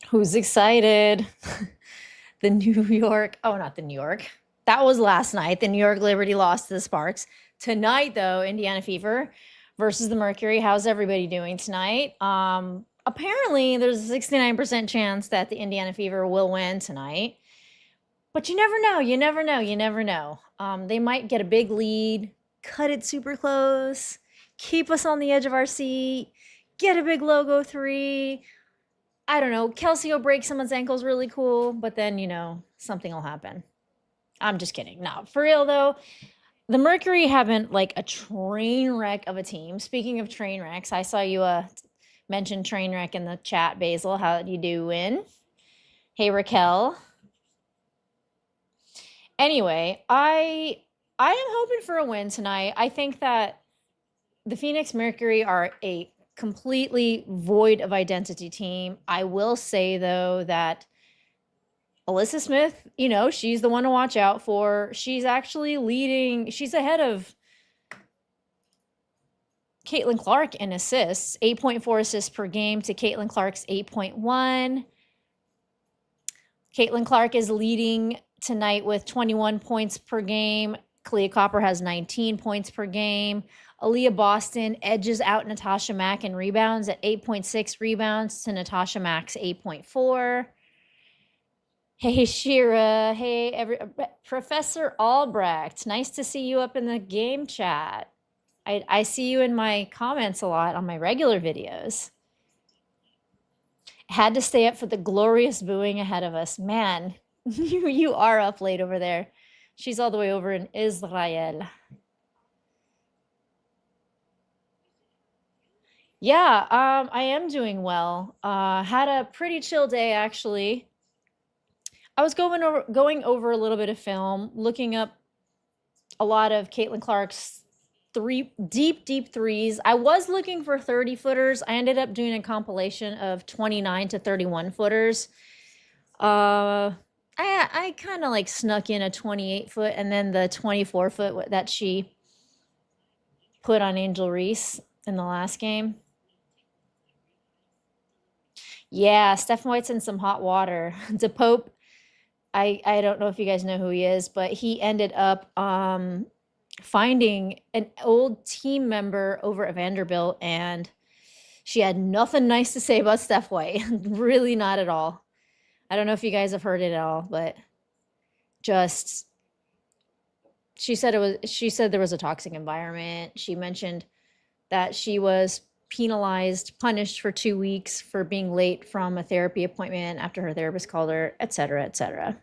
Who's excited? The New York, oh, not the New York. That was last night. The New York Liberty lost to the Sparks. Tonight, though, Indiana Fever versus the Mercury. How's everybody doing tonight? Apparently, there's a 69% chance that the Indiana Fever will win tonight. But you never know. You never know. You never know. They might get a big lead, cut it super close, keep us on the edge of our seat, get a big logo three. I don't know. Kelsey will break someone's ankles really cool, but then, something will happen. I'm just kidding. No, for real though, the Mercury haven't like a train wreck of a team. Speaking of train wrecks, I saw you mention train wreck in the chat, Basil. How you doing? Hey, Raquel. Anyway, I am hoping for a win tonight. I think that the Phoenix Mercury are a completely void of identity team. I will say though that Alyssa Smith, she's the one to watch out for. She's actually leading. She's ahead of Caitlin Clark in assists, 8.4 assists per game to Caitlin Clark's 8.1. Caitlin Clark is leading tonight with 21 points per game. Kahleah Copper has 19 points per game. Aliyah Boston edges out Natasha Mack in rebounds at 8.6 rebounds to Natasha Mack's 8.4. Hey, Shira. Hey, Professor Albrecht. Nice to see you up in the game chat. I see you in my comments a lot on my regular videos. Had to stay up for the glorious booing ahead of us. Man, you are up late over there. She's all the way over in Israel. Yeah, I am doing well. Had a pretty chill day, actually. I was going over a little bit of film, looking up a lot of Caitlin Clark's deep threes. I was looking for 30 footers. I ended up doing a compilation of 29 to 31 footers. I kind of like snuck in a 28 foot and then the 24 foot that she put on Angel Reese in the last game. Yeah, Stephen White's in some hot water. DePope, I don't know if you guys know who he is, but he ended up finding an old team member over at Vanderbilt, and she had nothing nice to say about Steph White. Really not at all. I don't know if you guys have heard it at all, but just she said there was a toxic environment. She mentioned that she was punished for 2 weeks for being late from a therapy appointment after her therapist called her, etc., etc.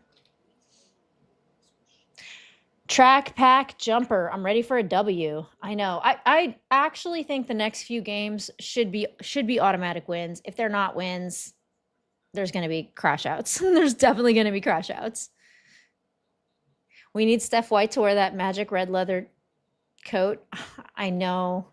Track, pack, jumper. I'm ready for a W. I know. I actually think the next few games should be automatic wins. If they're not wins, there's going to be crash outs. There's definitely going to be crash outs. We need Steph White to wear that magic red leather coat. I know.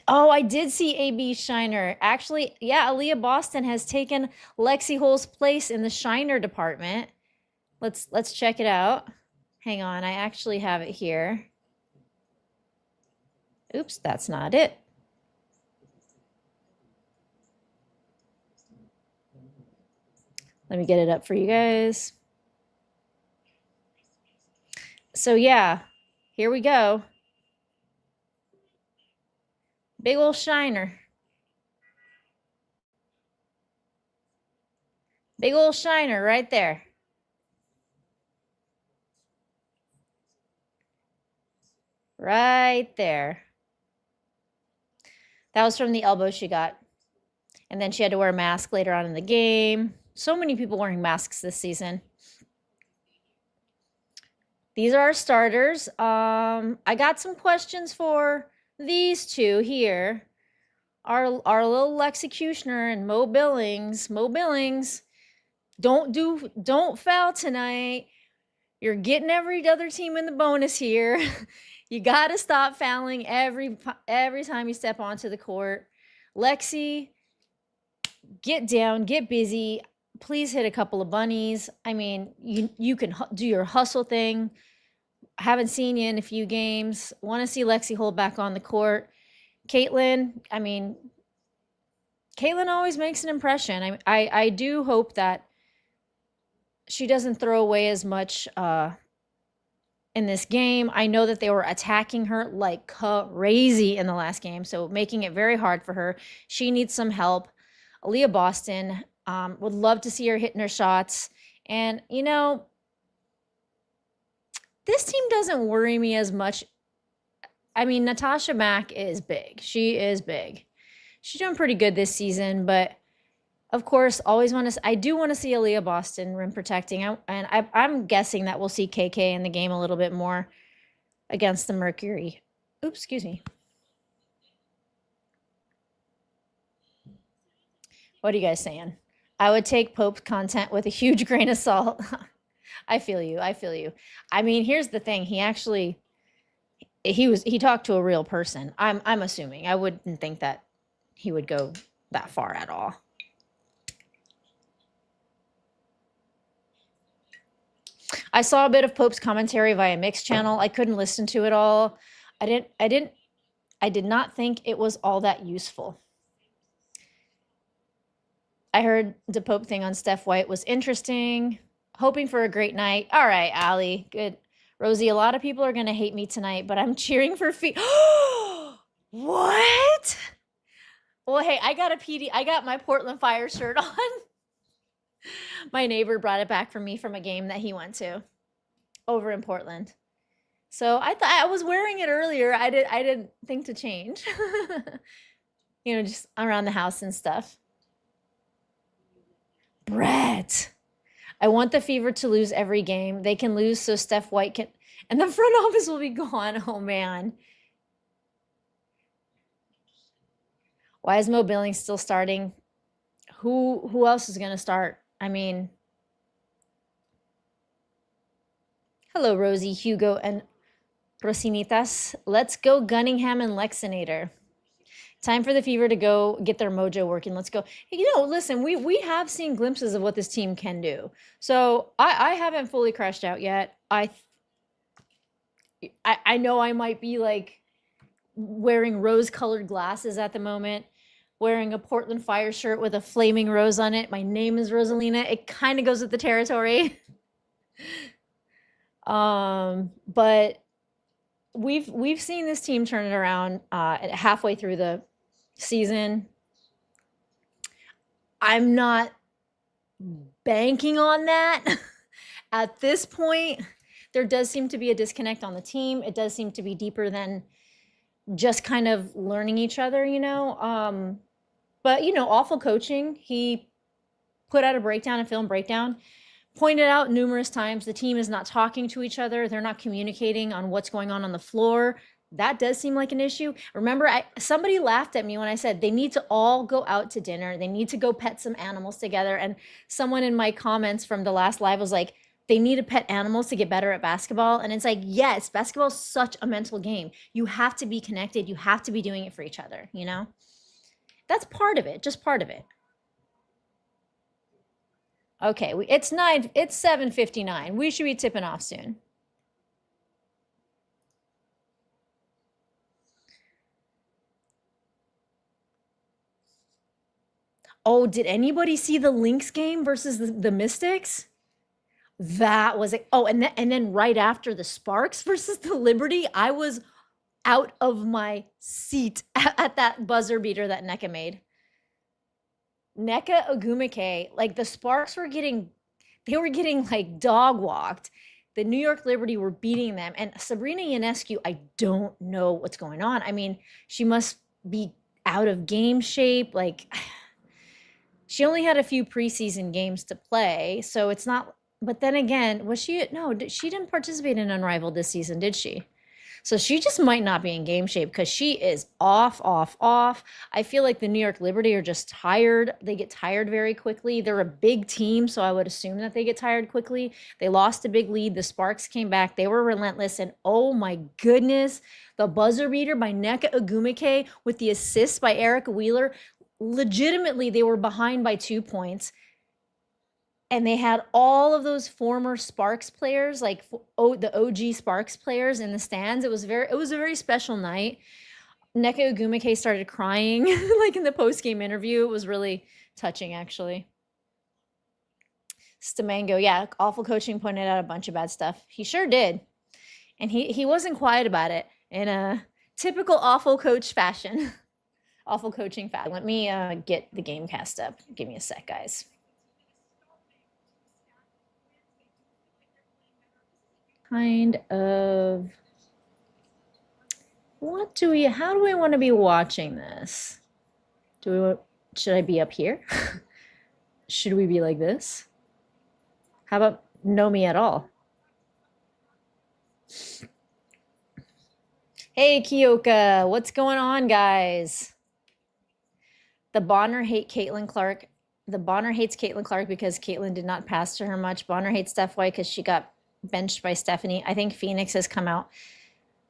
Oh, I did see AB Shiner. Actually, yeah, Aliyah Boston has taken Lexi Hull's place in the Shiner department. Let's check it out. Hang on, I actually have it here. Oops, that's not it. Let me get it up for you guys. So yeah, here we go. Big ol' Shiner. Big ol' Shiner right there. Right there. That was from the elbow she got. And then she had to wear a mask later on in the game. So many people wearing masks this season. These are our starters. I got some questions for these two here. Our little executioner and Mo Billings. Mo Billings, don't foul tonight. You're getting every other team in the bonus here. You got to stop fouling every time you step onto the court. Lexi, get down, get busy. Please hit a couple of bunnies. I mean, you can do your hustle thing. Haven't seen you in a few games. Want to see Lexi Hull back on the court. Caitlin, Caitlin always makes an impression. I do hope that she doesn't throw away as much in this game. I know that they were attacking her like crazy in the last game, so making it very hard for her. She needs some help. Aliyah Boston, would love to see her hitting her shots. And, you know, this team doesn't worry me as much. I mean, Natasha Mack is big. She is big. She's doing pretty good this season, but of course, I do want to see Aliyah Boston rim protecting. I'm guessing that we'll see KK in the game a little bit more against the Mercury. Oops, excuse me. What are you guys saying? I would take Pope's content with a huge grain of salt. I feel you. I mean, here's the thing. He talked to a real person. I'm assuming. I wouldn't think that he would go that far at all. I saw a bit of Pope's commentary via Mixed channel. I couldn't listen to it all. I did not think it was all that useful. I heard the Pope thing on Steph White was interesting. Hoping for a great night. All right, Allie. Good. Rosie, a lot of people are going to hate me tonight, but I'm cheering for What? Well, hey, I got my Portland Fire shirt on. My neighbor brought it back for me from a game that he went to over in Portland. So I thought I was wearing it earlier. I didn't think to change. You know, just around the house and stuff. Brett. I want the Fever to lose every game. They can lose so Steph White can, and the front office will be gone. Oh man. Why is Mo Billings still starting? Who else is going to start? I mean, hello, Rosie, Hugo, and Rosinitas. Let's go Cunningham and Lexinator. Time for the Fever to go get their mojo working. Let's go. You know, listen, we have seen glimpses of what this team can do. So I haven't fully crashed out yet. I know I might be like wearing rose-colored glasses at the moment, wearing a Portland Fire shirt with a flaming rose on it. My name is Rosalina. It kind of goes with the territory. But we've seen this team turn it around halfway through the season. I'm not banking on that at this point. There does seem to be a disconnect on the team. It does seem to be deeper than just kind of learning each other, you know. But, you know, awful coaching. He put out a film breakdown, pointed out numerous times the team is not talking to each other. They're not communicating on what's going on the floor. That does seem like an issue. Remember, somebody laughed at me when I said they need to all go out to dinner. They need to go pet some animals together. And someone in my comments from the last live was like, they need to pet animals to get better at basketball. And it's like, yes, basketball is such a mental game. You have to be connected. You have to be doing it for each other, you know? That's part of it, just part of it. Okay, it's 7:59. We should be tipping off soon. Oh, did anybody see the Lynx game versus the Mystics? That was it. Oh, and then right after the Sparks versus the Liberty, I was out of my seat at that buzzer beater that Nneka made. Nneka Ogwumike, like the Sparks were getting like dog walked. The New York Liberty were beating them. And Sabrina Ionescu, I don't know what's going on. I mean, she must be out of game shape. Like, she only had a few preseason games to play. So it's not, but then again, she didn't participate in Unrivaled this season, did she? So she just might not be in game shape because she is off. I feel like the New York Liberty are just tired. They get tired very quickly. They're a big team, so I would assume that they get tired quickly. They lost a big lead. The Sparks came back. They were relentless. And oh my goodness, the buzzer beater by Nneka Ogwumike with the assist by Erica Wheeler. Legitimately, they were behind by 2 points. And they had all of those former Sparks players, like the OG Sparks players in the stands. It was a very special night. Neka Ogumike started crying like in the post-game interview. It was really touching, actually. Stamango, yeah, awful coaching, pointed out a bunch of bad stuff. He sure did. And he wasn't quiet about it in a typical awful coach fashion. Awful coaching fashion. Let me get the game cast up. Give me a sec, guys. Kind of... how do we want to be watching this? Should I be up here? Should we be like this? How about no me at all? Hey, Kyoka, what's going on, guys? The Bonner hates Caitlin Clark because Caitlin did not pass to her much. Bonner hates Steph White because she got benched by Stephanie. I think Phoenix has come out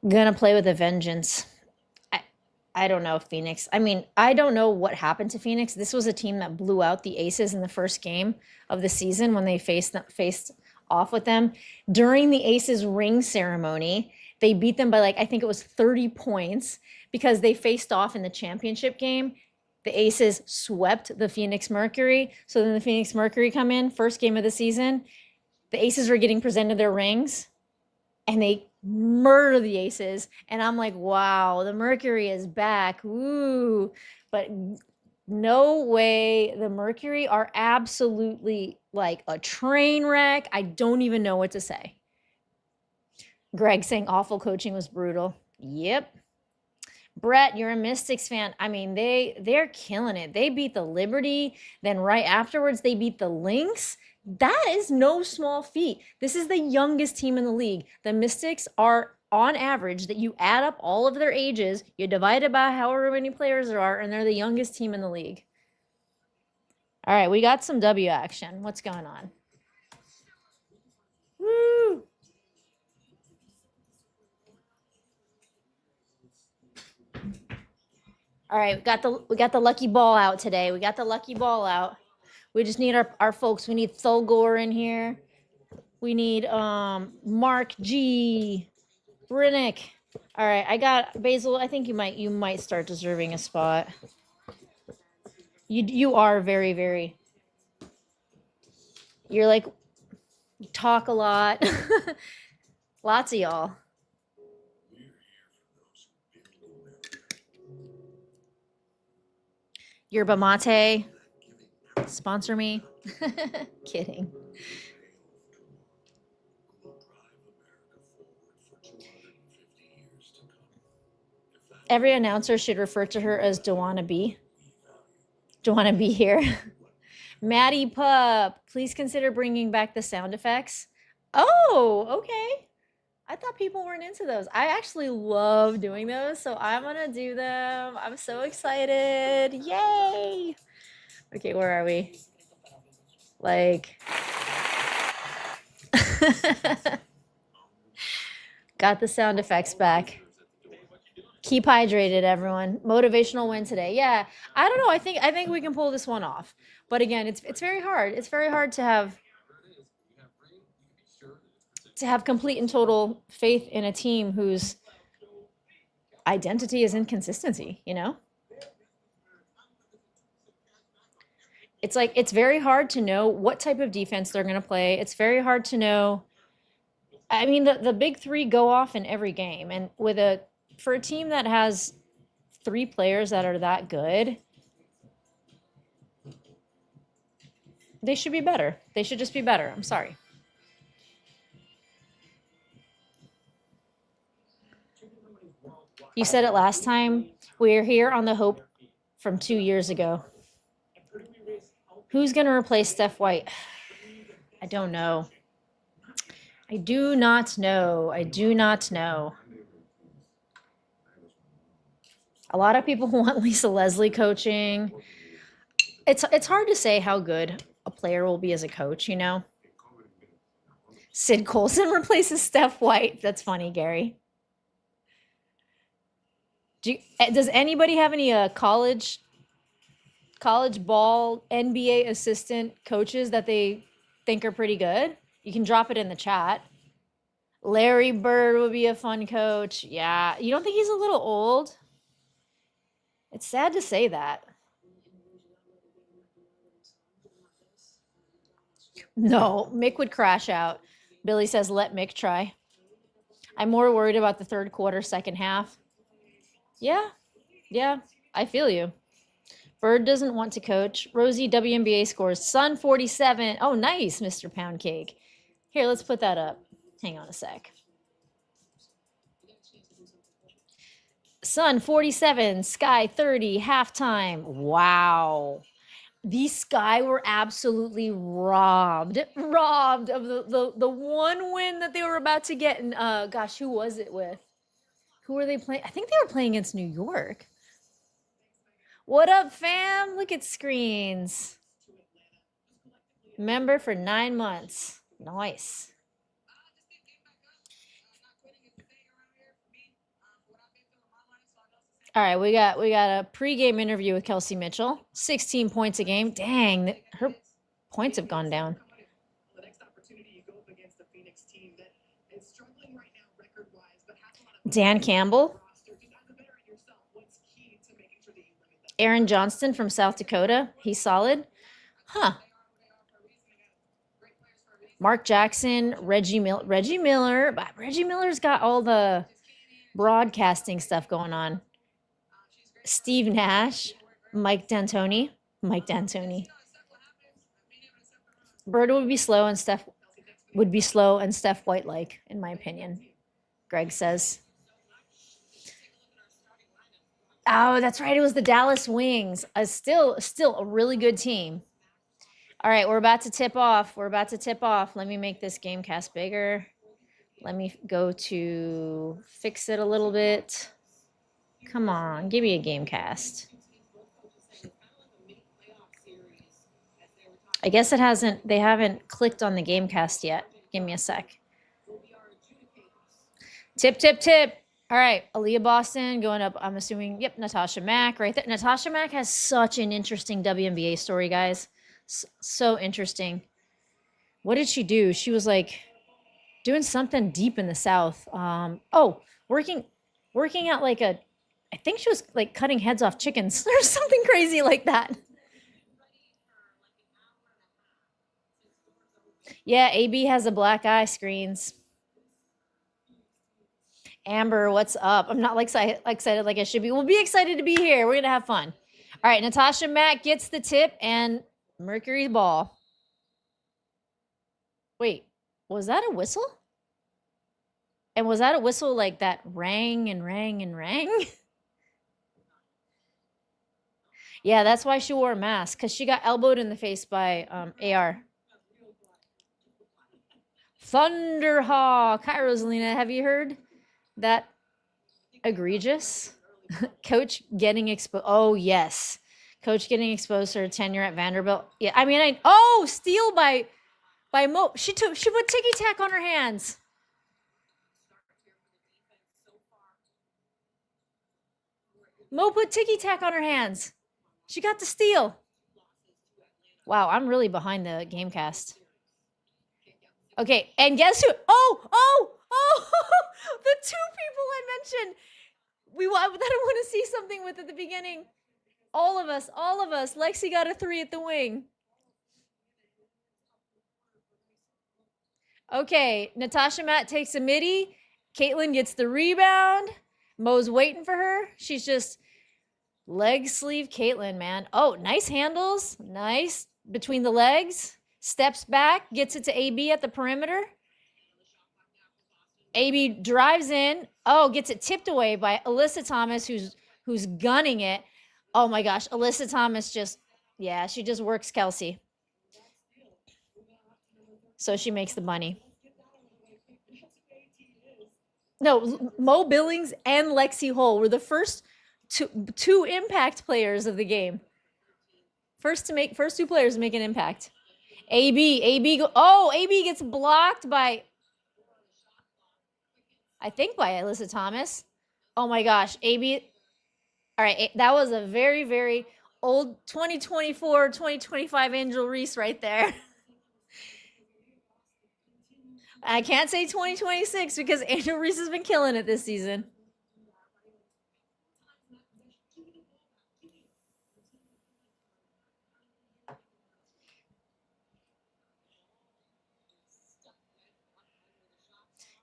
gonna play with a vengeance. I don't know if Phoenix. I mean, I don't know what happened to Phoenix. This was a team that blew out the Aces in the first game of the season when they faced off with them. During the Aces ring ceremony, they beat them by I think it was 30 points because they faced off in the championship game. The Aces swept the Phoenix Mercury. So then the Phoenix Mercury come in, first game of the season. The Aces were getting presented their rings, and they murder the Aces. And I'm like, wow, the Mercury is back. Woo. But no way. The Mercury are absolutely like a train wreck. I don't even know what to say. Greg saying awful coaching was brutal. Yep. Brett, you're a Mystics fan. I mean, they're killing it. They beat the Liberty. Then right afterwards, they beat the Lynx. That is no small feat. This is the youngest team in the league. The Mystics are, on average, that you add up all of their ages, you divide it by however many players there are, and they're the youngest team in the league. All right, we got some W action. What's going on? Woo! All right, we got the lucky ball out today. We got the lucky ball out. We just need our folks. We need Thulgor in here. We need Mark G. Brinnick. All right, I got Basil. I think you might start deserving a spot. You are very, very. You're like, you talk a lot. Lots of y'all. Yerba Mate. Sponsor me. Kidding. Every announcer should refer to her as DeWanna B. DeWanna B here. Maddie Pup, please consider bringing back the sound effects. Oh, okay. I thought people weren't into those. I actually love doing those, so I'm gonna do them. I'm so excited. Yay! Okay, where are we? Like, got the sound effects back. Keep hydrated, everyone. Motivational win today. Yeah, I don't know. I think we can pull this one off. But again, it's very hard. It's very hard to have complete and total faith in a team whose identity is inconsistency, you know? It's like, it's very hard to know what type of defense they're going to play. It's very hard to know. I mean, the big three go off in every game. And for a team that has 3 players that are that good, they should be better. They should just be better. I'm sorry. You said it last time. We're here on the hope from 2 years ago. Who's going to replace Steph White? I don't know. I do not know. I do not know. A lot of people want Lisa Leslie coaching. It's hard to say how good a player will be as a coach, you know? Sid Colson replaces Steph White. That's funny, Gary. Does anybody have any college ball NBA assistant coaches that they think are pretty good? You can drop it in the chat. Larry Bird would be a fun coach. Yeah. You don't think he's a little old? It's sad to say that. No, Mick would crash out. Billy says, let Mick try. I'm more worried about the third quarter, second half. Yeah, I feel you. Bird doesn't want to coach. Rosie WNBA scores. Sun 47. Oh, nice, Mr. Pound Cake. Here, let's put that up. Hang on a sec. Sun 47, Sky 30, halftime. Wow. These Sky were absolutely robbed of the one win that they were about to get. And gosh, who was it with? Who were they playing? I think they were playing against New York. What up, fam? Look at screens. Member for 9 months. Nice. All right, we got a pregame interview with Kelsey Mitchell. 16 points a game. Dang, her points have gone down. Dan Campbell. Aaron Johnston from South Dakota. He's solid. Huh. Mark Jackson, Reggie Miller. Reggie Miller's got all the broadcasting stuff going on. Steve Nash, Mike D'Antoni. Bird would be slow and Steph White-like, in my opinion. Greg says. Oh, that's right. It was the Dallas Wings. Still a really good team. All right, we're about to tip off. Let me make this game cast bigger. Let me go to fix it a little bit. Come on, give me a game cast. I guess they haven't clicked on the game cast yet. Give me a sec. Tip. All right, Aliyah Boston going up, I'm assuming, yep, Natasha Mack right there. Natasha Mack has such an interesting WNBA story, guys. So interesting. What did she do? She was like doing something deep in the South. Working at like I think she was like cutting heads off chickens or something crazy like that. Yeah, AB has a black eye screens. Amber, what's up? I'm not like excited like I should be. We'll be excited to be here. We're going to have fun. All right, Natasha Mack gets the tip and Mercury ball. Wait, was that a whistle? And was that a whistle like that rang and rang and rang? Yeah, that's why she wore a mask, because she got elbowed in the face by AR. Thunderhawk. Hi, Rosalina. Have you heard that egregious? Coach getting exposed. Oh, yes. Coach getting exposed for her tenure at Vanderbilt. Yeah, I mean, steal by Mo. She put ticky tack on her hands. Mo put ticky tack on her hands. She got the steal. Wow, I'm really behind the game cast. Okay, and guess who? Oh! The two people I mentioned. I want to see something with at the beginning. All of us. Lexi got a 3 at the wing. Okay, Natasha Matt takes a midi. Caitlin gets the rebound. Mo's waiting for her. She's just leg sleeve Caitlin, man. Oh, nice handles. Nice. Between the legs. Steps back. Gets it to AB at the perimeter. AB drives in. Oh, gets it tipped away by Alyssa Thomas, who's gunning it. Oh my gosh, Alyssa Thomas she just works Kelsey. So she makes the money. No, Mo Billings and Lexi Hull were the first two impact players of the game. First two players to make an impact. AB gets blocked by, I think, by Alyssa Thomas. Oh my gosh, AB. All right, that was a very, very old 2024, 2025 Angel Reese right there. I can't say 2026 because Angel Reese has been killing it this season.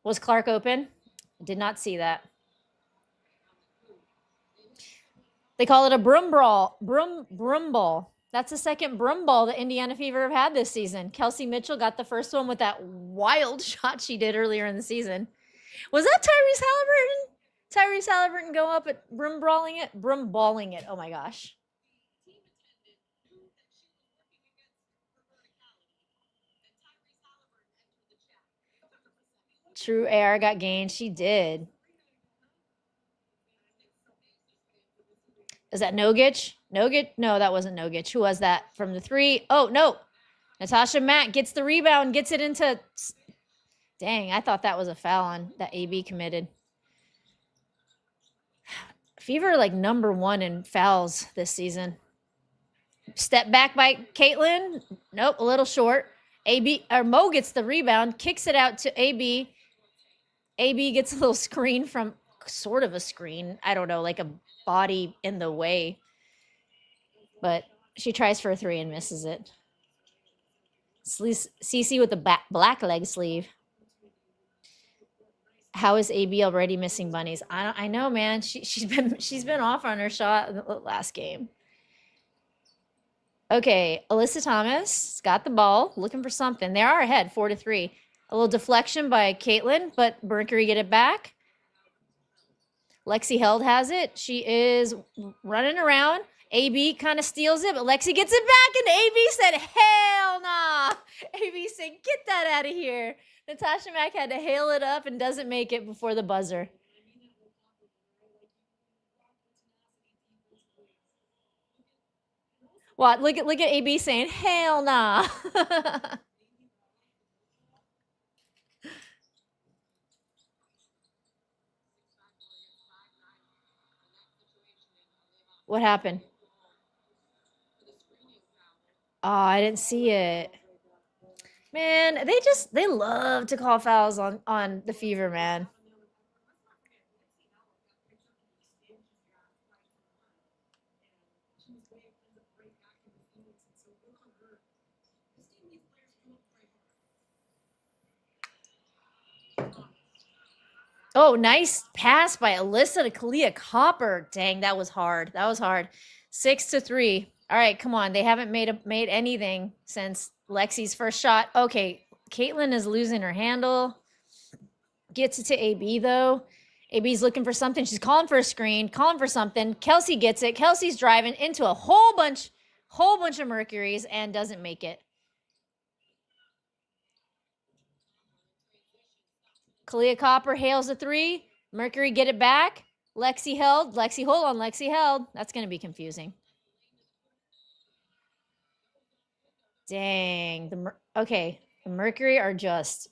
Was Clark open? Did not see that. They call it a broom ball. Broom ball. That's the second broom ball that Indiana Fever have had this season. Kelsey Mitchell got the first one with that wild shot she did earlier in the season. Was that Tyrese Halliburton? Tyrese Halliburton go up at broom balling it. Oh my gosh. True air got gained. She did. Is that Nogic? Nogic? No, that wasn't Nogic. Who was that from the three? Oh, no. Natasha Mack gets the rebound, gets it into... Dang, I thought that was a foul on that AB committed. Fever like #1 in fouls this season. Step back by Caitlin. Nope, a little short. Mo gets the rebound, kicks it out to AB. AB gets a little screen from sort of a screen. I don't know, like a body in the way. But she tries for a three and misses it. CC with the black leg sleeve. How is AB already missing bunnies? I know, man. She's been off on her shot in the last game. Okay, Alyssa Thomas got the ball, looking for something. They are ahead, 4-3. A little deflection by Caitlin, but Mercury get it back. Lexi Held has it. She is running around. AB kind of steals it, but Lexi gets it back, and AB said, hell nah. AB said, get that out of here. Natasha Mack had to hail it up and doesn't make it before the buzzer. What? Look at AB saying, hell nah. What happened? Oh, I didn't see it. Man, they love to call fouls on the Fever, man. Oh, nice pass by Alyssa to Kahleah Copper. Dang, that was hard. That was hard. 6-3. All right, come on. They haven't made anything since Lexi's first shot. Okay, Caitlin is losing her handle. Gets it to AB, though. AB's looking for something. She's calling for a screen, calling for something. Kelsey gets it. Kelsey's driving into a whole bunch of Mercuries and doesn't make it. Kahleah Copper hails a three. Mercury get it back. Lexi held. Lexi, hold on. Lexi held. That's going to be confusing. Dang. Okay. The Mercury are just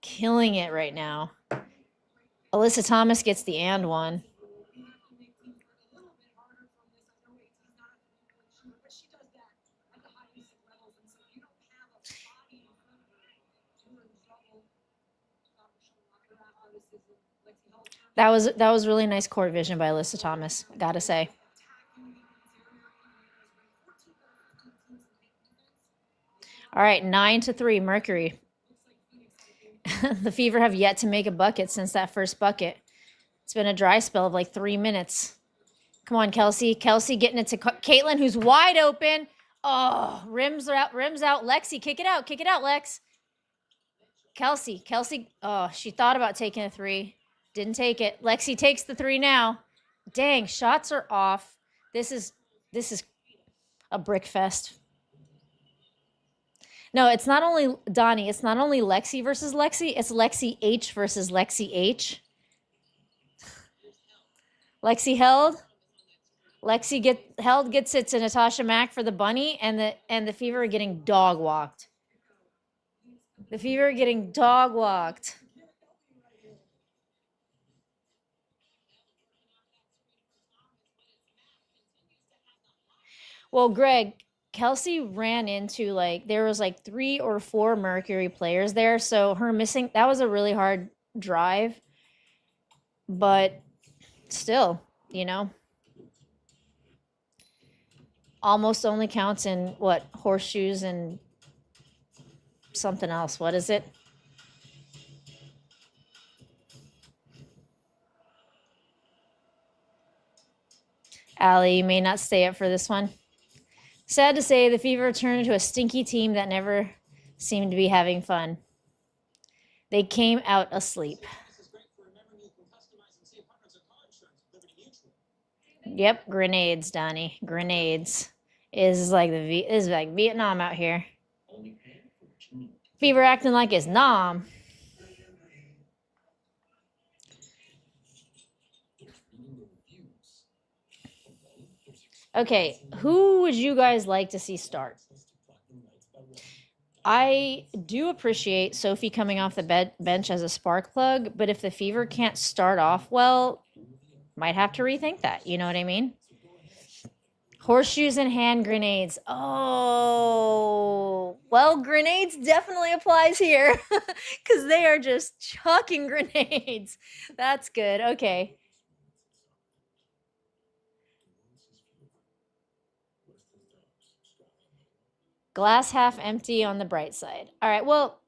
killing it right now. Alyssa Thomas gets the and one. That was really nice court vision by Alyssa Thomas, I gotta say. All right, 9-3, Mercury. The Fever have yet to make a bucket since that first bucket. It's been a dry spell of like 3 minutes. Come on, Kelsey. Kelsey getting it to Caitlin, who's wide open. Oh, rims out. Lexi, kick it out, Lex. Kelsey. Oh, she thought about taking a three. Didn't take it. Lexi takes the three now. Dang, shots are off. This is a brick fest. No, it's not only Donnie. It's not only Lexi versus Lexi. It's Lexi H versus Lexi H. Lexi held. Lexi gets it to Natasha Mack for the bunny, and the Fever are getting dog walked. The Fever are getting dog walked. Well, Greg, Kelsey ran into there was 3 or 4 Mercury players there, so her missing, that was a really hard drive, but still, almost only counts in horseshoes and something else. What is it? Allie, you may not stay up for this one. Sad to say, the Fever turned into a stinky team that never seemed to be having fun. They came out asleep. Yep, grenades, Donnie. Grenades is like Vietnam out here. Fever acting like it's Nam. Okay, who would you guys like to see start? I do appreciate Sophie coming off the bench as a spark plug, but if the Fever can't start off well, might have to rethink that. You know what I mean? Horseshoes and hand grenades. Oh, well, grenades definitely applies here because they are just chucking grenades. That's good. Okay. Glass half empty on the bright side. All right. Well,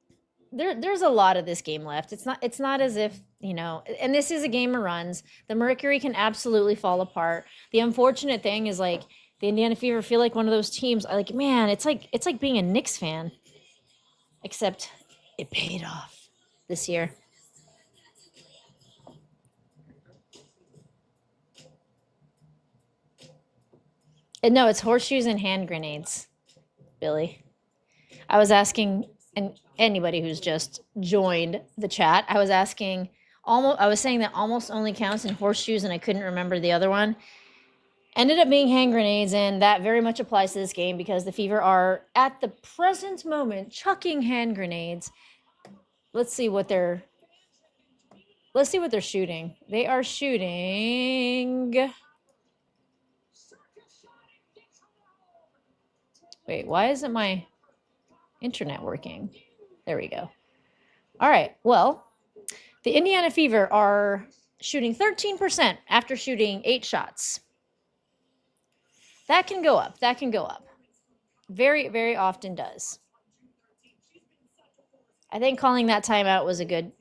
there's a lot of this game left. It's not as if, you know, and this is a game of runs. The Mercury can absolutely fall apart. The unfortunate thing is, like, the Indiana Fever feel like one of those teams. Like, man, it's like being a Knicks fan, except it paid off this year. And no, it's horseshoes and hand grenades, Billy. I was asking, and anybody who's just joined the chat, I was asking, I was saying that almost only counts in horseshoes, and I couldn't remember the other one. Ended up being hand grenades, and that very much applies to this game because the Fever are, at the present moment, chucking hand grenades. Let's see what they're shooting. They are shooting... Wait, why isn't my internet working? There we go. All right, well, the Indiana Fever are shooting 13% after shooting 8 shots. That can go up. That can go up. Very, very often does. I think calling that timeout was a good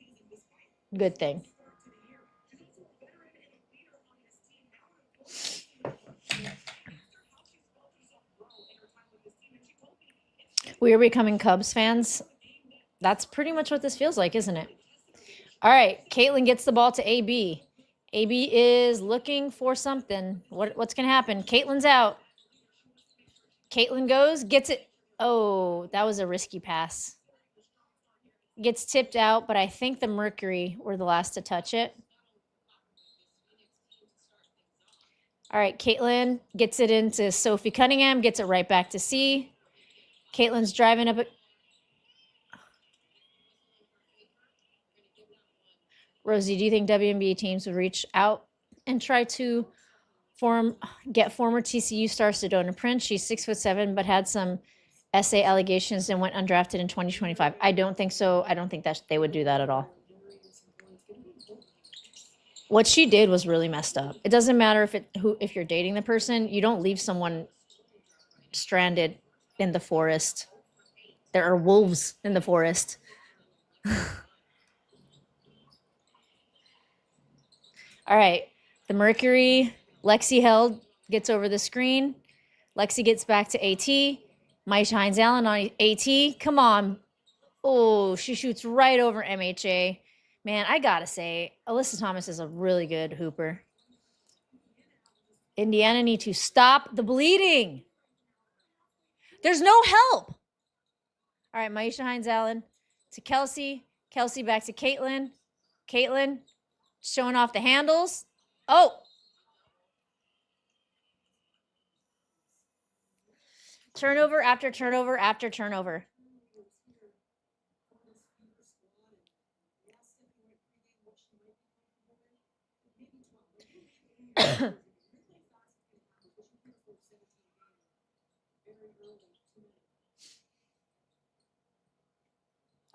thing. We are becoming Cubs fans. That's pretty much what this feels like, isn't it? All right, Caitlin gets the ball to AB. AB is looking for something. What's going to happen? Caitlin's out. Caitlin goes, gets it. Oh, that was a risky pass. Gets tipped out, but I think the Mercury were the last to touch it. All right, Caitlin gets it into Sophie Cunningham, gets it right back to C. Caitlin's driving up. Rosie, do you think WNBA teams would reach out and try to get former TCU star Sedona Prince? She's 6'7", but had some SA allegations and went undrafted in 2025. I don't think so. I don't think that they would do that at all. What she did was really messed up. It doesn't matter if you're dating the person, you don't leave someone stranded in the forest. There are wolves in the forest. All right, the Mercury, Lexi held, gets over the screen. Lexi gets back to AT. My Hines Allen on AT. Come on. Oh, she shoots right over MHA. Man, I gotta say, Alyssa Thomas is a really good hooper. Indiana need to stop the bleeding. There's no help. All right, Maisha Hines Allen to Kelsey. Kelsey back to Caitlin. Caitlin showing off the handles. Oh. Turnover after turnover after turnover.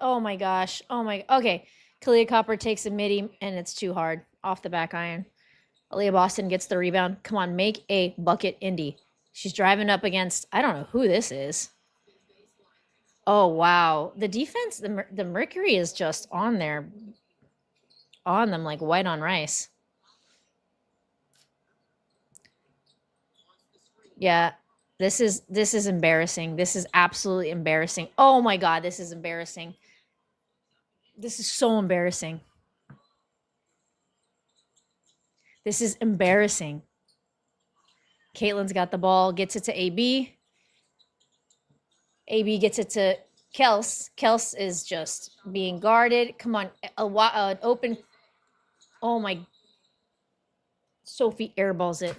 Oh my gosh. Oh my. Okay. Kahleah Copper takes a midi and it's too hard off the back iron. Aliyah Boston gets the rebound. Come on, make a bucket, Indy. She's driving up against, I don't know who this is. Oh, wow. The defense, the Mercury is just on them like white on rice. Yeah. This is embarrassing. This is absolutely embarrassing. Oh my God, this is embarrassing. This is so embarrassing. This is embarrassing. Caitlin's got the ball, gets it to AB. AB gets it to Kels. Kels is just being guarded. Come on, an open. Oh my. Sophie airballs it.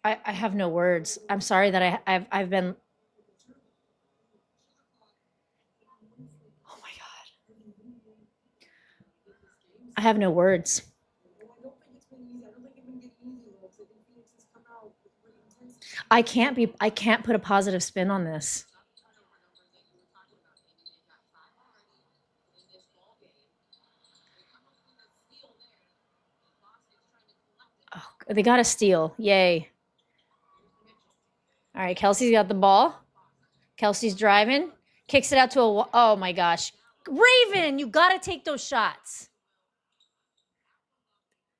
I have no words. I'm sorry that I've been. Oh my God. I have no words. I can't put a positive spin on this. Oh, they got a steal. Yay. All right, Kelsey's got the ball. Kelsey's driving. Kicks it out to a. Oh my gosh. Raven, you got to take those shots.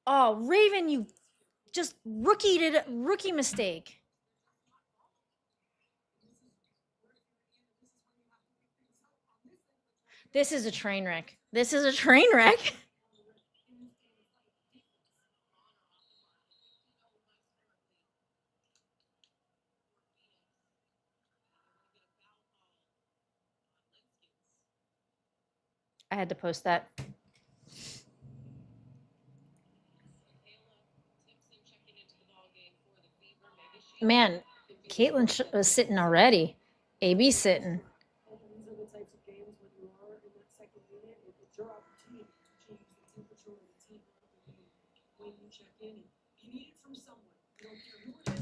Oh, Raven, you just rookie mistake. This is a train wreck. This is a train wreck. I had to post that. Man, Caitlin was sitting already. AB sitting.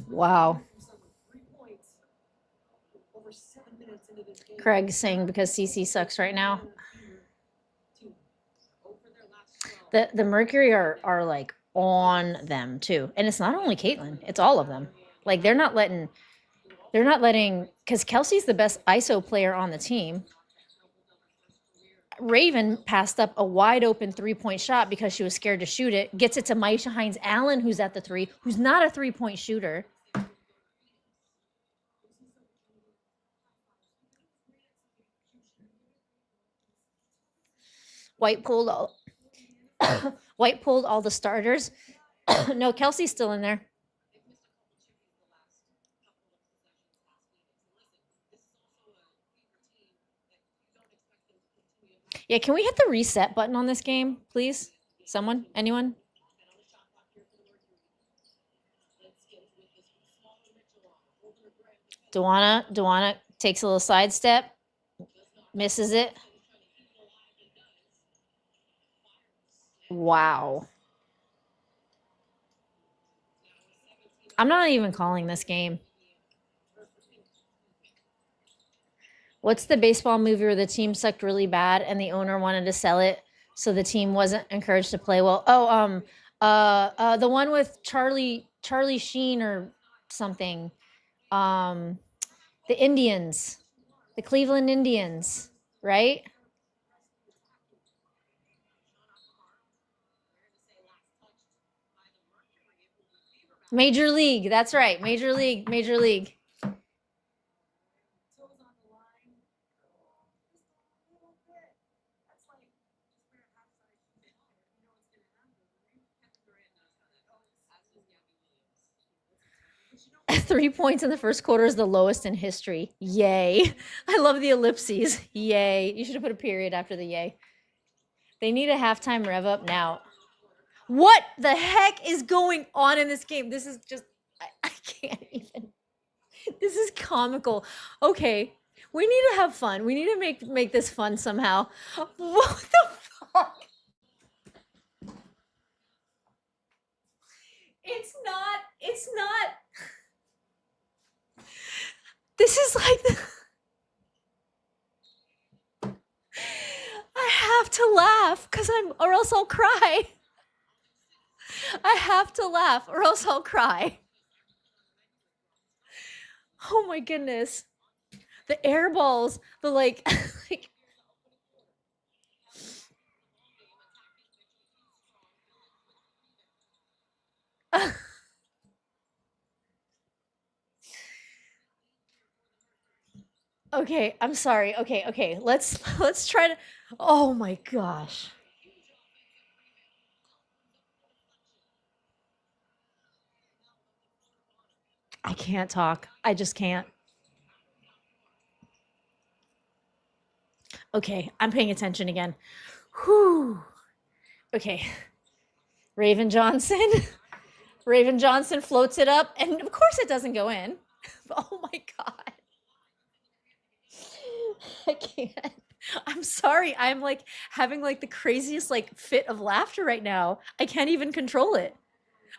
Wow. Craig saying because CC sucks right now. The Mercury are like on them too. And it's not only Caitlin, it's all of them. Like they're not letting because Kelsey's the best ISO player on the team. Raven passed up a wide open 3-point shot because she was scared to shoot it. Gets it to Maisha Hines-Allen, who's at the 3, who's not a 3-point shooter. White pulled all the starters. No, Kelsey's still in there. Yeah, can we hit the reset button on this game, please? Someone? Anyone? DeWanna takes a little sidestep, misses it. Wow. I'm not even calling this game. What's the baseball movie where the team sucked really bad and the owner wanted to sell it so the team wasn't encouraged to play well? Oh, the one with Charlie Sheen or something. The Indians, the Cleveland Indians, right? Major League. That's right. Major League. Three points in the first quarter is the lowest in history. Yay. I love the ellipses. Yay. You should have put a period after the yay. They need a halftime rev up now. What the heck is going on in this game? This is just, I can't even. This is comical. Okay. We need to have fun. We need to make this fun somehow. What the fuck? It's not. This is like I have to laugh or else I'll cry. I have to laugh or else I'll cry. Oh my goodness. The air balls, the like, like okay, I'm sorry. Okay. Let's try to. Oh my gosh. I can't talk. I just can't. Okay, I'm paying attention again. Whew. Okay. Raven Johnson. Raven Johnson floats it up, and of course it doesn't go in. Oh my god. I can't. I'm sorry. I'm like having like the craziest like fit of laughter right now. I can't even control it.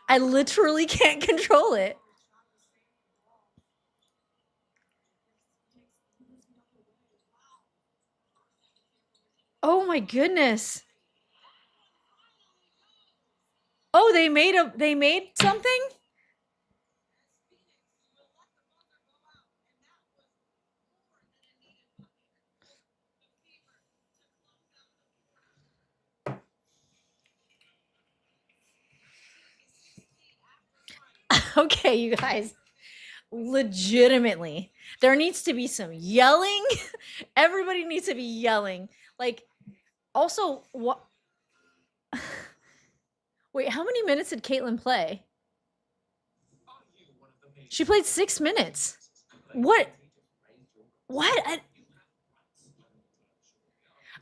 I literally can't control it. Oh my goodness. Oh, they made something? Okay, you guys. Legitimately. There needs to be some yelling. Everybody needs to be yelling. Like also what wait, how many minutes did Caitlyn play? She played 6 minutes. What? What?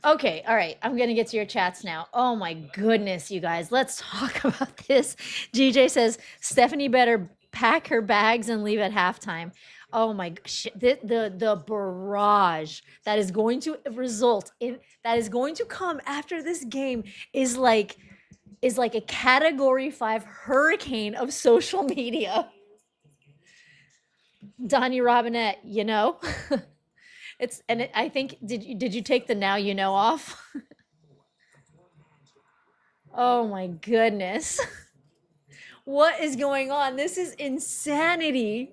Okay, all right. I'm gonna get to your chats now. Oh my goodness, you guys. Let's talk about this. GJ says Stephanie better pack her bags and leave at halftime. Oh my gosh, the barrage that is going to result in that is going to come after this game is like a category 5 hurricane of social media. Donnie Robinette, you know? I think did you take the now you know off? Oh my goodness. What is going on? This is insanity.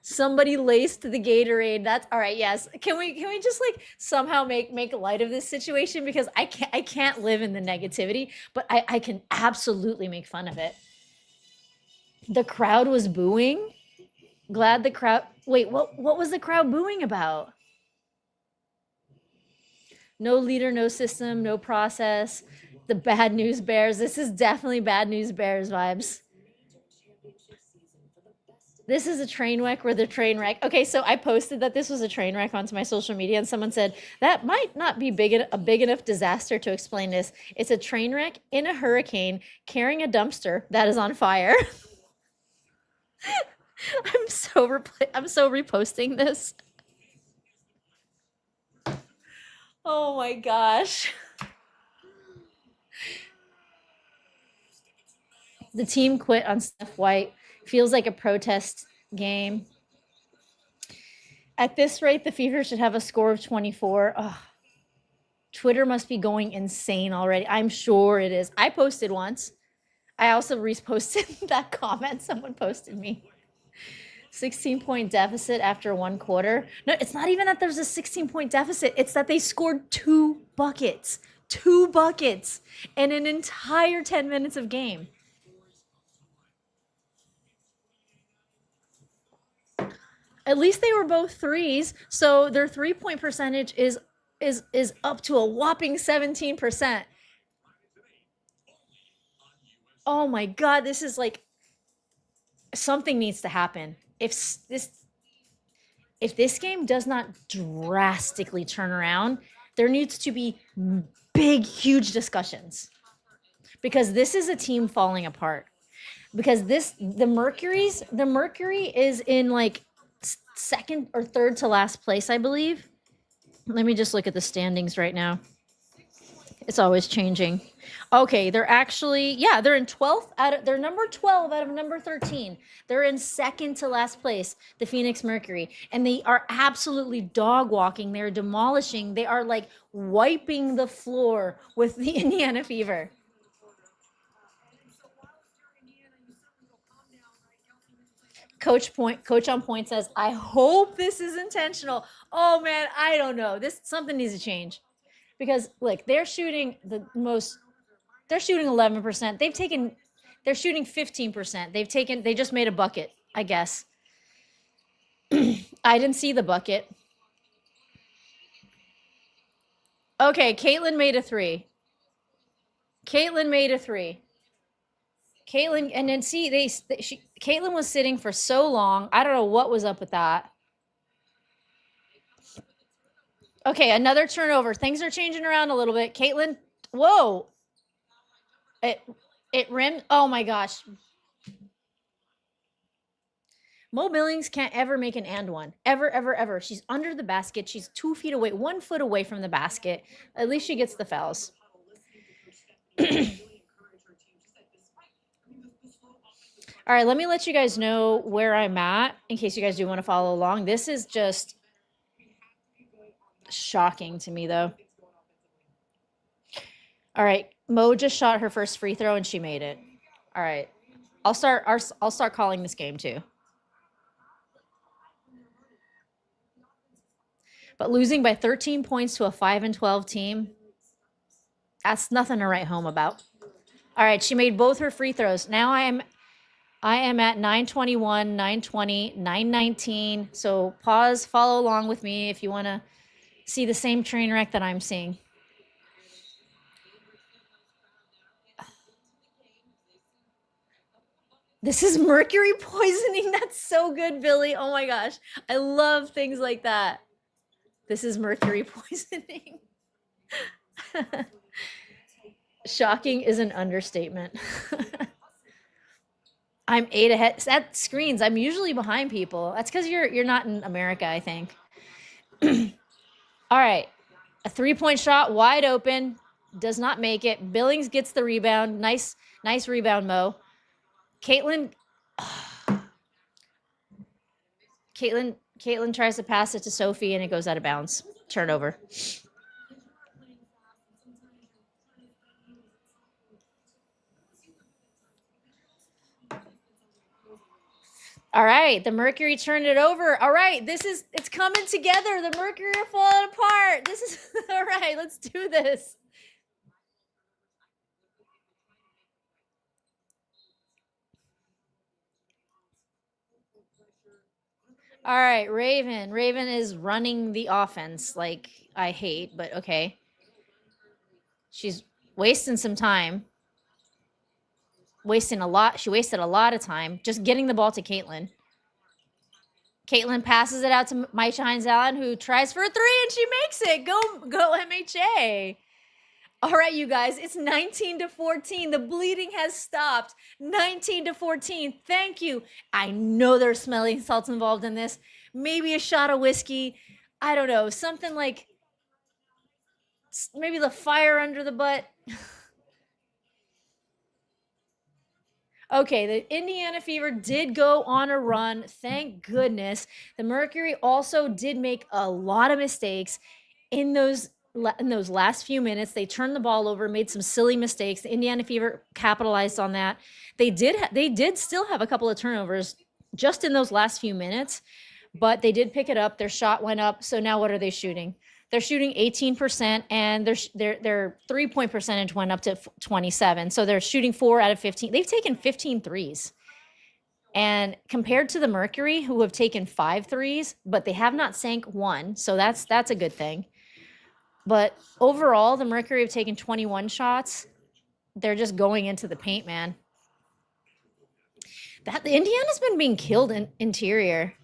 Somebody laced the Gatorade. That's all right. Yes. Can we just like somehow make light of this situation, because I can't live in the negativity, but I can absolutely make fun of it. The crowd was booing. Glad the crowd. Wait, what was the crowd booing about? No leader, no system, no process. The bad news bears. This is definitely bad news bears vibes. This is a train wreck where the train wreck. Okay, so I posted that this was a train wreck onto my social media, and someone said that might not be a big enough disaster to explain this. It's a train wreck in a hurricane carrying a dumpster that is on fire. I'm so reposting this. Oh my gosh. The team quit on Steph White. Feels like a protest game. At this rate, the Fever should have a score of 24. Oh, Twitter must be going insane already. I'm sure it is. I posted once. I also reposted that comment someone posted me. 16-point deficit after one quarter. No, it's not even that there's a 16-point deficit. It's that they scored 2 buckets. 2 buckets in an entire 10 minutes of game. At least they were both threes, so their 3-point percentage is up to a whopping 17%. Oh my god, this is like something needs to happen. If this game does not drastically turn around, there needs to be big, huge discussions, because this is a team falling apart. Because the Mercury is in like second or third to last place, I believe. Let me just look at the standings right now. It's always changing. Okay, they're actually, yeah, they're in 12th they're number 12 out of number 13. They're in second to last place, the Phoenix Mercury, and they are absolutely dog walking. They're demolishing. They are like wiping the floor with the Indiana Fever. Coach on point says, I hope this is intentional. Oh man, I don't know. Something needs to change. Because look, they're shooting 11%. They're shooting 15%. They just made a bucket, I guess. I didn't see the bucket. Okay, Caitlin made a three. Caitlin, and then see, Caitlin was sitting for so long. I don't know what was up with that. Okay, another turnover. Things are changing around a little bit. Caitlin, whoa. It rimmed. Oh my gosh. Mo Billings can't ever make an and one. Ever, ever, ever. She's under the basket. She's 2 feet away, 1 foot away from the basket. At least she gets the fouls. All right, let me let you guys know where I'm at in case you guys do want to follow along. This is just shocking to me, though. All right, Mo just shot her first free throw and she made it. All right, I'll start calling this game too. But losing by 13 points to a 5-12 team, that's nothing to write home about. All right, she made both her free throws. Now I am at 921, 920, 919. So pause, follow along with me if you want to see the same train wreck that I'm seeing. This is mercury poisoning. That's so good, Billy. Oh my gosh. I love things like that. This is mercury poisoning. Shocking is an understatement. I'm 8 ahead. That screens. I'm usually behind people. That's because you're not in America, I think. All right. A 3-point shot, wide open. Does not make it. Billings gets the rebound. Nice rebound, Mo. Caitlin tries to pass it to Sophie and it goes out of bounds. Turnover. All right, the Mercury turned it over. All right, it's coming together. The Mercury are falling apart. This is all right. Let's do this. All right, Raven. Raven is running the offense like I hate, but okay. She's wasting some time. She wasted a lot of time just getting the ball to Caitlin. Caitlin passes it out to Mai Shines Allen, who tries for a 3 and she makes it. Go MHA. All right, you guys, it's 19-14. The bleeding has stopped. 19-14. Thank you. I know there's smelling salts involved in this. Maybe a shot of whiskey. I don't know. Something like maybe the fire under the butt. Okay, the Indiana Fever did go on a run. Thank goodness. The Mercury also did make a lot of mistakes in those last few minutes. They turned the ball over, made some silly mistakes. The Indiana Fever capitalized on that. They did still have a couple of turnovers just in those last few minutes, but they did pick it up. Their shot went up. So now what are they shooting? They're shooting 18% and their 3-point percentage went up to 27. So they're shooting 4 out of 15. They've taken 15 threes. And compared to the Mercury, who have taken 5 threes, but they have not sank one. So that's a good thing. But overall, the Mercury have taken 21 shots. They're just going into the paint, man. The Indiana's been being killed in interior.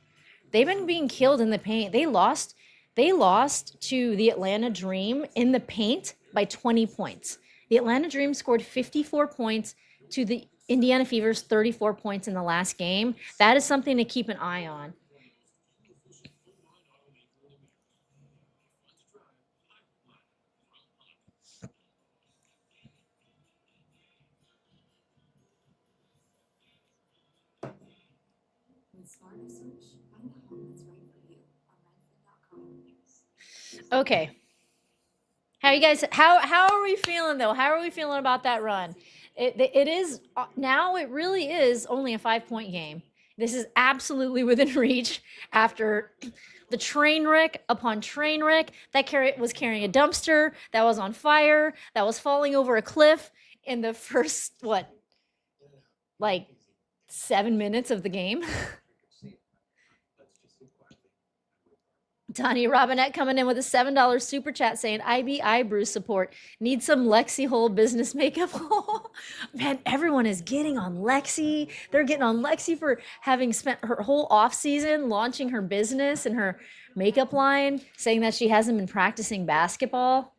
They've been being killed in the paint. They lost to the Atlanta Dream in the paint by 20 points. The Atlanta Dream scored 54 points to the Indiana Fever's 34 points in the last game. That is something to keep an eye on. Okay. How are we feeling though? How are we feeling about that run? It is now it really is only a 5-point game. This is absolutely within reach after the train wreck upon train wreck. That was carrying a dumpster, that was on fire, that was falling over a cliff in the first, what, like 7 minutes of the game. Donnie Robinette coming in with a $7 super chat saying, IB eyebrow support. Need some Lexi Hole business makeup. Man, everyone is getting on Lexi. They're getting on Lexi for having spent her whole off season launching her business and her makeup line, saying that she hasn't been practicing basketball.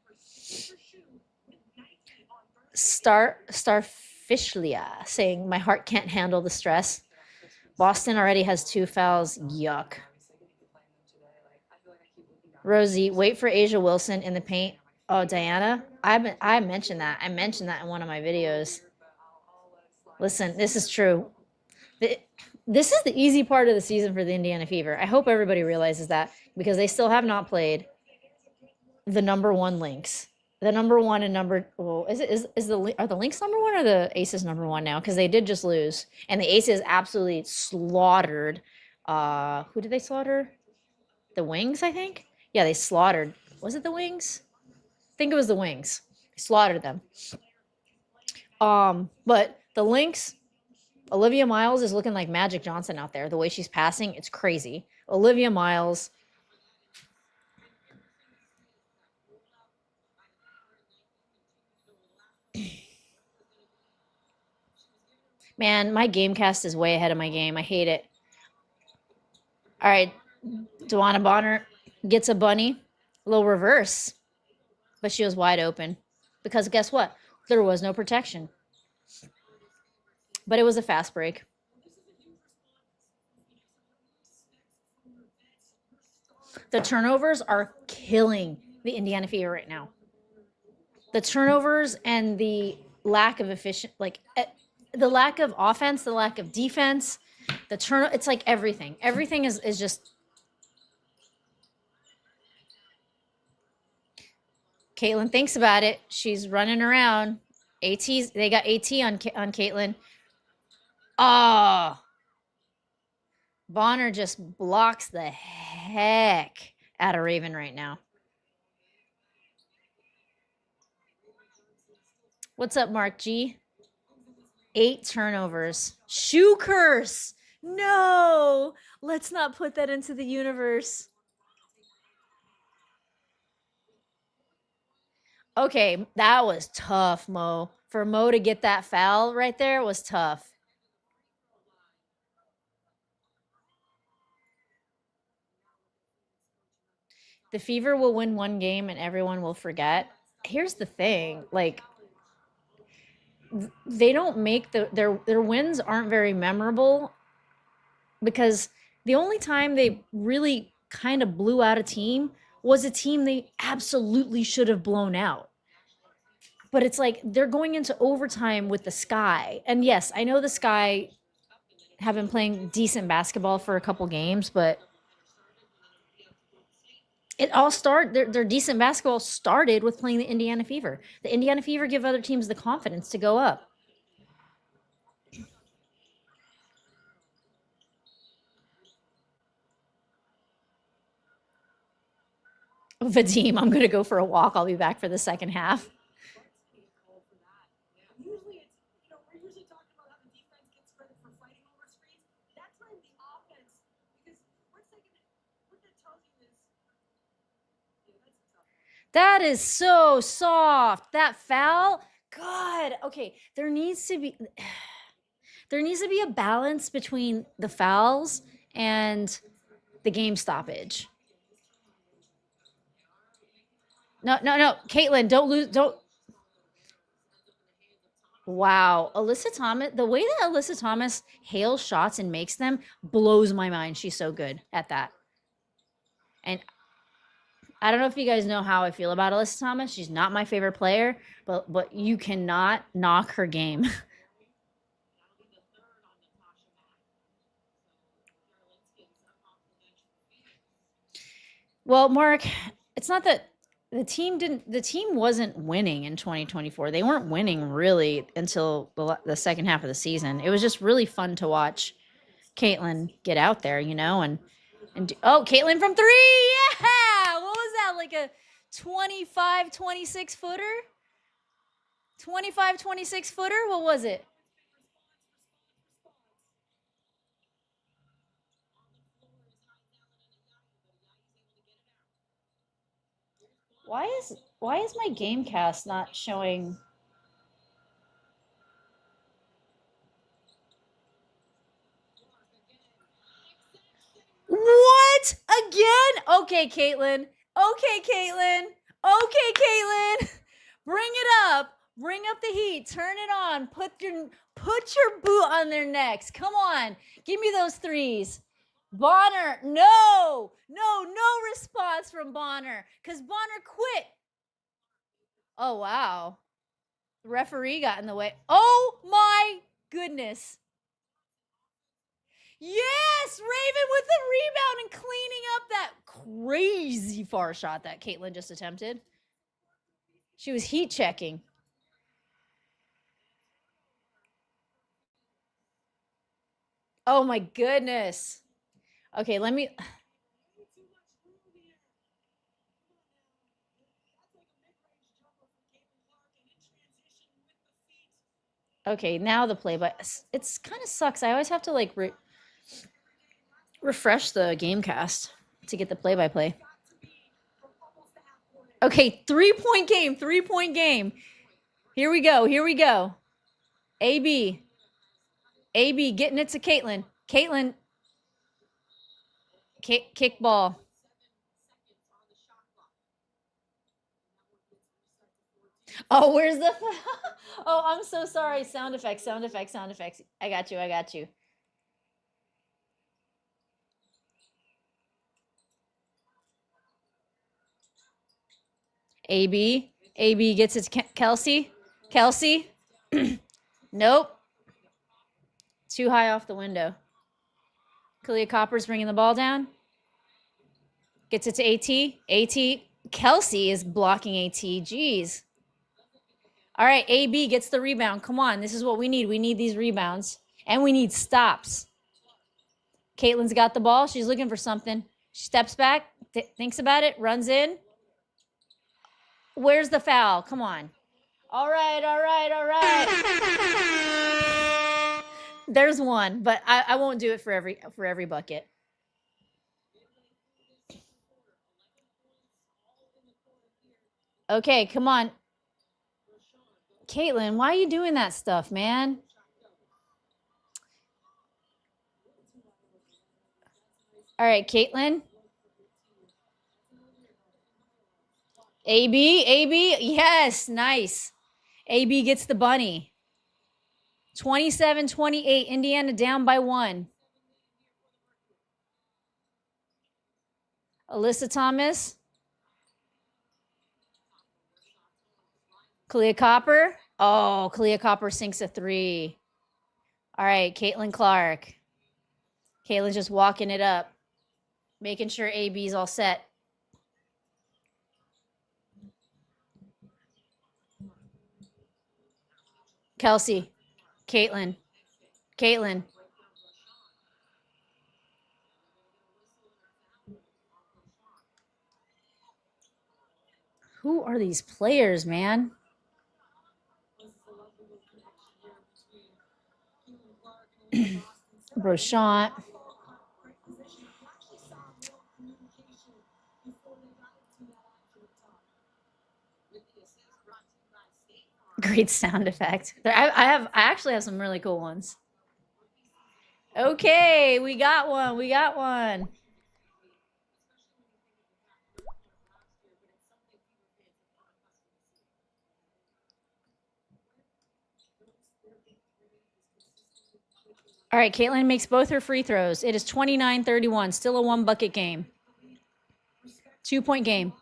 Starfishlia saying, my heart can't handle the stress. Boston already has 2 fouls. Yuck. Rosie, wait for Asia Wilson in the paint. Oh, Diana, I mentioned that. I mentioned that in one of my videos. Listen, this is true. This is the easy part of the season for the Indiana Fever. I hope everybody realizes that, because they still have not played the number 1 Lynx. The number 1 and number, well, are the Lynx number 1 or the Aces number 1 now? Because they did just lose, and the Aces absolutely slaughtered. Who did they slaughter? The Wings, I think. Yeah, they slaughtered. Was it the Wings? I think it was the Wings. They slaughtered them. But the Lynx, Olivia Miles is looking like Magic Johnson out there. The way she's passing, it's crazy. Olivia Miles. Man, my Gamecast is way ahead of my game. I hate it. All right, DeWanna Bonner gets a bunny. A little reverse. But she was wide open. Because guess what? There was no protection. But it was a fast break. The turnovers are killing the Indiana Fever right now. The turnovers and the lack of the lack of offense, the lack of defense, it's like everything. Everything is just. Caitlin thinks about it. She's running around. They got AT on Caitlin. Oh. Bonner just blocks the heck out of Raven right now. What's up, Mark G? 8 turnovers. Shoe curse. No, let's not put that into the universe. Okay, that was tough, Mo. For Mo to get that foul right there was tough. The Fever will win 1 game and everyone will forget. Here's the thing, like, they don't make their wins aren't very memorable, because the only time they really kind of blew out a team was a team they absolutely should have blown out. But it's like they're going into overtime with the Sky. And yes, I know the Sky have been playing decent basketball for a couple games, but their decent basketball started with playing the Indiana Fever. The Indiana Fever give other teams the confidence to go up. Vadim, I'm going to go for a walk. I'll be back for the second half. That is so soft. That foul. God. Okay. There needs to be a balance between the fouls and the game stoppage. No. Caitlin, don't. Wow. Alyssa Thomas, the way that Alyssa Thomas hails shots and makes them blows my mind. She's so good at that. And I don't know if you guys know how I feel about Alyssa Thomas. She's not my favorite player, but you cannot knock her game. Well, Mark, it's not that the team wasn't winning in 2024. They weren't winning really until the second half of the season. It was just really fun to watch Caitlin get out there, you know, and oh, Caitlin from 3. Yeah. What was that? Like a 25, 26 footer? 25, 26 footer? What was it? Why is my Gamecast not showing? What? Again? Okay, Caitlin. Okay, Caitlin. Okay, Caitlin. Bring it up. Bring up the heat. Turn it on. Put your boot on their necks. Come on. Give me those threes. Bonner. No response from Bonner. Because Bonner quit. Oh, wow. The referee got in the way. Oh, my goodness. Yes, Raven with the rebound and cleaning up that crazy far shot that Caitlin just attempted. She was heat checking. Oh my goodness. Okay, let me. Okay, now the play, but it's kind of sucks. I always have to like refresh the Gamecast to get the play-by-play. Okay, 3-point game, 3-point game. Here we go. Here we go. AB getting it to Caitlin. Caitlin. Kick ball. Oh, where's the? Oh, I'm so sorry. Sound effects, sound effects, sound effects. I got you. I got you. AB gets it to Kelsey. Kelsey. Nope. Too high off the window. Kahleah Copper's bringing the ball down. Gets it to AT. AT. Kelsey is blocking AT. Jeez. All right, AB gets the rebound. Come on, this is what we need. We need these rebounds. And we need stops. Caitlin's got the ball. She's looking for something. She steps back, thinks about it, runs in. Where's the foul? Come on. All right, all right, all right. There's one, but I won't do it for every bucket. Okay, come on. Caitlin, why are you doing that stuff, man? All right, Caitlin. AB, yes, nice. AB gets the bunny. 27-28, Indiana down by 1. Alyssa Thomas. Kahleah Copper. Oh, Kahleah Copper sinks a 3. All right, Caitlin Clark. Caitlin's just walking it up, making sure AB's all set. Kelsey. Caitlin. Who are these players, man? Brochant. Great sound effect. I actually have some really cool ones. Okay, we got one. We got one. All right, Caitlin makes both her free throws. It is 29-31, still a 1-bucket game. 2-point game.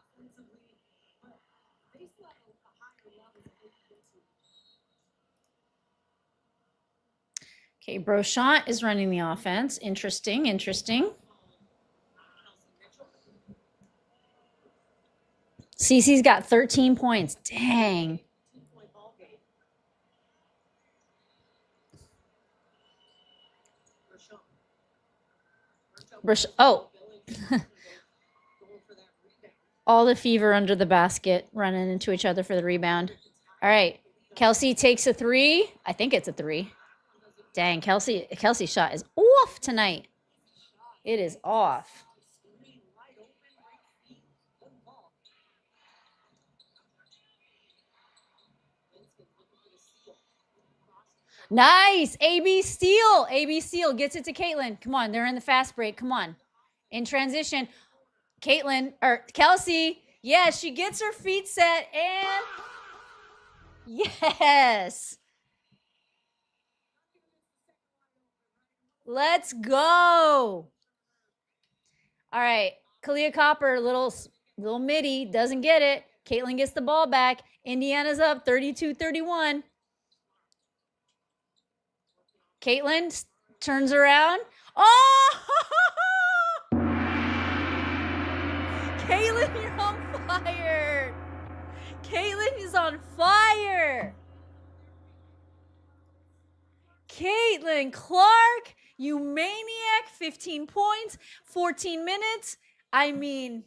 Okay, Brochant is running the offense. Interesting. Cece's got 13 points. Dang. Oh. All the fever under the basket running into each other for the rebound. All right. Kelsey takes a three. I think it's a three. Dang, Kelsey's shot is off tonight. It is off. Nice. AB steal. AB steal gets it to Caitlin. Come on. They're in the fast break. Come on. In transition. Kelsey. Yeah, she gets her feet set and yes. Let's go. All right. Kahleah Copper, little midi, doesn't get it. Caitlin gets the ball back. Indiana's up 32-31. Caitlin turns around. Oh! Caitlin, you're on fire. Caitlin is on fire. Caitlin Clark, you maniac. 15 points, 14 minutes. I mean,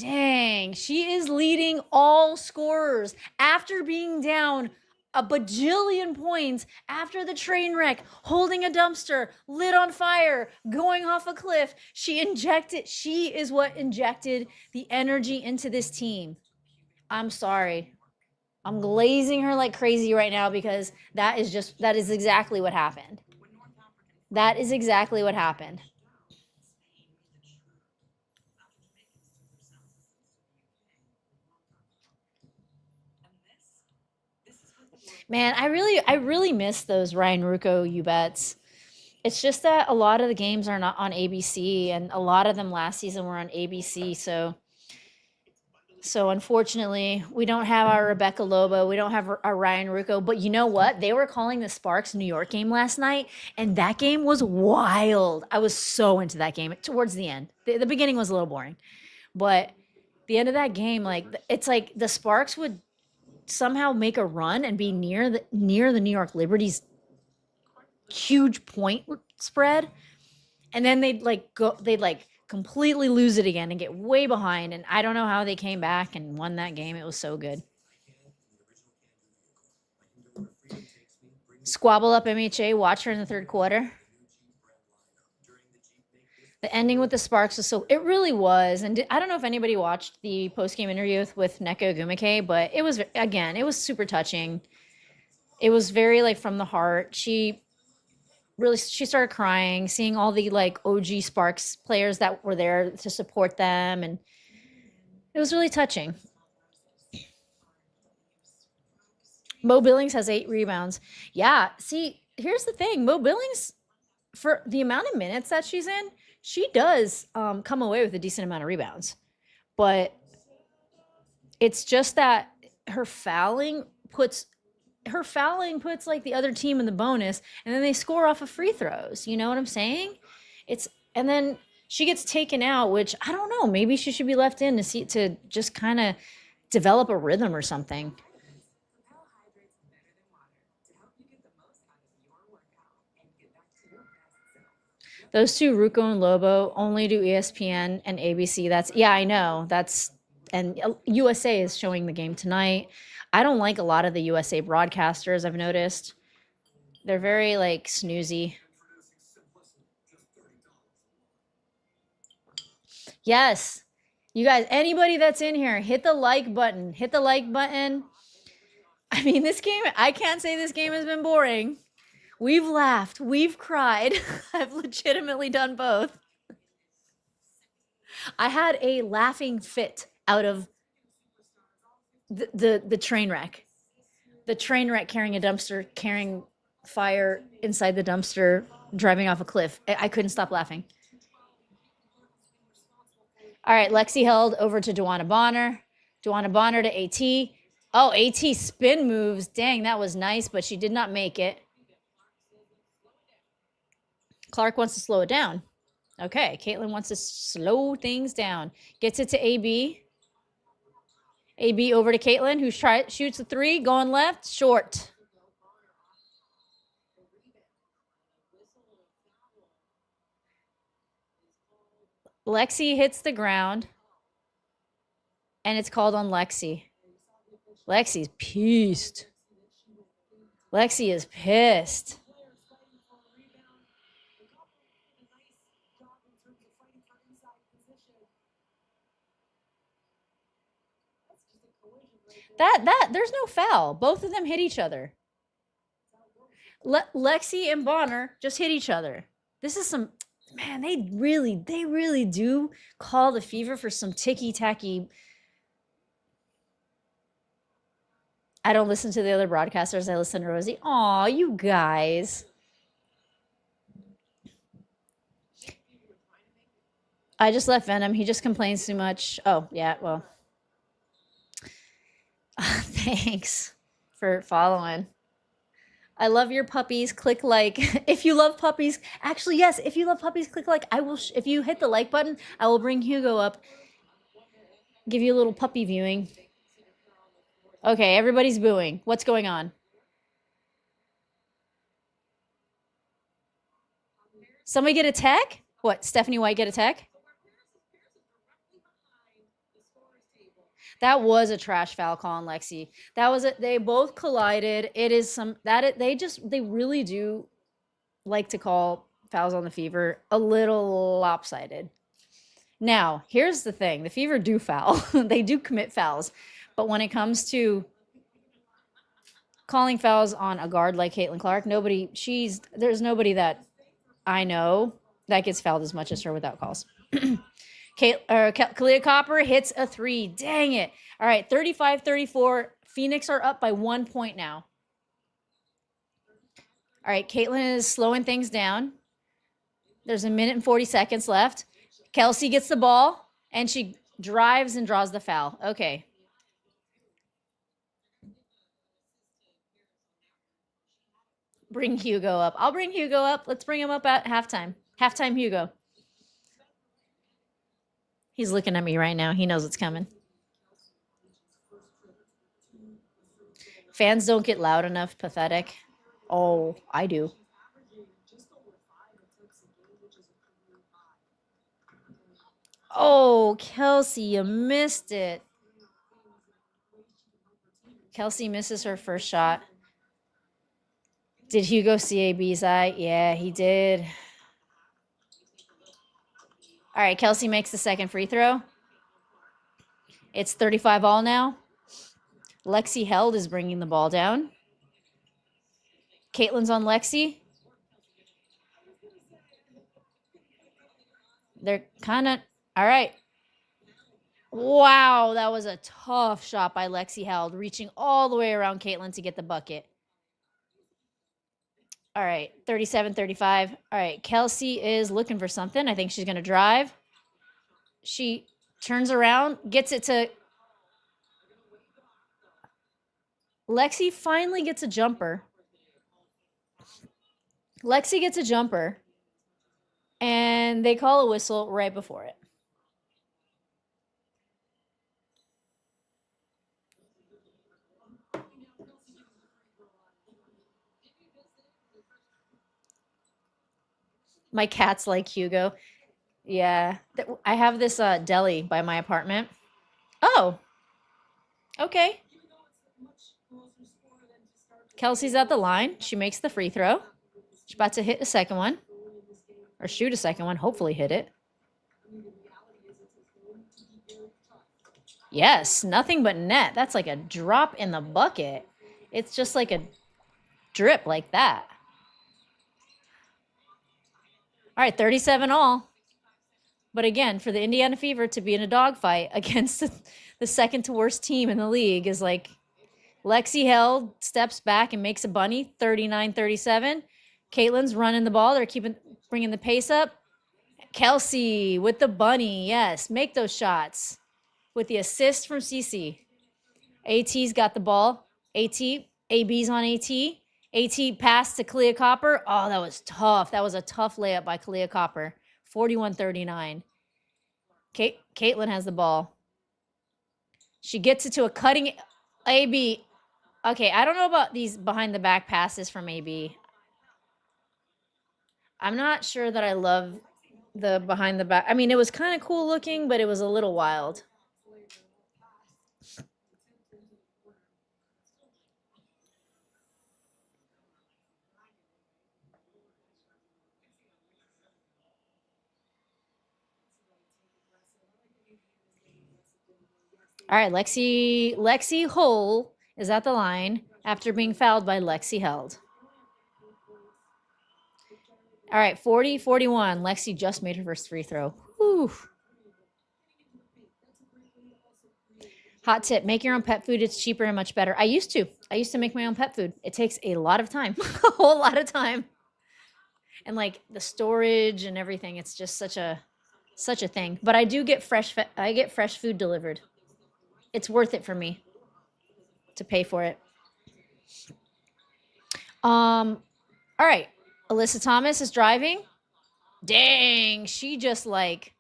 dang, she is leading all scorers after being down a bajillion points after the train wreck, holding a dumpster, lit on fire, going off a cliff. She is what injected the energy into this team. I'm sorry. I'm glazing her like crazy right now because that is exactly what happened. That is exactly what happened. Man, I really miss those Ryan Ruocco U-bets. It's just that a lot of the games are not on ABC, and a lot of them last season were on ABC. So unfortunately, we don't have our Rebecca Lobo. We don't have our Ryan Ruocco. But you know what? They were calling the Sparks New York game last night, and that game was wild. I was so into that game towards the end. The beginning was a little boring, but the end of that game, it's like the Sparks would somehow make a run and be near the New York Liberty's huge point spread, and then they'd completely lose it again and get way behind, and I don't know how they came back and won that game. It was so good. Squabble up MHA, watch her in the third quarter. The ending with the Sparks was it really was. And I don't know if anybody watched the post-game interview with Neko Gumike, but it was super touching. It was very from the heart. She started crying, seeing all the OG Sparks players that were there to support them. And it was really touching. Mo Billings has 8 rebounds. Yeah. See, here's the thing. Mo Billings, for the amount of minutes that she's in, she does come away with a decent amount of rebounds, but it's just that her fouling puts the other team in the bonus, and then they score off of free throws. You know what I'm saying? And then she gets taken out, which I don't know. Maybe she should be left in to just kind of develop a rhythm or something. Those two, Ruocco and Lobo, only do ESPN and ABC. I know. And USA is showing the game tonight. I don't like a lot of the USA broadcasters, I've noticed. They're very snoozy. Yes. You guys, anybody that's in here, hit the like button. Hit the like button. I mean, this game, I can't say this game has been boring. We've laughed. We've cried. I've legitimately done both. I had a laughing fit out of the train wreck. The train wreck carrying a dumpster, carrying fire inside the dumpster, driving off a cliff. I couldn't stop laughing. All right, Lexi held over to DeWanna Bonner. DeWanna Bonner to AT. Oh, AT spin moves. Dang, that was nice, but she did not make it. Clark wants to slow it down. Okay, Caitlin wants to slow things down. Gets it to AB. AB over to Caitlin, who shoots a 3, going left, short. Lexi hits the ground, and it's called on Lexi. Lexi's pissed. Lexi is pissed. There's no foul. Both of them hit each other. Lexi and Bonner just hit each other. This is some, man, they really do call the Fever for some ticky-tacky. I don't listen to the other broadcasters. I listen to Rosie. Aw, you guys. I just left Venom. He just complains too much. Oh, yeah, well. Thanks for following. I love your puppies. Click like. If you love puppies, actually, yes, if you love puppies, click like. I will, if you hit the like button, I will bring Hugo up. Give you a little puppy viewing. Okay, everybody's booing. What's going on? Somebody get a tech? What, Stephanie White get a tech? That was a trash foul call on Lexi. That was it. They both collided. It is some that they really do like to call fouls on the Fever a little lopsided. Now, here's the thing. The Fever do foul. They do commit fouls. But when it comes to calling fouls on a guard like Caitlin Clark, there's nobody that I know that gets fouled as much as her without calls. Kahleah Copper hits a 3. Dang it. All right, 35-34. Phoenix are up by 1 point now. All right, Caitlin is slowing things down. There's 1 minute and 40 seconds left. Kelsey gets the ball, and she drives and draws the foul. Okay. Bring Hugo up. I'll bring Hugo up. Let's bring him up at halftime. Halftime Hugo. He's looking at me right now. He knows it's coming. Fans don't get loud enough. Pathetic. Oh, I do. Oh, Kelsey, you missed it. Kelsey misses her first shot. Did Hugo see AB's eye? Yeah, he did. All right, Kelsey makes the second free throw. It's 35 all now. Lexi Held is bringing the ball down. Caitlin's on Lexi. They're kind of, all right. Wow, that was a tough shot by Lexi Held, reaching all the way around Caitlin to get the bucket. All right, 37-35. All right, Kelsey is looking for something. I think she's going to drive. She turns around, gets it to Lexi. Finally gets a jumper. Lexi gets a jumper, and they call a whistle right before it. My cat's like Hugo. Yeah. I have this deli by my apartment. Oh. Okay. Kelsey's at the line. She makes the free throw. She's about to hit a second one. Or shoot a second one. Hopefully hit it. Yes. Nothing but net. That's like a drop in the bucket. It's just like a drip like that. All right, 37 all. But again, for the Indiana Fever to be in a dogfight against the second to worst team in the league is like Lexi Held steps back and makes a bunny, 39-37. Caitlin's running the ball. They're bringing the pace up. Kelsey with the bunny. Yes, make those shots with the assist from CC. AT's got the ball. AB's on AT. AT pass to Kahleah Copper. Oh, that was tough. That was a tough layup by Kahleah Copper. 41-39. Caitlin has the ball. She gets it to a cutting AB. Okay, I don't know about these behind the back passes from AB. I'm not sure that I love the behind the back. I mean, it was kind of cool looking, but it was a little wild. All right, Lexi Hull is at the line after being fouled by Lexi Held. All right, 40-41. Lexi just made her first free throw. Whew. Hot tip, make your own pet food. It's cheaper and much better. I used to make my own pet food. It takes a lot of time, a whole lot of time. And like the storage and everything, it's just such a thing. But I do get fresh food delivered. It's worth it for me to pay for it. All right. Alyssa Thomas is driving. Dang, she just like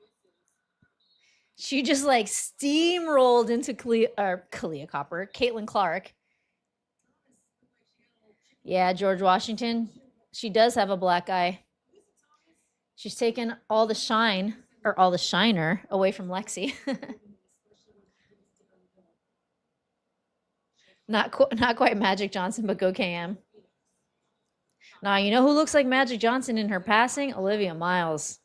steamrolled into Kahleah Copper, Caitlin Clark. Yeah, George Washington. She does have a black eye. She's taken all the shine, or all the shiner, away from Lexi. Not quite Magic Johnson, but go KM. Now, you know who looks like Magic Johnson in her passing? Olivia Miles.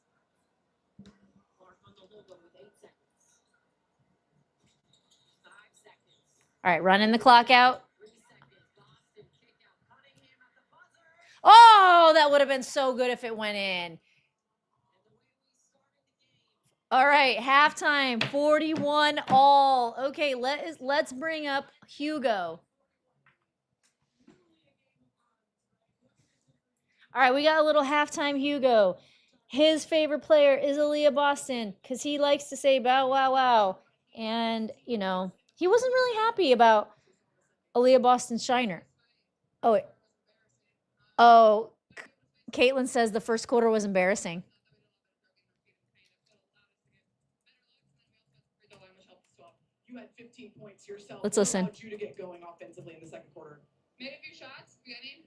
All right, running the clock out. Oh, that would have been so good if it went in. All right, halftime, 41 all. Okay, let's bring up Hugo. All right, we got a little halftime Hugo. His favorite player is Aliyah Boston because he likes to say bow wow wow. And, you know, he wasn't really happy about Aliyah Boston's shiner. Oh, wait. Oh, Caitlin says the first quarter was embarrassing. You had 15 points yourself. Let's listen. What allowed you to get going offensively in the second quarter? Made a few shots beginning,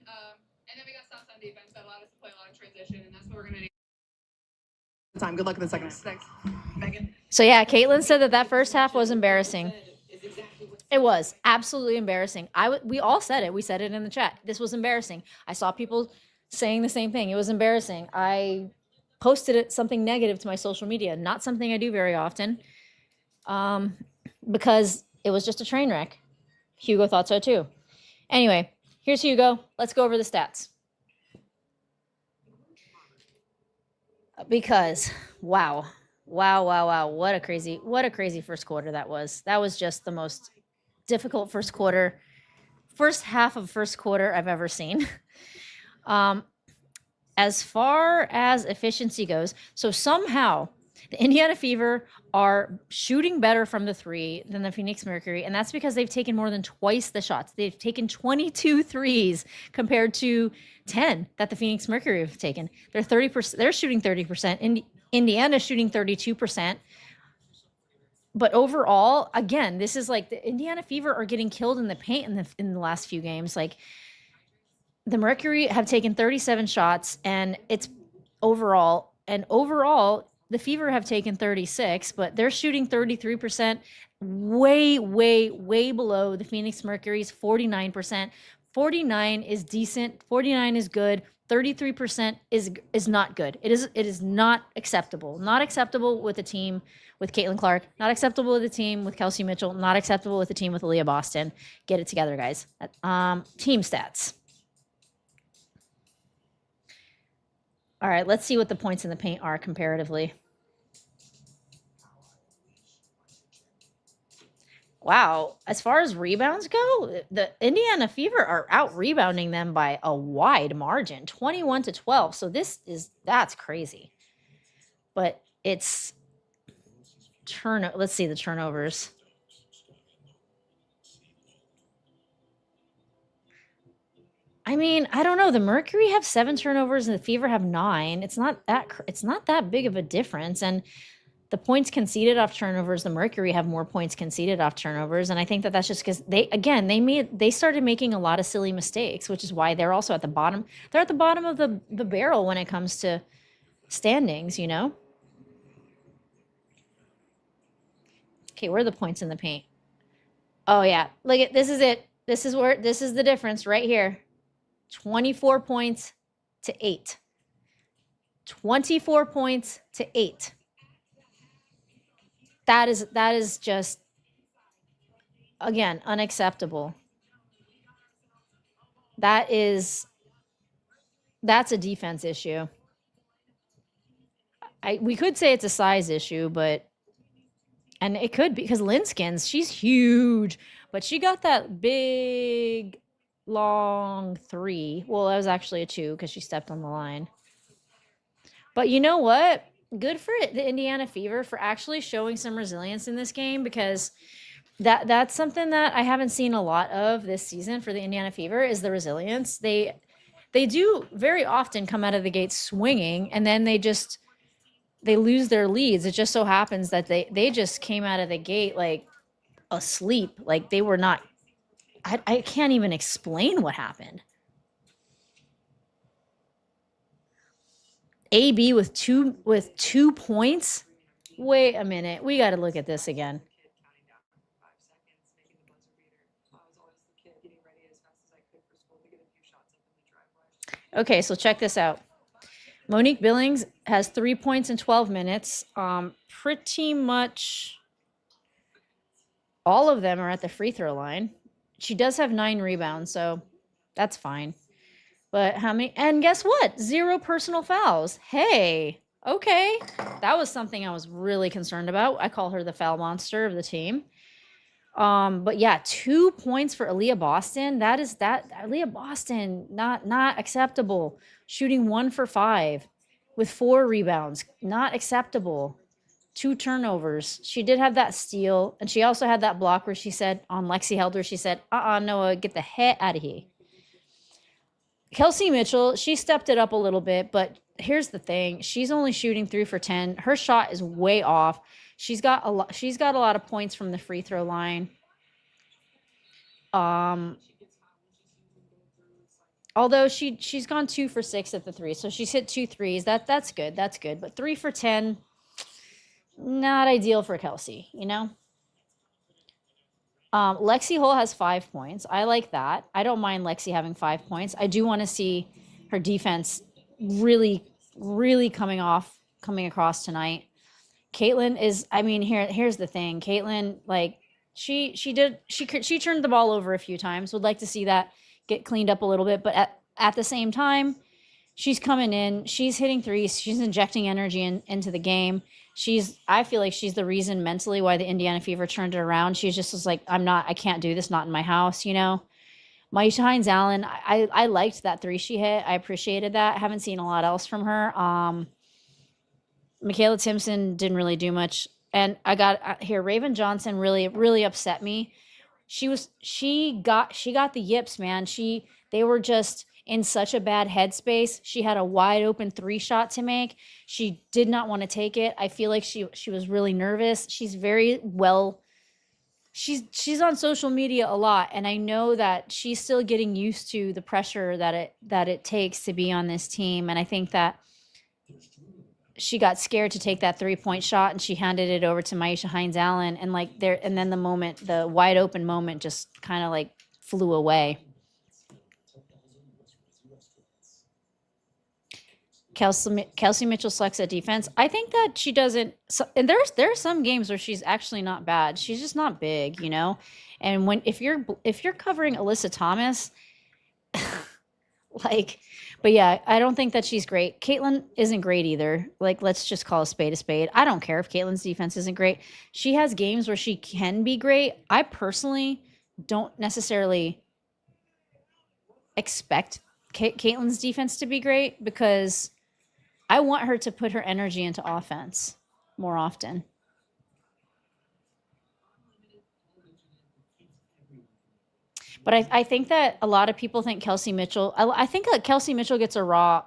and then we got stops on defense that allowed us to play a lot of transition, and that's what we're going to need. Time. Good luck in the second half. Thanks. Megan? So, yeah, Caitlin said that first half was embarrassing. It was absolutely embarrassing. We all said it. We said it in the chat. This was embarrassing. I saw people saying the same thing. It was embarrassing. I posted something negative to my social media, not something I do very often, because it was just a train wreck. Hugo thought so too. Anyway, here's Hugo. Let's go over the stats. Because wow, what a crazy first quarter that was. That was just the most difficult first half of first quarter I've ever seen. As far as efficiency goes, so somehow the Indiana Fever are shooting better from the three than the Phoenix Mercury, and that's because they've taken more than twice the shots. They've taken 22 threes compared to 10 that the Phoenix Mercury have taken. They're 30%. They're shooting 30%. Indiana shooting 32%. But overall, again, this is like the Indiana Fever are getting killed in the paint in the last few games. Like the Mercury have taken 37 shots, and it's overall the Fever have taken 36, but they're shooting 33%, way below the Phoenix Mercury's 49%. 49 is decent. 49 is good. 33% is not good. It is not acceptable. Not acceptable with a team with Caitlin Clark. Not acceptable with a team with Kelsey Mitchell. Not acceptable with a team with Aliyah Boston. Get it together, guys. Team stats. All right, let's see what the points in the paint are comparatively. Wow, as far as rebounds go, the Indiana Fever are out rebounding them by a wide margin, 21-12. So that's crazy. But it's let's see the turnovers. I mean, I don't know. The Mercury have 7 turnovers and the Fever have 9. It's not that big of a difference. And the points conceded off turnovers, the Mercury have more points conceded off turnovers. And I think that's just because they started making a lot of silly mistakes, which is why they're also at the bottom. They're at the bottom of the barrel when it comes to standings, you know? Okay, where are the points in the paint? Oh yeah, look at this is it. This is the difference right here. 24 points to 8. 24 points to 8. That is just, again, unacceptable. That's a defense issue. We could say it's a size issue, but and it could be because Linskins, she's huge, but she got that big long 3. Well, that was actually a 2 because she stepped on the line. But you know what? Good for the Indiana Fever for actually showing some resilience in this game, because that's something that I haven't seen a lot of this season for the Indiana Fever is the resilience. They do very often come out of the gate swinging, and then they lose their leads. It just so happens that they just came out of the gate like asleep. Like they were not, I can't even explain what happened. AB with two points. Wait a minute. We got to look at this again. Okay, so check this out. Monique Billings has 3 points in 12 minutes. Pretty much all of them are at the free throw line. She does have 9 rebounds, so that's fine. But how many? And guess what? 0 personal fouls. Hey, okay. That was something I was really concerned about. I call her the foul monster of the team. But yeah, 2 points for Aliyah Boston. Aliyah Boston, not acceptable. Shooting 1 for 5 with 4 rebounds, not acceptable. 2 turnovers. She did have that steal, and she also had that block where she said on Lexi Helder, she said, Noah, get the heck out of here. Kelsey Mitchell, she stepped it up a little bit, but here's the thing. She's only shooting 3 for 10. Her shot is way off. She's got a lot of points from the free throw line. Although she's gone 2 for 6 at the 3, so she's hit 2 threes. That's good. That's good. But 3 for 10, not ideal for Kelsey, you know? Lexi Hull has 5 points. I like that. I don't mind Lexi having 5 points. I do want to see her defense really, really coming across tonight. Caitlin is, I mean, here's the thing. Caitlin, like, she turned the ball over a few times. Would like to see that get cleaned up a little bit, but at the same time, she's coming in, she's hitting threes, she's injecting energy into the game. I feel like she's the reason mentally why the Indiana Fever turned it around. She just was like, I can't do this, not in my house, you know? Maisha Hines-Allen, I liked that 3 she hit. I appreciated that. I haven't seen a lot else from her. Michaela Timpson didn't really do much. And I got here, Raven Johnson really, really upset me. She got the yips, man. They were just in such a bad headspace. She had a wide open 3 shot to make. She did not want to take it. I feel like she was really nervous. She's very well. She's on social media a lot, and I know that she's still getting used to the pressure that it takes to be on this team. And I think that she got scared to take that 3-point shot, and she handed it over to Maisha Hines-Allen, and then the wide open moment just kind of like flew away. Kelsey Mitchell sucks at defense. I think that she doesn't. And there are some games where she's actually not bad. She's just not big, you know. And if you're covering Alyssa Thomas, like, but yeah, I don't think that she's great. Caitlin isn't great either. Like, let's just call a spade a spade. I don't care if Caitlin's defense isn't great. She has games where she can be great. I personally don't necessarily expect Caitlin's defense to be great because I want her to put her energy into offense more often. But I think that a lot of people think Kelsey Mitchell. I think that Kelsey Mitchell gets a raw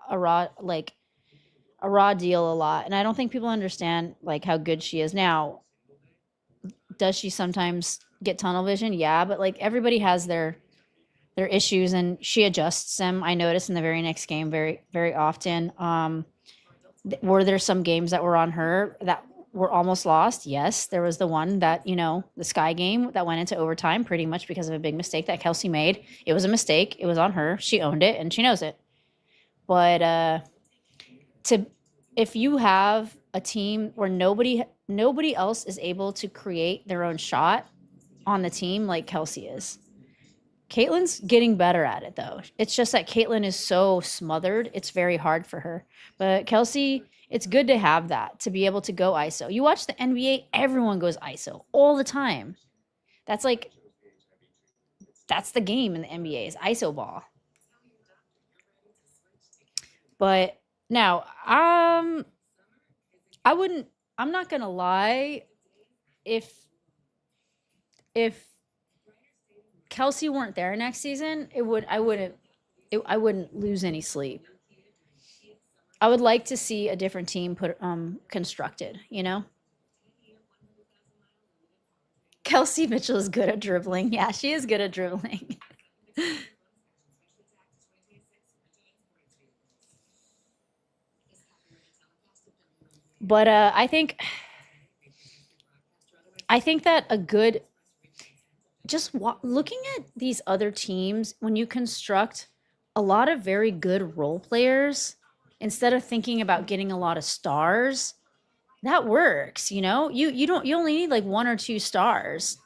deal a lot, and I don't think people understand like how good she is. Now, does she sometimes get tunnel vision? Yeah, but like everybody has their issues, and she adjusts them. I noticed in the very next game very, very often. Were there some games that were on her that were almost lost. Yes, there was the one that, you know, the Sky game that went into overtime pretty much because of a big mistake that Kelsey made. It was a mistake. It was on her. She owned it and she knows it. But if you have a team where nobody else is able to create their own shot on the team like Kelsey is. Caitlin's getting better at it though. It's just that Caitlin is so smothered. It's very hard for her. But Kelsey, it's good to have that, to be able to go ISO. You watch the NBA, everyone goes ISO all the time. That's like, that's the game in the NBA is ISO ball. But now, I'm not going to lie. If Kelsey weren't there next season, I wouldn't lose any sleep. I would like to see a different team constructed, you know? Kelsey Mitchell is good at dribbling. Yeah, she is good at dribbling. But I think that a good, just looking at these other teams, when you construct a lot of very good role players, instead of thinking about getting a lot of stars, that works, you know? You only need like 1 or 2 stars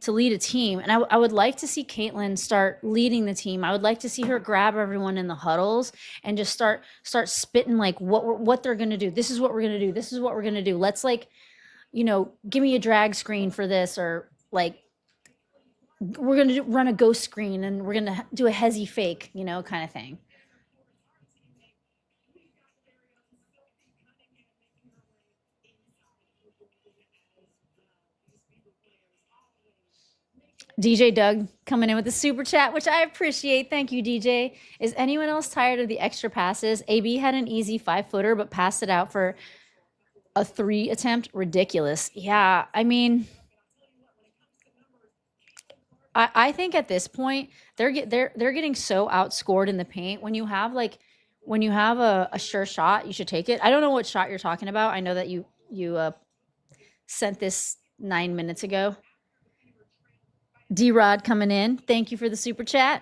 to lead a team. And I would like to see Caitlin start leading the team. I would like to see her grab everyone in the huddles and just start spitting like what they're going to do. This is what we're going to do. This is what we're going to do. Let's like, you know, give me a drag screen for this, or like we're going to run a ghost screen and we're going to do a hezzy fake, you know, kind of thing. DJ Doug coming in with the super chat, which I appreciate. Thank you, DJ. Is anyone else tired of the extra passes? AB had an easy 5-footer, but passed it out for a 3 attempt. Ridiculous. Yeah, I mean, I think at this point they're getting so outscored in the paint. When you have a sure shot, you should take it. I don't know what shot you're talking about. I know that you sent this 9 minutes ago. D-Rod coming in. Thank you for the super chat.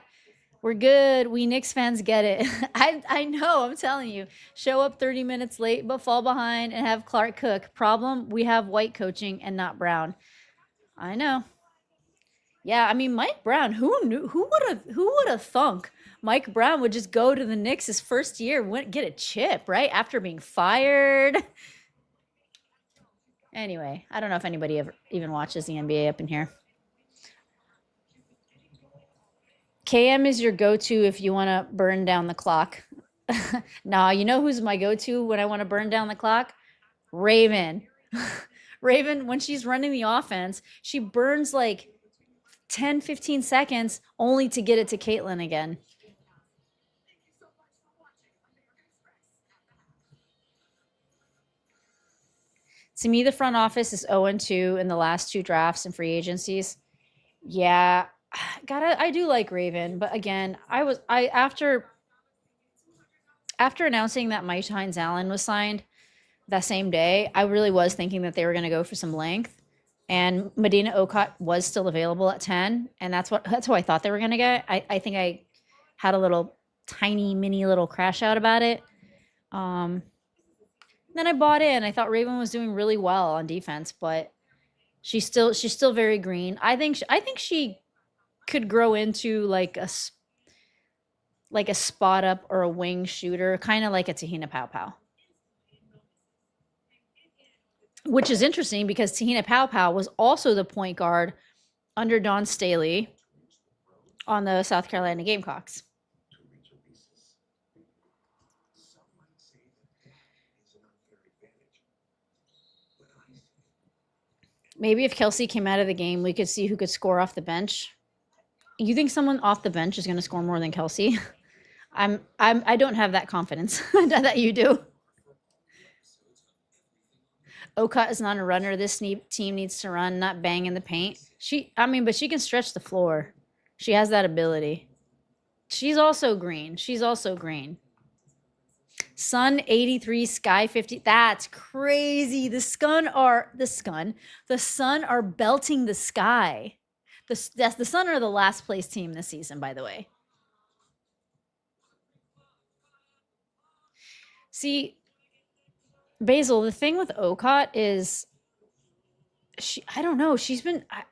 We're good. We Knicks fans get it. I know. I'm telling you. Show up 30 minutes late, but fall behind and have Clark cook. Problem, we have White coaching and not Brown. I know. Yeah, I mean, Mike Brown, who knew? Who would have thunk Mike Brown would just go to the Knicks his first year, get a chip, right? After being fired. Anyway, I don't know if anybody ever even watches the NBA up in here. KM is your go-to if you want to burn down the clock. Nah, you know who's my go-to when I want to burn down the clock? Raven. Raven, when she's running the offense, she burns like 10, 15 seconds only to get it to Caitlin again. To me, the front office is 0-2 in the last 2 drafts and free agencies. Yeah, I do like Raven, but again, after announcing that Mike Hines Allen was signed that same day, I really was thinking that they were going to go for some length, and Medina Okot was still available at 10, and that's who I thought they were going to get. I think I had a little tiny mini little crash out about it. Then I bought in. I thought Raven was doing really well on defense, but she's still very green. I think she could grow into like a spot up or a wing shooter, kind of like a Tahina Pow, which is interesting because Tahina Pow was also the point guard under Dawn Staley on the South Carolina Gamecocks. Maybe if Kelsey came out of the game, we could see who could score off the bench. You think someone off the bench is going to score more than Kelsey? I don't have that confidence that you do. Okot is not a runner. This team needs to run, not bang in the paint. But she can stretch the floor. She has that ability. She's also green. Sun 83, Sky 50. That's crazy. The Sun are belting the Sky. The Sun are the last place team this season, by the way. See, Basil, the thing with Okot is I don't know.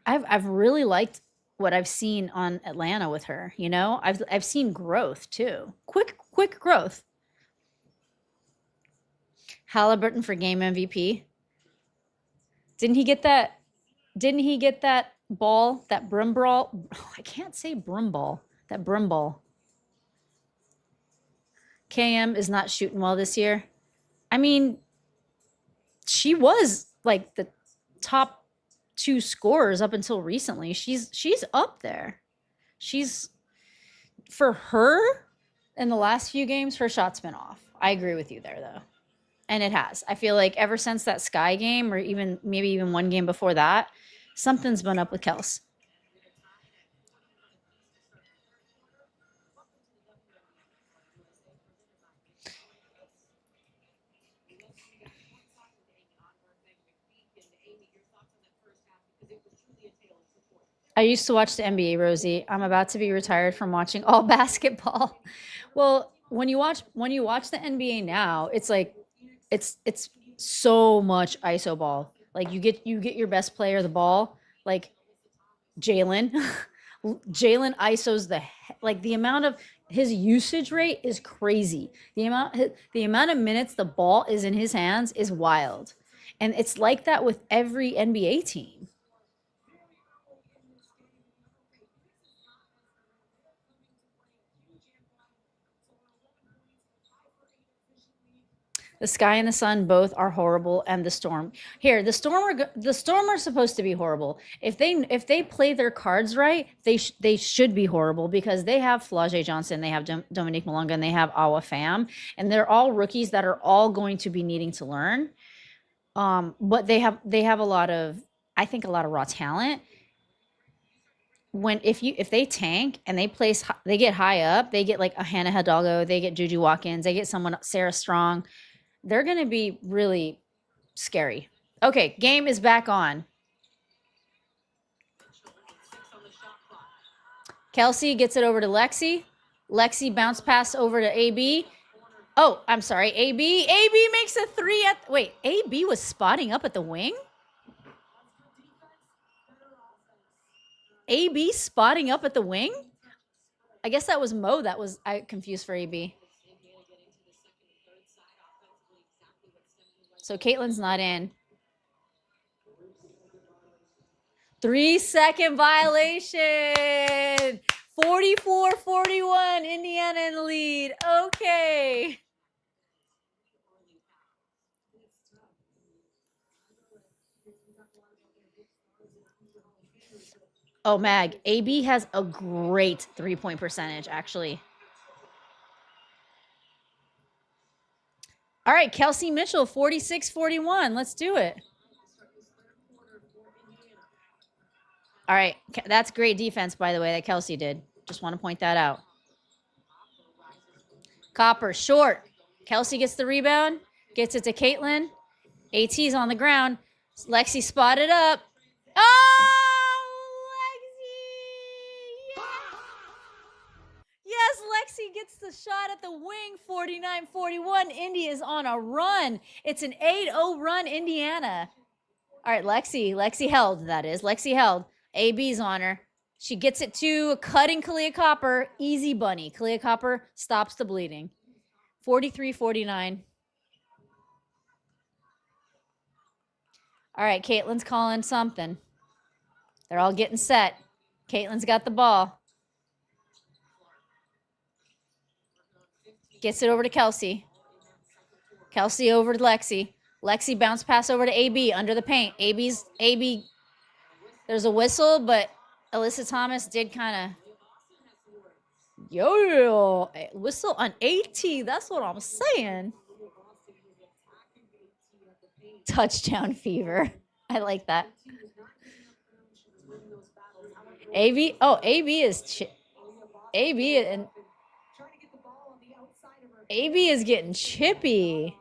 I've really liked what I've seen on Atlanta with her, you know? I've seen growth too. Quick growth. Halliburton for game MVP. Didn't he get that ball, that brim ball? Oh, I can't say brim ball. That brim ball. KM is not shooting well this year. I mean, she was like the top 2 scorers up until recently. She's up there. She's, for her, in the last few games, her shot's been off. I agree with you there, though. And it has. I feel like ever since that Sky game, or maybe even one game before that, something's been up with Kels. I used to watch the NBA, Rosie. I'm about to be retired from watching all basketball. Well, when you watch the NBA now, it's like it's so much ISO ball. Like you get your best player the ball, like Jalen. Jalen ISOs the amount of his usage rate is crazy. The amount of minutes the ball is in his hands is wild. And it's like that with every NBA team. The Sky and the Sun both are horrible, and the Storm. Here, the Storm are supposed to be horrible. If they play their cards right, they should be horrible because they have Flau'jae Johnson, they have Dominique Malonga, and they have Awa Pham, and they're all rookies that are all going to be needing to learn. But they have a lot of raw talent. If they tank and they get high up, they get like a Hannah Hidalgo, they get Juju Watkins, they get someone, Sarah Strong. They're going to be really scary. Okay, game is back on. Kelsey gets it over to Lexi. Lexi bounce pass over to AB. Oh, I'm sorry, AB. AB makes a 3 at... Wait, AB was spotting up at the wing? AB spotting up at the wing? I guess that was Mo that was confused for AB. So Caitlin's not in. 3-second violation. 44-41. Indiana in the lead. Okay. Oh, Mag, AB has a great 3-point percentage, actually. All right, Kelsey Mitchell, 46-41. Let's do it. All right, that's great defense, by the way, that Kelsey did. Just want to point that out. Copper, short. Kelsey gets the rebound, gets it to Caitlin. AT's on the ground. Lexi spotted up. Oh, Lexi! Yes, Lexi gets the shot at the wing, 49-41. Indy is on a run. It's an 8-0 run, Indiana. All right, Lexi held, that is. Lexi held. AB's on her. She gets it to cutting Kahleah Copper. Easy bunny. Kahleah Copper stops the bleeding. 43-49. All right, Caitlin's calling something. They're all getting set. Caitlin's got the ball. Gets it over to Kelsey. Kelsey over to Lexi. Lexi bounce pass over to AB under the paint. AB. There's a whistle, but Alyssa Thomas did kind of whistle on AT. That's what I'm saying. Touchdown fever. I like that. AB. Oh, AB is AB and AB is getting chippy.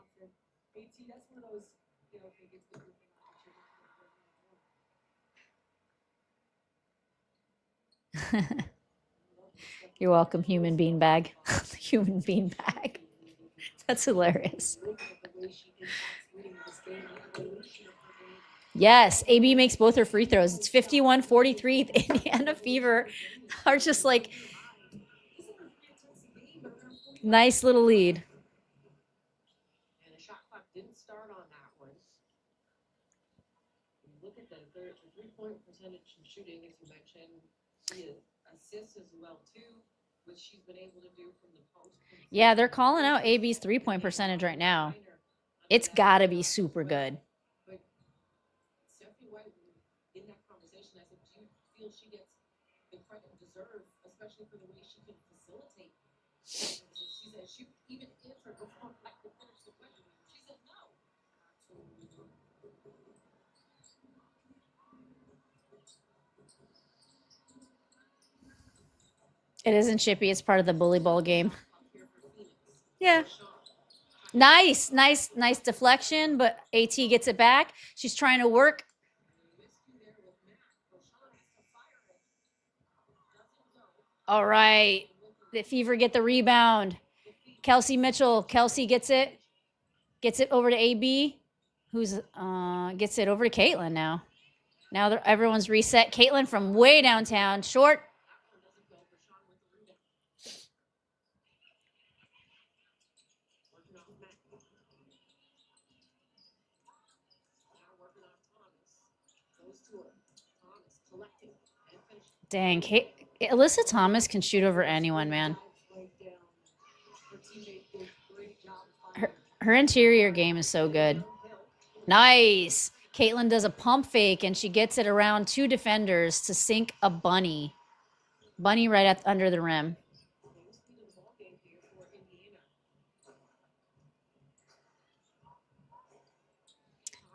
You're welcome, human beanbag. Human beanbag. That's hilarious. Yes, AB makes both her free throws. It's 51-43. Indiana Fever are just like nice little lead. And the shot clock didn't start on that one. Look at the three-point percentage and shooting, as you mentioned. The assists as well too, which she's been able to do from the post. Yeah, they're calling out AB's three-point percentage right now. It's got to be super good. But Sophie White, in that conversation, I said, do you feel she gets the credit deserved, especially for the way she can facilitate? She said she even answered before I could finish the question. She said no. It isn't chippy. It's part of the bully ball game. Yeah. Nice deflection, but AT gets it back. She's trying to work. All right. The Fever get the rebound. Kelsey Mitchell. Kelsey gets it. Gets it over to AB, who's gets it over to Caitlin now. Now everyone's reset. Caitlin from way downtown. Short. Dang, Alyssa Thomas can shoot over anyone, man. Her interior game is so good. Nice. Caitlin does a pump fake, and she gets it around two defenders to sink a bunny. Bunny right under the rim.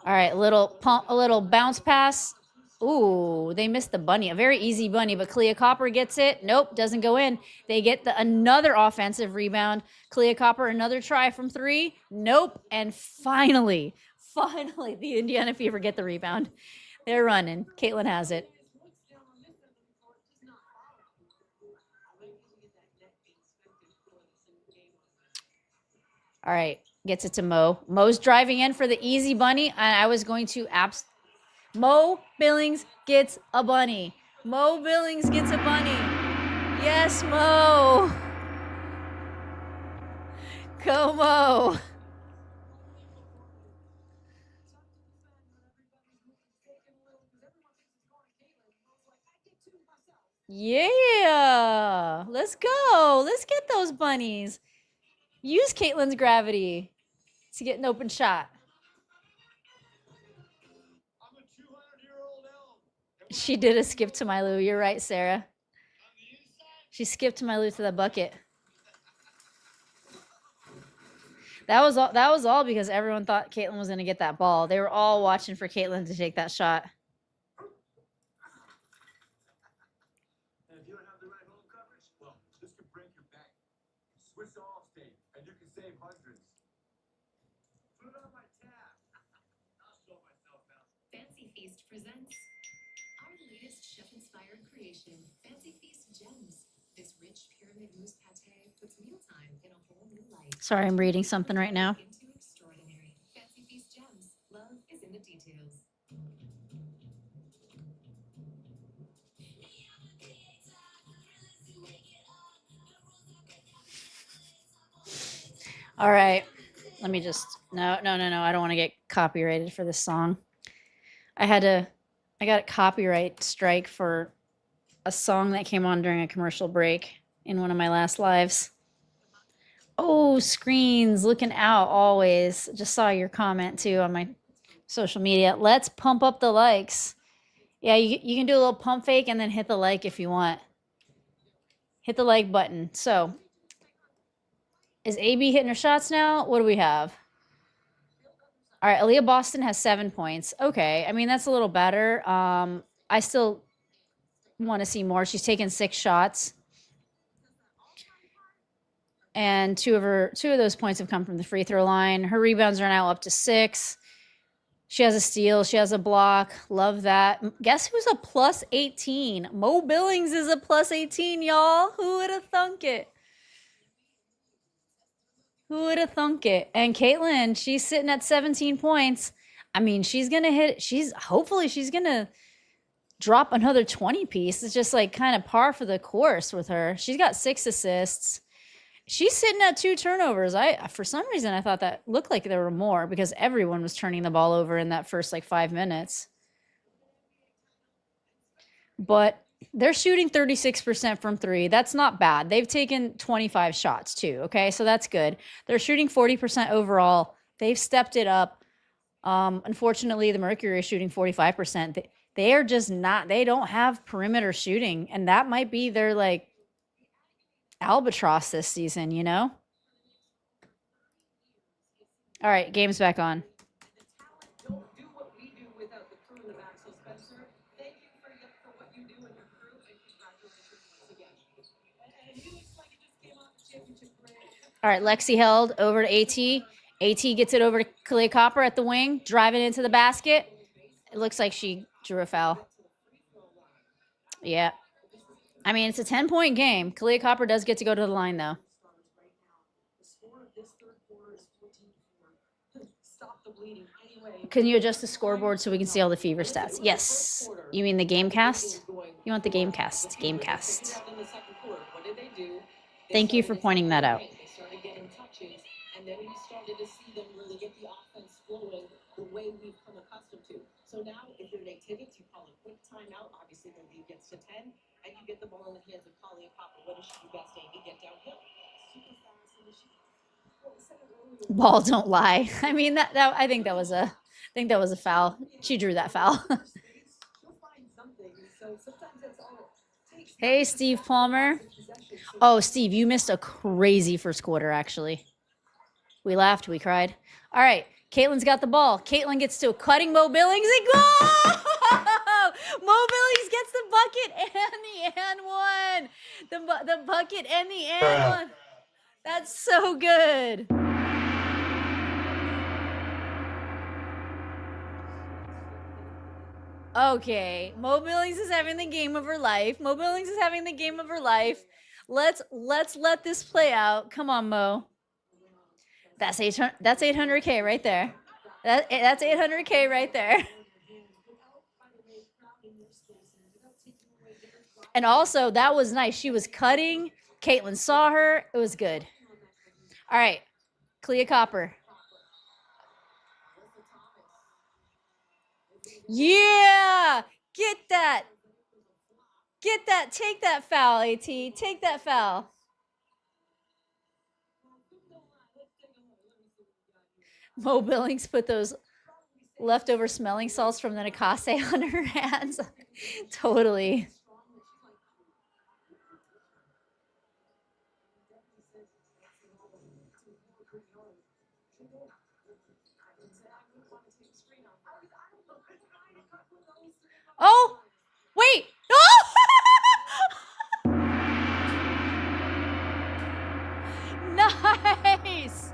All right, a little bounce pass. Ooh, they missed the bunny. A very easy bunny, but Kahleah Copper gets it. Nope, doesn't go in. They get another offensive rebound. Kahleah Copper, another try from three. Nope. And finally, the Indiana Fever get the rebound. They're running. Caitlin has it. All right, gets it to Mo. Mo's driving in for the easy bunny, and I was going to Mo Billings gets a bunny. Mo Billings gets a bunny. Yes, Mo. Go, Mo. Yeah. Let's go. Let's get those bunnies. Use Caitlin's gravity to get an open shot. She did a skip to my Lou. You're right, Sarah. She skipped to my Lou to the bucket. That was all because everyone thought Caitlin was going to get that ball. They were all watching for Caitlin to take that shot. And if you don't have the right home coverage, well, this could break your bank. Switch to Allstate, and you can save hundreds. Put it on my tab. I'll show myself now. Fancy Feast presents our latest chef-inspired creation, Fancy Feast Gems. This rich pyramid mousse pate puts mealtime in a whole new light. Sorry, I'm reading something right now. Into extraordinary. Fancy Feast Gems. Love is in the details. All right. Let me just no. I don't want to get copyrighted for this song. I got a copyright strike for a song that came on during a commercial break in one of my last lives. Oh, screens looking out always. Just saw your comment too on my social media. Let's pump up the likes. Yeah, you can do a little pump fake and then hit the like if you want. Hit the like button. So is AB hitting her shots now? What do we have? All right, Aliyah Boston has 7 points. Okay, I mean, that's a little better. I still want to see more. She's taken 6 shots. And two of those points have come from the free throw line. Her rebounds are now up to 6. She has a steal. She has a block. Love that. Guess who's a plus 18? Mo Billings is a plus 18, y'all. Who would have thunk it? Who would have thunk it? And Caitlin, she's sitting at 17 points. I mean, she's going to hit. Hopefully she's going to drop another 20 piece. It's just like kind of par for the course with her. She's got 6 assists. She's sitting at 2 turnovers. For some reason, I thought that looked like there were more because everyone was turning the ball over in that first like 5 minutes. But they're shooting 36% from 3. That's not bad. They've taken 25 shots too. Okay, so that's good. They're shooting 40% overall. They've stepped it up. Unfortunately, the Mercury is shooting 45%. They are just not. They don't have perimeter shooting, and that might be their like albatross this season, you know? All right, game's back on. Don't do what we do without the crew in the back. So Spencer, thank you for what you do and your crew, and congratulations once again. And he looks like he just came off the championship parade. All right, Lexi held over to AT. AT gets it over to Kahleah Copper at the wing, driving into the basket. It looks like she drew a foul. Yeah. I mean, it's a 10-point game. Kahleah Copper does get to go to the line, though. Can you adjust the scoreboard so we can see all the fever stats? Yes. You mean the game cast? You want the game cast. Game cast. Thank you for pointing that out. They started getting touches, and then we started to see them really get the offense flowing the way we've come accustomed to. So now, if you're Nate Tibbetts, you call a quick timeout. Obviously, the lead gets to 10, and you get the ball in the hands of Kahleah Copper. What does she do best, Amy? Get downhill. Super fast, and she. Well, we said it earlier. Ball don't lie. I mean, I think that was a foul. She drew that foul. She'll find something. So sometimes that's all it takes. Hey, Steve Palmer. Oh, Steve, you missed a crazy first quarter, actually. We laughed. We cried. All right. Caitlin's got the ball. Caitlin gets to cutting Mo Billings and goal! Mo Billings gets the bucket and the and one. The bucket and the and one. That's so good. Okay, Mo Billings is having the game of her life. Mo Billings is having the game of her life. Let's let this play out. Come on, Mo. That's 800K right there. That's 800K right there. And also, that was nice. She was cutting. Caitlin saw her. It was good. All right, Kahleah Copper. Yeah, get that. Take that foul, AT. Take that foul. Mo Billings put those leftover smelling salts from the Nikase on her hands. Totally. Oh, wait. Oh! Nice.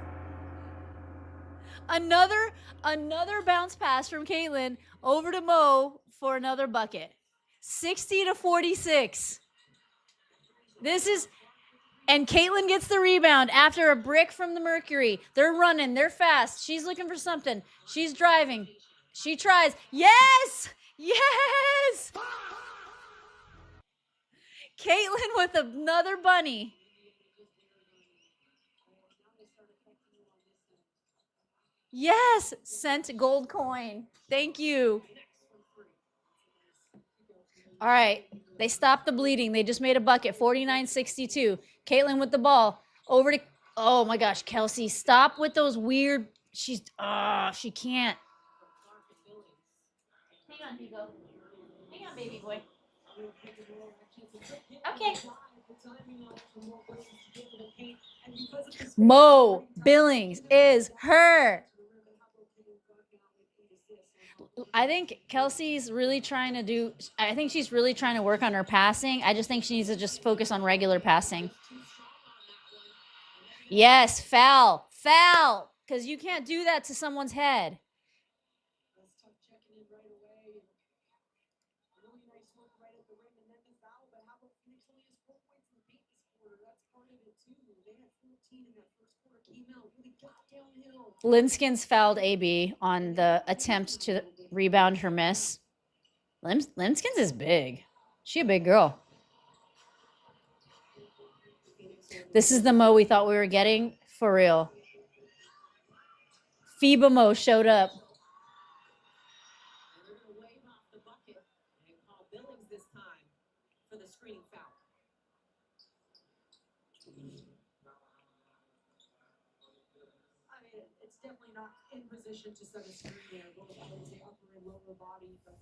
Another bounce pass from Caitlin over to Mo for another bucket. 60-46. And Caitlin gets the rebound after a brick from the Mercury. They're running. They're fast. She's looking for something. She's driving. She tries. Yes! Yes! Caitlin with another bunny. Yes! Sent gold coin. Thank you. All right. They stopped the bleeding. They just made a bucket. 49-62. Caitlin with the ball. Over to, oh my gosh, Kelsey. Stop with those weird, she can't. Hang on, Hugo. Hang on, baby boy. Okay. Mo Billings is her. I think Kelsey's really trying to she's really trying to work on her passing. I just think she needs to just focus on regular passing. Yes, foul. Foul. Because you can't do that to someone's head. That's tough checking in right away. Really nice look right at the rim and then the foul. But how about Phoenix only has 4 points in the paint this quarter? That's part of it too. They had 14 in that first quarter. Came out, really got downhill. Linskins fouled AB on the attempt to rebound her miss. Linskins is big. She a big girl. This is the Mo we thought we were getting for real. FIBA Mo showed up. And they're going to wave off the bucket and call Billings this time for the screening foul. I mean, it's definitely not in position to set a screen there. Both, I would say, upper and lower body. But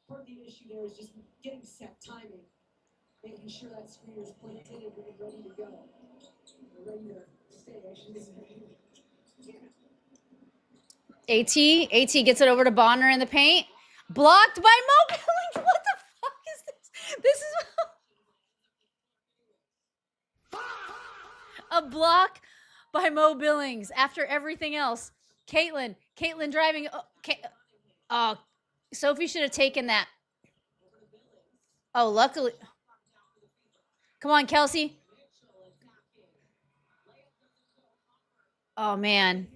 part of the issue there is just getting set timing, making sure that screener is planted and ready to go. Or ready to stay, I should say. AT gets it over to Bonner in the paint. Blocked by Mo Billings. What the fuck is this? This is a block by Mo Billings after everything else. Caitlin driving. Oh, Sophie should have taken that. Oh, luckily. Come on, Kelsey. Oh, man.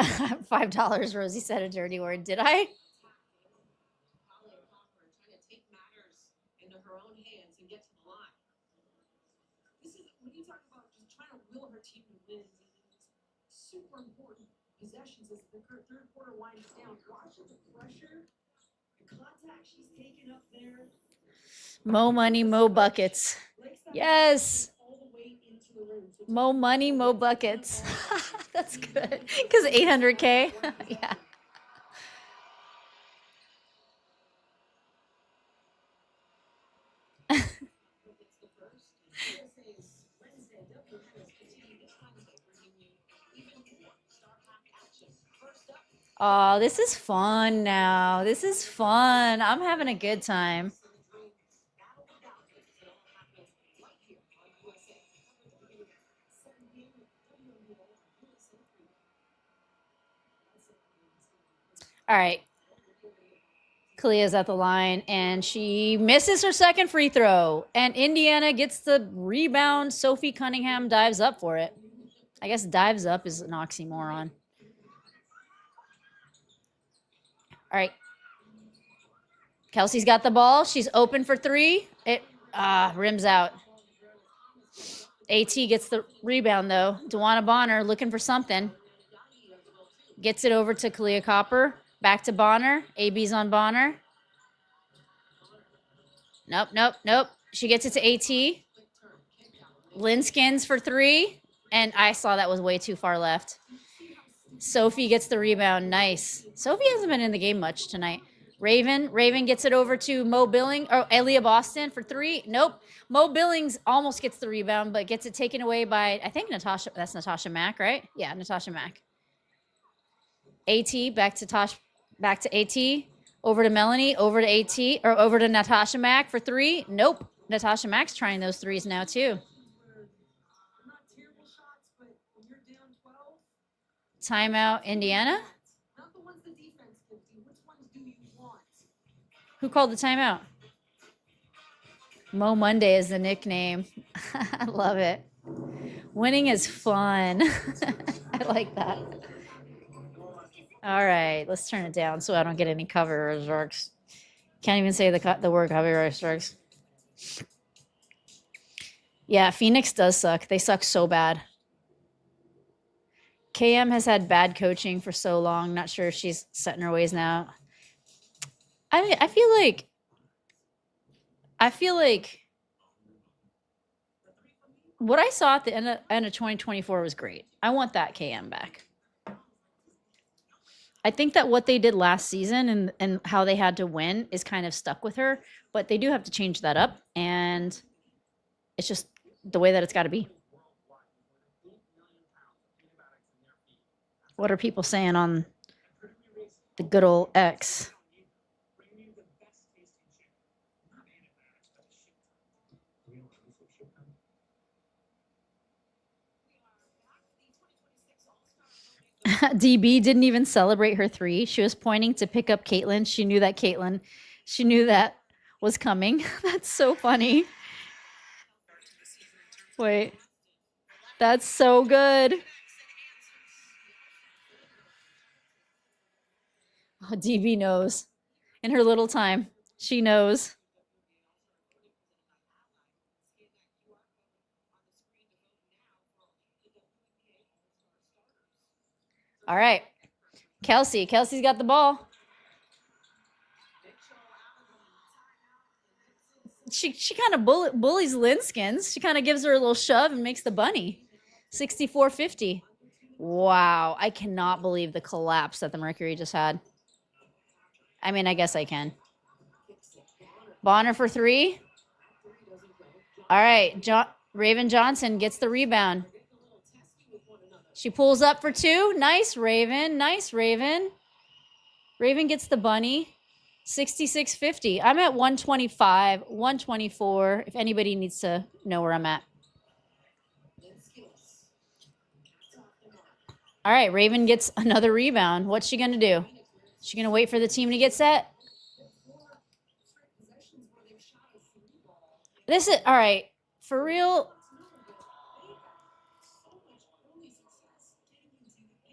$5, Rosie said a dirty word. Did I? Kahleah trying to take matters into her own hands and get to the line. This is when you talk about just trying to will her team to wins. It's super important possessions as the third quarter winds down. Watch the pressure, the contact she's taking up there. Mo money, Mo buckets. Yes. Mo money, Mo buckets. That's good. Because 800K. Yeah. Oh, this is fun now. This is fun. I'm having a good time. All right. Kahleah's at the line, and she misses her second free throw. And Indiana gets the rebound. Sophie Cunningham dives up for it. I guess dives up is an oxymoron. All right. Kelsey's got the ball. She's open for three. It rims out. AT gets the rebound, though. DeWanna Bonner looking for something. Gets it over to Kahleah Copper. Back to Bonner. AB's on Bonner. Nope. She gets it to AT. Linskins for three. And I saw that was way too far left. Sophie gets the rebound. Nice. Sophie hasn't been in the game much tonight. Raven gets it over to Mo Billings. Or Aliyah Boston for three. Nope. Mo Billings almost gets the rebound, but gets it taken away by, I think, Natasha. That's Natasha Mack, right? Yeah, Natasha Mack. AT, back to AT. Over to Melanie, over to AT, or over to Natasha Mack for three. Nope. Natasha Mack's trying those threes now, too. Timeout, Indiana. Who called the timeout? Mo Monday is the nickname. I love it. Winning is fun. I like that. All right, let's turn it down so I don't get any copyright strikes. Can't even say the word copyright strikes. Yeah, Phoenix does suck. They suck so bad. KM has had bad coaching for so long. Not sure if she's set in her ways now. I feel like what I saw at the end of 2024 was great. I want that KM back. I think that what they did last season and how they had to win is kind of stuck with her, but they do have to change that up, and it's just the way that it's got to be. What are people saying on the good old X? DB didn't even celebrate her 3. She was pointing to pick up Caitlin. She knew that was coming. That's so funny. Wait. That's so good. Oh, DB knows. In her little time, she knows. All right. Kelsey. Kelsey's got the ball. She kind of bullies Linskins. She kind of gives her a little shove and makes the bunny. 64-50. Wow. I cannot believe the collapse that the Mercury just had. I mean, I guess I can. Bonner for 3. All right. Raven Johnson gets the rebound. She pulls up for 2. Nice, Raven. Nice, Raven. Raven gets the bunny. 66-50. I'm at 125, 124, if anybody needs to know where I'm at. All right, Raven gets another rebound. What's she going to do? Is she going to wait for the team to get set? This is, all right, for real.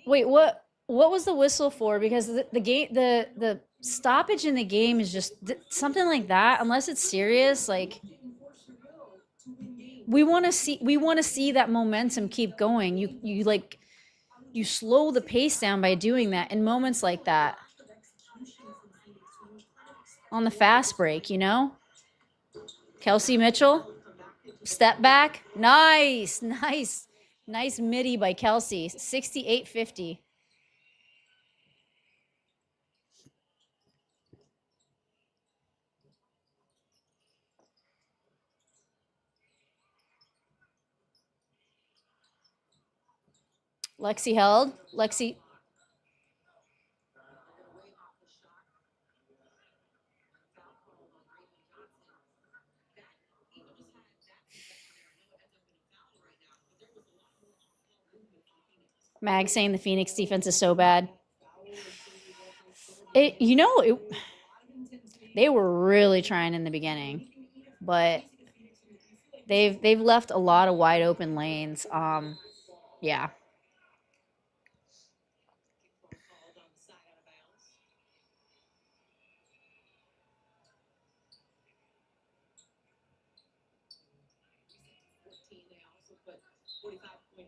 Wait, what was the whistle for? Because the game, the stoppage in the game is just something like that. Unless it's serious, like we want to see that momentum keep going. You slow the pace down by doing that in moments like that. On the fast break, you know. Kelsey Mitchell, step back, nice midi by Kelsey, 68-50. Lexi held. Lexi. Mag saying the Phoenix defense is so bad. They were really trying in the beginning, but they've left a lot of wide open lanes. Yeah.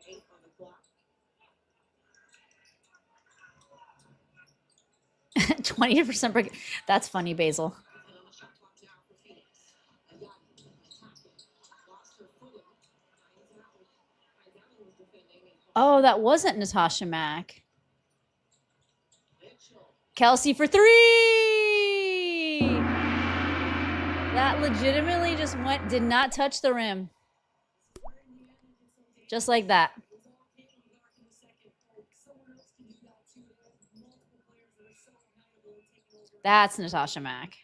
On the clock. 20% break. That's funny, Basil. Oh, that wasn't Natasha Mack. Kelsey for 3. That legitimately just did not touch the rim. Just like that. That's Natasha Mack.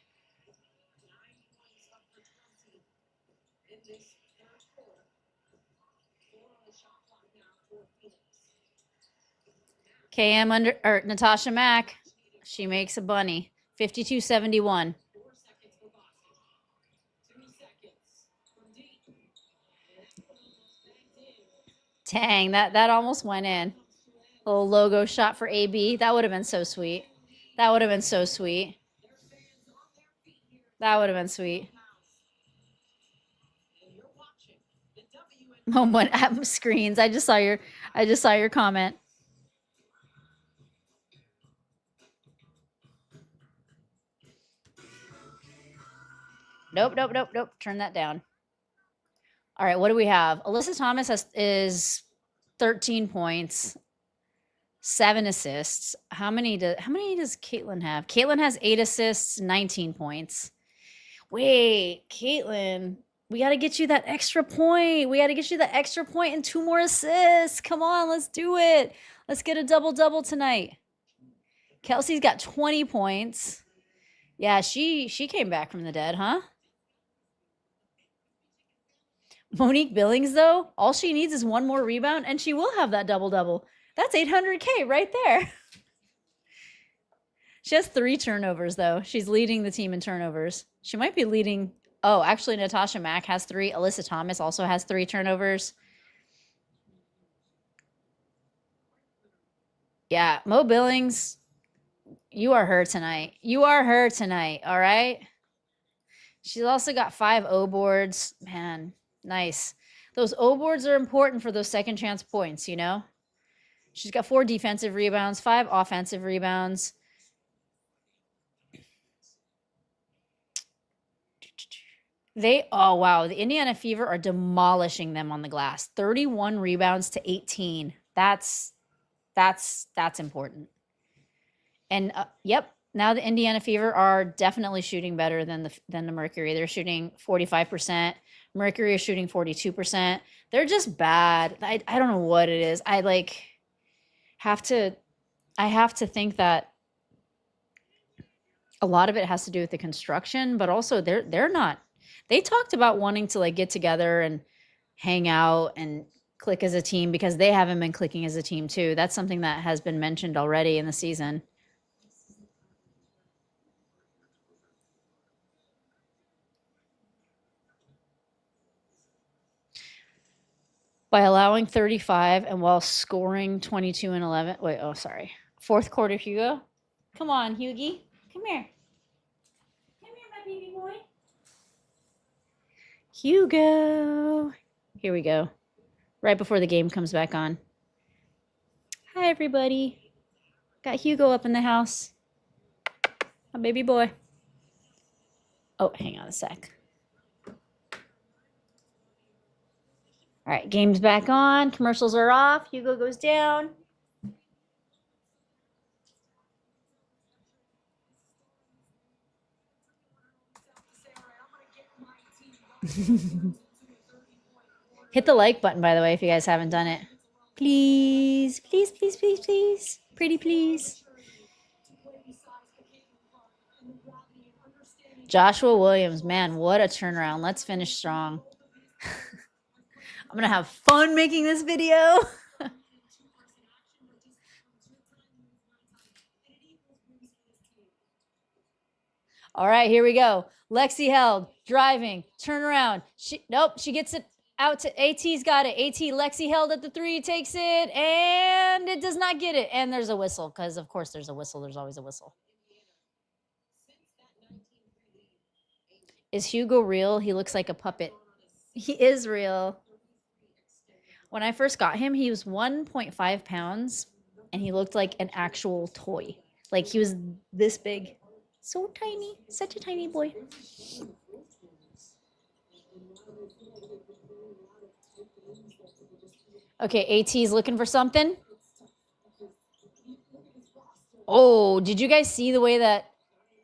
Natasha Mack. She makes a bunny. 52-71. Dang, that almost went in. A little logo shot for AB. That would have been so sweet. That would have been so sweet. That would have been sweet. Moment at screens. I just saw your comment. Nope. Turn that down. All right, what do we have? Alyssa Thomas is 13 points, 7 assists. How many does Caitlin have? Caitlin has 8 assists, 19 points. Wait, Caitlin, we got to get you that extra point. We got to get you that extra point and 2 more assists. Come on, let's do it. Let's get a double-double tonight. Kelsey's got 20 points. Yeah, she came back from the dead, huh? Monique Billings, though, all she needs is 1 more rebound, and she will have that double-double. That's 800K right there. She has 3 turnovers, though. She's leading the team in turnovers. She might be leading. Oh, actually, Natasha Mack has 3. Alyssa Thomas also has 3 turnovers. Yeah, Mo Billings, you are her tonight. You are her tonight, all right? She's also got 5 O boards. Man, nice. Those O boards are important for those second chance points, you know? She's got 4 defensive rebounds, 5 offensive rebounds. Oh wow, the Indiana Fever are demolishing them on the glass. 31 rebounds to 18. That's important. And yep, now the Indiana Fever are definitely shooting better than the Mercury. They're shooting 45%. Mercury is shooting 42%. They're just bad. I don't know what it is. I have to think that a lot of it has to do with the construction, but also they're not. They talked about wanting to like get together and hang out and click as a team because they haven't been clicking as a team too. That's something that has been mentioned already in the season. By allowing 35 and while scoring 22 and 11. Wait, oh, sorry. Fourth quarter, Hugo. Come on, Hugie. Come here. Come here, my baby boy. Hugo. Here we go. Right before the game comes back on. Hi, everybody. Got Hugo up in the house. My baby boy. Oh, hang on a sec. All right, game's back on. Commercials are off. Hugo goes down. Hit the like button, by the way, if you guys haven't done it. Please, please, please, please, please. Pretty please. Joshua Williams, man, what a turnaround. Let's finish strong. I'm going to have fun making this video. All right, here we go. Lexi held, driving, turn around. Nope, she gets it out to AT's got it. AT, Lexi held at the 3, takes it, and it does not get it. And there's a whistle, because of course there's a whistle. There's always a whistle. Is Hugo real? He looks like a puppet. He is real. When I first got him, he was 1.5 pounds, and he looked like an actual toy. Like he was this big. So tiny. Such a tiny boy. Okay, AT's looking for something. Oh, did you guys see the way that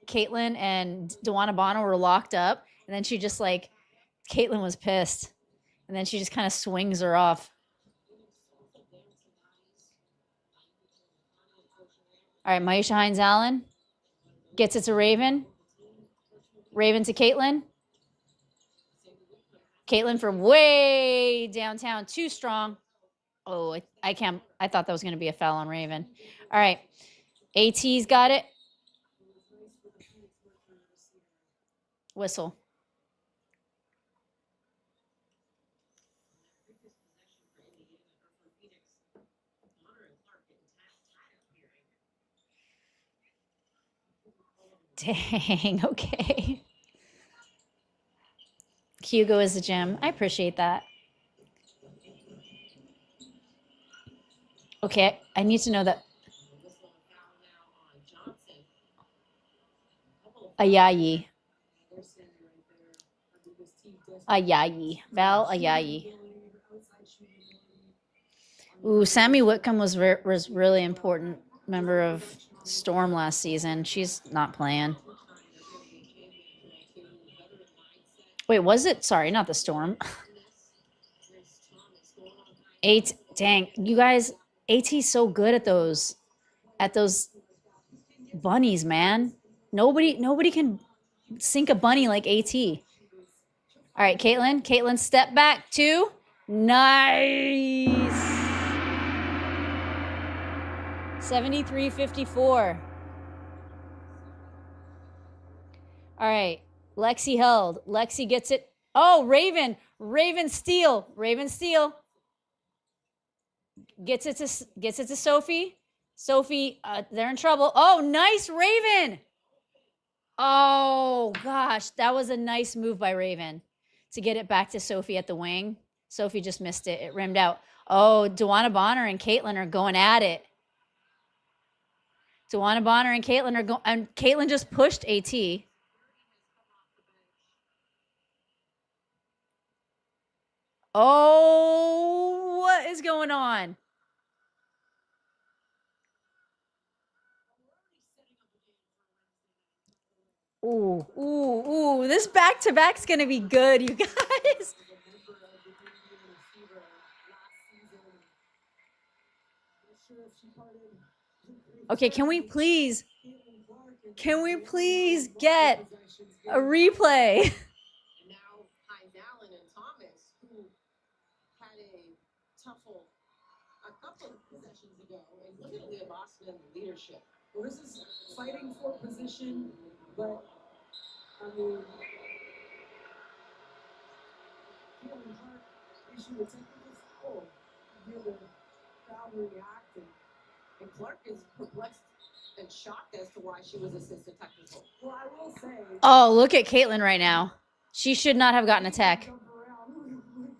Caitlin and DeWanna Bono were locked up? And then she just like, Caitlin was pissed. And then she just kind of swings her off. All right, Maisha Hines-Allen gets it to Raven. Raven to Caitlin. Caitlin for way downtown. Too strong. Oh, I can't. I thought that was going to be a foul on Raven. All right. AT's got it. Whistle. Dang, okay. Hugo is a gem. I appreciate that. Okay, I need to know that. Ayayi. Ayayi. Val Ayayi. Ooh, Sammy Whitcomb was really important member of Storm last season. She's not playing. Wait, was it? Sorry, not the Storm. Dang, you guys, AT's so good at those bunnies, man. Nobody can sink a bunny like AT. All right, Caitlin, step back 2. Nice. 73-54. All right. Lexi held. Lexi gets it. Oh, Raven. Raven steal. Raven steal. Gets it to Sophie. Sophie, they're in trouble. Oh, nice Raven. Oh, gosh. That was a nice move by Raven to get it back to Sophie at the wing. Sophie just missed it. It rimmed out. Oh, DeWanna Bonner and Caitlin are going at it. DeWanna Bonner and Caitlin are going, and Caitlin just pushed AT. Oh, what is going on? Ooh, ooh, ooh. This back-to-back's going to be good, you guys. Okay, can we please get a replay? And now Hines Allen and Thomas, who had a tuffle a couple of possessions ago. And look at Aliyah Boston and the leadership. Well, this is fighting for position, but I mean, feeling hurt, issue with technical foul. Hear the crowd reacting. And Clark is perplexed and shocked as to why she was assisted technical. Well, I will say. Oh, look at Caitlin right now. She should not have gotten a tech.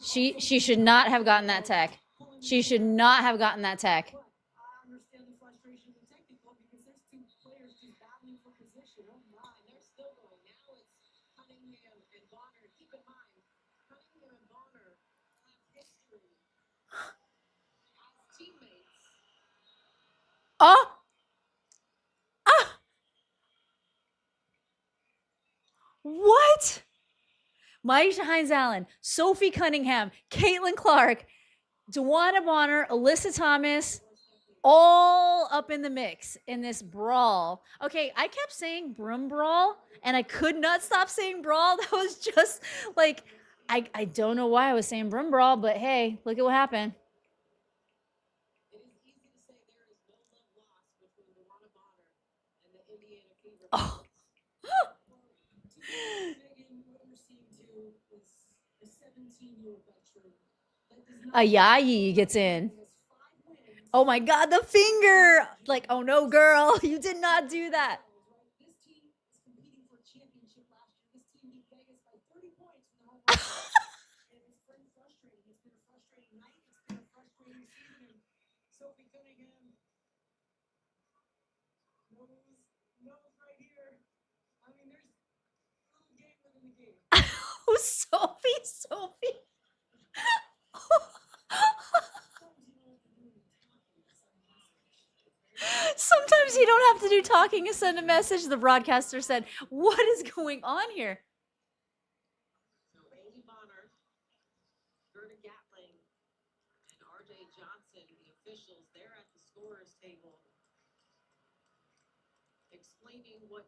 She should not have gotten that tech. She should not have gotten that tech. But I understand the frustration of the technical because there's two players just battling for position. Oh my. And they're still going. Now it's Cunningham and Bonner. Keep in mind, Cunningham and Bonner have history as teammates. Oh! Ah! What? Maisha Hines Allen, Sophie Cunningham, Caitlin Clark, DeWanna Bonner, Alyssa Thomas, all up in the mix in this brawl. Okay, I kept saying broom brawl, and I could not stop saying brawl. That was just like, I don't know why I was saying broom brawl, but hey, look at what happened. It is easy to say there is no love lost between DeWanna Bonner and the Indiana Fever. Oh. Megan, what we're seeing too is a 17-year veteran that does not. Ayayi gets in. Has 5 wins. Oh my God, the finger! Like, oh no, girl, you did not do that. This team is competing for a championship last year. This team beat Vegas by 30 points in the home final. And it's been frustrating. It's been a frustrating night. It's been a frustrating season. And Sophie Cunningham knows right here. I mean, there's a little game within the game. Oh, Sophie. Sometimes you don't have to do talking to send a message, the broadcaster said. What is going on here? So Amy Bonner, Gerda Gatling, and RJ Johnson, the officials, they're at the scorer's table explaining what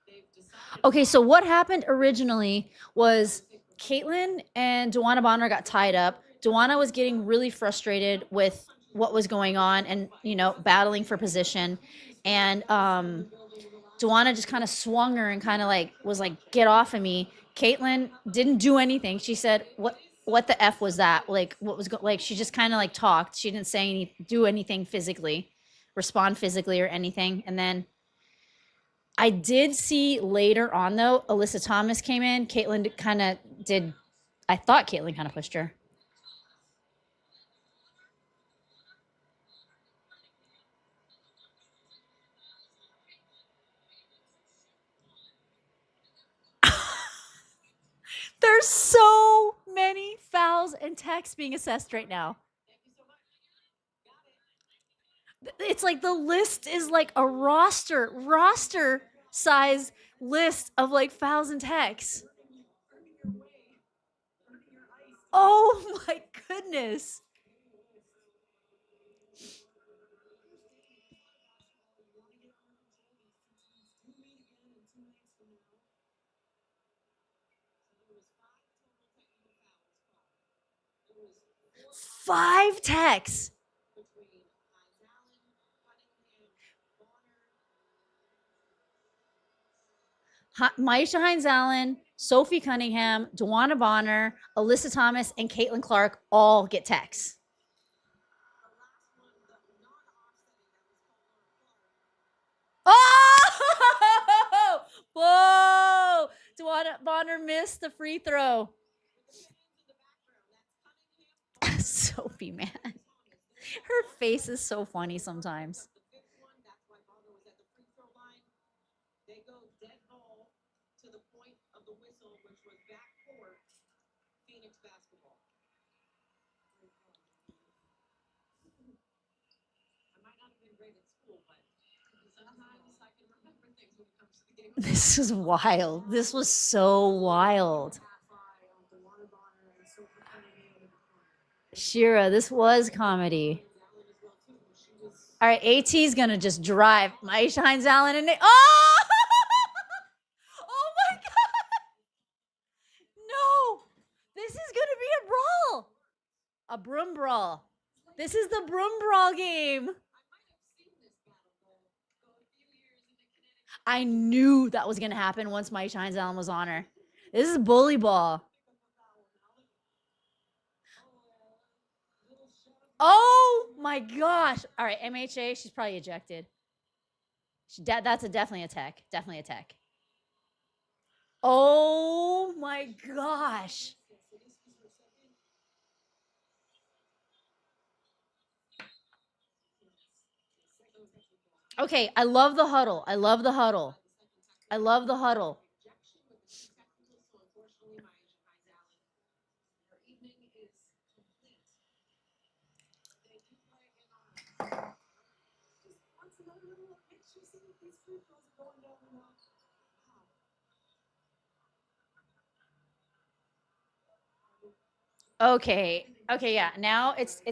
they've decided. Okay, so what happened originally was Caitlin and DeWanna Bonner got tied up. DeWanna was getting really frustrated with what was going on and, you know, battling for position. And DeWanna just kind of swung her and kind of like was like, get off of me. Caitlin didn't do anything. She said, what the F was that? Like, what was like, she just kind of like talked. She didn't say do anything physically, respond physically or anything. And then I did see later on, though, Alyssa Thomas came in. Caitlin kind of did. I thought Caitlin kind of pushed her. There's so many fouls and techs being assessed right now. It's like the list is like a roster size list of like fouls and techs. Oh my goodness. Five techs. Maisha Hines-Allen, Sophie Cunningham, DeWanna Bonner, Alyssa Thomas, and Caitlin Clark all get techs. Oh! Whoa! DeWanna Bonner missed the free throw. Sophie, man. Her face is so funny sometimes. They go dead ball to the point of the whistle, which was backcourt Phoenix basketball. I might not have been great at school, but sometimes I can remember things when it comes to the game. This is wild. This was so wild. Shira, this was comedy. All right, AT's gonna just drive Maisha Hines-Allen and oh! Oh my god! No! This is gonna be a brawl. A broom brawl. This is the broom brawl game. I knew that was gonna happen once Maisha Hines-Allen was on her. This is bully ball. Oh my gosh. All right, MHA, she's probably ejected. That's definitely a tech. Definitely a tech. Oh my gosh. Okay, I love the huddle. I love the huddle. I love the huddle. Okay. Okay, yeah. Now it's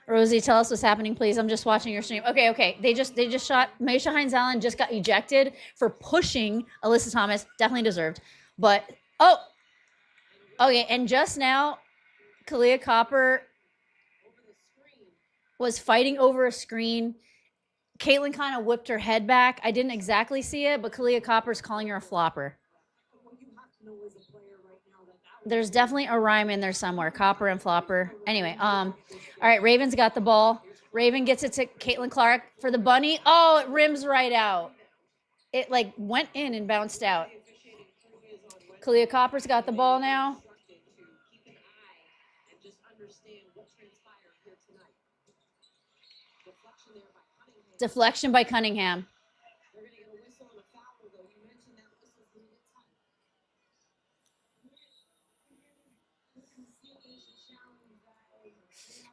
Rosie, tell us what's happening, please. I'm just watching your stream. Okay, okay. They just shot Maisha Hines-Allen just got ejected for pushing Alyssa Thomas. Definitely deserved. But oh, okay. And just now, Kahleah Copper was fighting over a screen. Caitlin kind of whipped her head back. I didn't exactly see it, but Kahleah Copper's calling her a flopper. There's definitely a rhyme in there somewhere. Copper and flopper. Anyway, all right, Raven's got the ball. Raven gets it to Caitlin Clark for the bunny. Oh, it rims right out. It like went in and bounced out. Kahleah Copper's got the ball now. Deflection by Cunningham.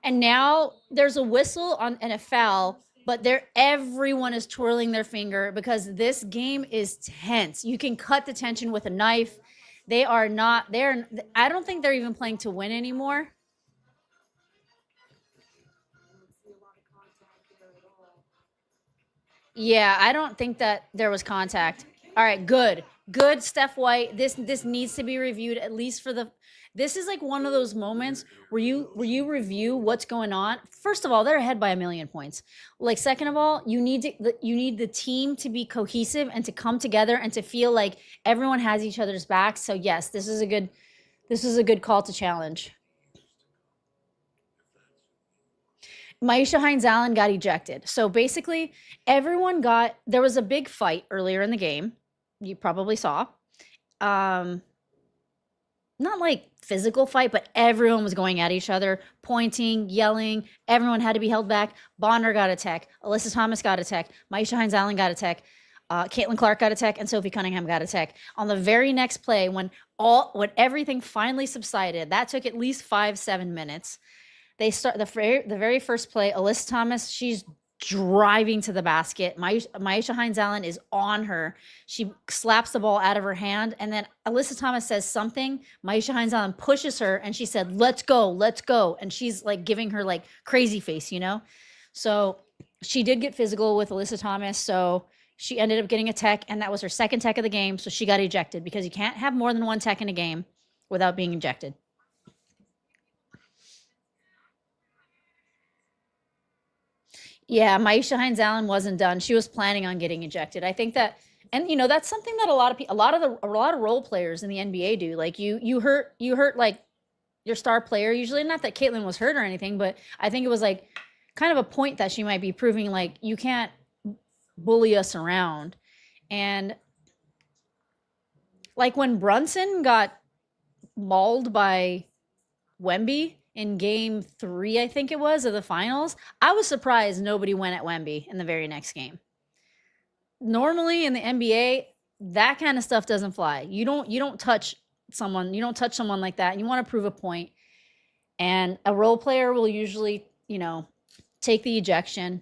And now there's a whistle on and a foul, but everyone is twirling their finger because this game is tense. You can cut the tension with a knife. I don't think they're even playing to win anymore. Yeah, I don't think that there was contact. All right, good. Good, Steph White. This needs to be reviewed at least for the. This is like one of those moments where you review what's going on. First of all, they're ahead by 1 million points. Like, second of all, you need the team to be cohesive and to come together and to feel like everyone has each other's backs. So yes, this is a good call to challenge. Maisha Hines-Allen got ejected. So basically, there was a big fight earlier in the game. You probably saw. Not like physical fight, but everyone was going at each other, pointing, yelling. Everyone had to be held back. Bonner got a tech. Alyssa Thomas got a tech. Maisha Hines-Allen got a tech. Caitlin Clark got a tech, and Sophie Cunningham got a tech. On the very next play, when everything finally subsided, that took at least 5-7 minutes. They start the very first play. Alyssa Thomas, she's driving to the basket. Maisha Hines-Allen is on her. She slaps the ball out of her hand, and then Alyssa Thomas says something. Maisha Hines-Allen pushes her, and she said, "Let's go, let's go." And she's like giving her like crazy face, you know? So she did get physical with Alyssa Thomas. So she ended up getting a tech, and that was her second tech of the game. So she got ejected because you can't have more than one tech in a game without being ejected. Yeah, Maisha Hines Allen wasn't done. She was planning on getting ejected. I think that, and you know, that's something that a lot of people, a lot of role players in the NBA do. Like you hurt like your star player usually. Not that Caitlyn was hurt or anything, but I think it was like kind of a point that she might be proving like you can't bully us around. And like when Brunson got mauled by Wemby in game 3, I think it was, of the finals, I was surprised nobody went at Wemby in the very next game. Normally in the NBA, that kind of stuff doesn't fly. You don't touch someone like that. You want to prove a point. And a role player will usually, you know, take the ejection.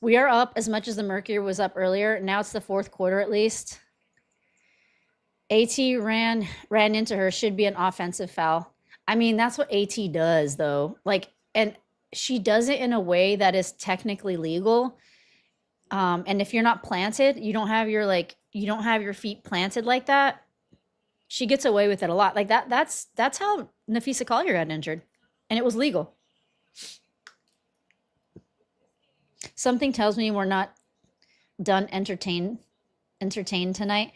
We are up as much as the Mercury was up earlier. Now it's the fourth quarter at least. AT ran into her, should be an offensive foul. I mean, that's what AT does though. Like, and she does it in a way that is technically legal. And if you're not planted, you don't have your feet planted like that. She gets away with it a lot. Like that's how Nafisa Collier got injured. And it was legal. Something tells me we're not done entertained tonight.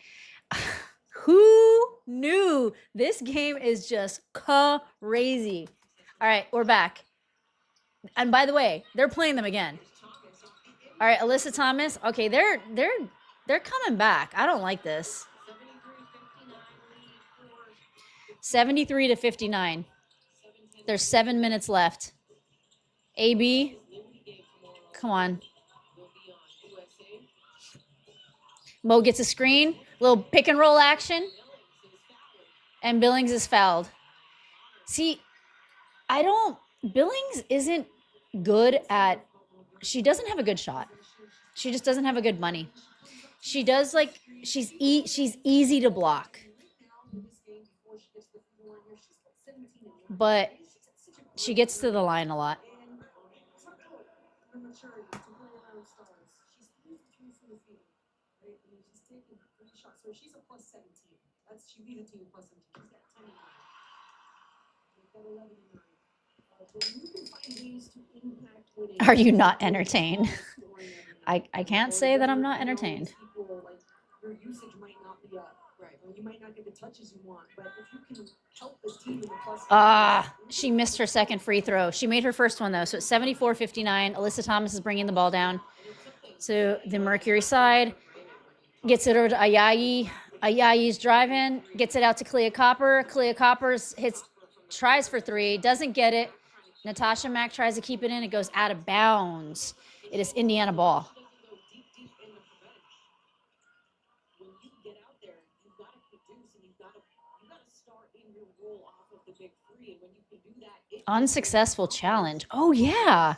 Who knew? This game is just crazy. All right, we're back. And by the way, they're playing them again. All right, Alyssa Thomas. Okay, they're coming back. I don't like this. 73-59. There's 7 minutes left. AB, come on. Mo gets a screen, little pick and roll action, and Billings is fouled. See, Billings isn't good at, she doesn't have a good shot. She just doesn't have a good money. She does like, she's easy to block. But she gets to the line a lot. So she's a plus 17. She leads the team plus 17. She's got 10 and 9. We've got 11 and 9. When you can find ways to impact winning. Are you not entertained? I can't say that I'm not entertained. Your usage might not be up. Right. You might not get the touches you want, but if you can help this team in the plus. She missed her second free throw. She made her first one though. So it's 74-59. Alyssa Thomas is bringing the ball down to the Mercury side. Gets it over to Ayayi. Ayayi's driving. Gets it out to Kahleah Copper. Kahleah Copper tries for 3. Doesn't get it. Natasha Mack tries to keep it in. It goes out of bounds. It is Indiana ball. When you get out there, you've got to produce and you've got to start in your role off of the big 3. And when you can do that, Unsuccessful challenge. Oh, yeah.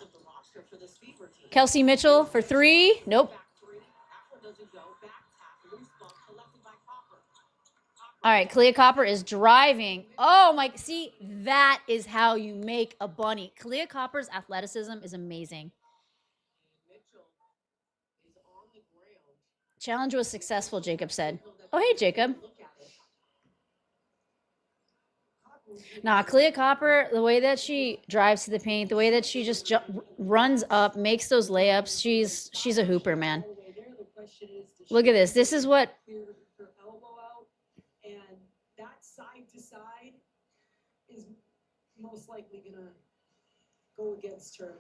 Kelsey Mitchell for 3. Nope. All right, Kahleah Copper is driving. Oh, my. See, that is how you make a bunny. Kahleah Copper's athleticism is amazing. Challenge was successful, Jacob said. Oh, hey, Jacob. Nah, Kahleah Copper, the way that she drives to the paint, the way that she just runs up, makes those layups, she's a hooper, man. Look at this. This is what... Side is most likely gonna go against her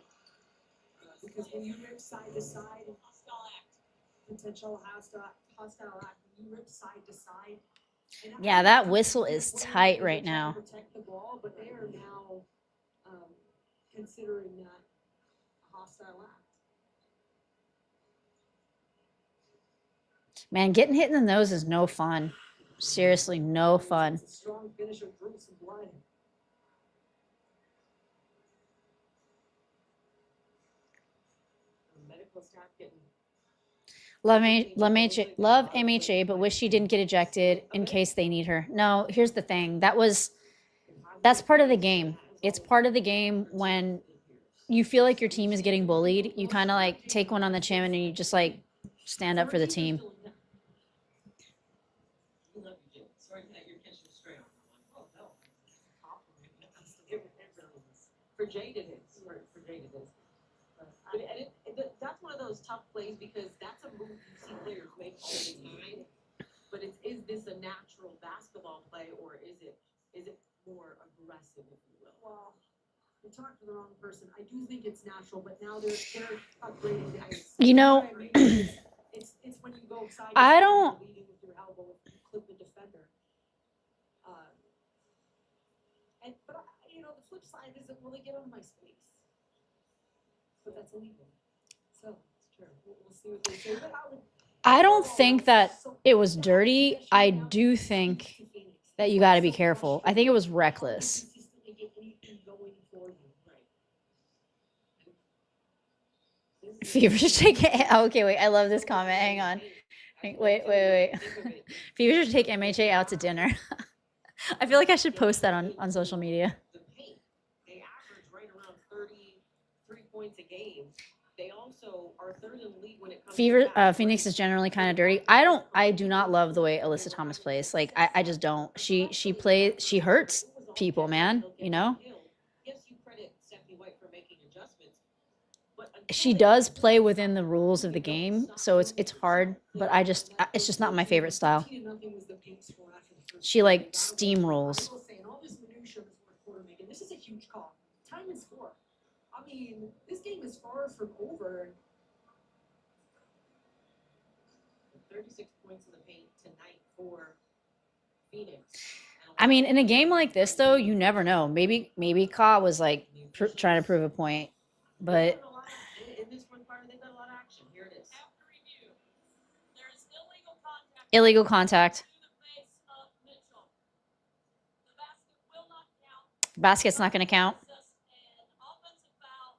because when you rip side to side, potential hostile act. When you rip side to side, yeah, that whistle is tight right now. Protect the ball, but they are now considering that a hostile act. Man, getting hit in the nose is no fun. Seriously, no fun. Strong finisher, drew some blood. Medical staff getting. Love MHA, but wish she didn't get ejected in case they need her. No, here's the thing. That's part of the game. It's part of the game when you feel like your team is getting bullied. You kind of like take one on the chin and you just like stand up for the team. For Jade it is. For Jade it is. That's one of those tough plays because that's a move you see players make all the time. But is this a natural basketball play or is it more aggressive, if you will? Well, you talked to the wrong person. I do think it's natural, but now they're upgrading the ice. You know, it's when you go side. I don't. Leading with your elbow, if you clip the defender. But you know, the flip side is it really get on my space. But that's illegal. So it's true. We'll see what they say. But I don't think that it was dirty. I do think that you got to be careful. I think it was reckless. Fever should take it. Okay, wait. I love this comment. Hang on. Wait. Fever should take MHA out to dinner. I feel like I should post that on social media. The paint, they average right around 33 points a game. They also are third in the league when it comes to Phoenix is generally kind of dirty. I do not love the way Alyssa Thomas plays. Like I just don't. She hurts people, man, you know? Yes, you credit Stephanie White for making adjustments. But She does play within the rules of the game, so it's hard, but it's just not my favorite style. She like steamrolls. This is a huge call. Time and score. I mean, this game is far from over. 36 points in the paint tonight for Phoenix. I mean, in a game like this, though, you never know. Maybe Ka was like trying to prove a point, but in this one part, they've got a lot of action. Here it is. After review, there is illegal contact. illegal contact. To the face of Mitchell. The basket will not count. Basket's not going to count. An offensive foul.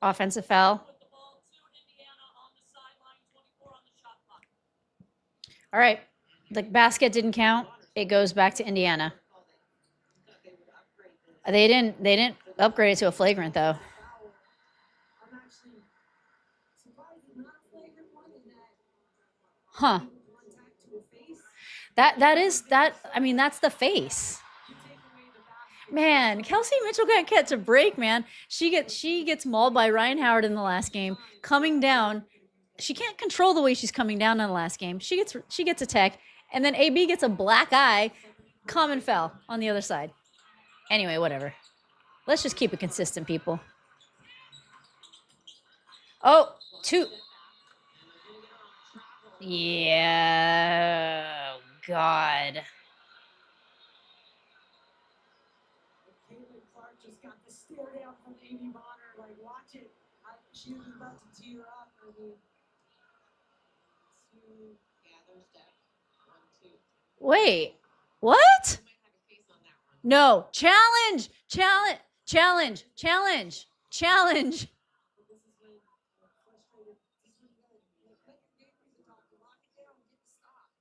Offensive foul. With the ball to Indiana on the sideline, 24 on the shot clock. All right. The basket didn't count. It goes back to Indiana. They didn't upgrade it to a flagrant though. I'm actually surprised it's not a flagrant one in that Huh. contact to a face. I mean, that's the face. Man, Kelsey Mitchell got kept to break, man. She gets mauled by Ryan Howard in the last game. Coming down. She can't control the way she's coming down in the last game. She gets a tech, and then AB gets a black eye. Common foul on the other side. Anyway, whatever. Let's just keep it consistent, people. Oh, two. Yeah. Oh, God. Caitlin Clark just got the stare down from Amy Bonner. Like, watch it. She was about to tear up. I mean, Yeah, there's that. 1, 2. Wait. What? You might have a case on that one. No. Challenge. Challenge. Challenge. Challenge. Challenge. but this is when frustrated. This is when you gotta let your game reason talk. Lock it down. Get the stop.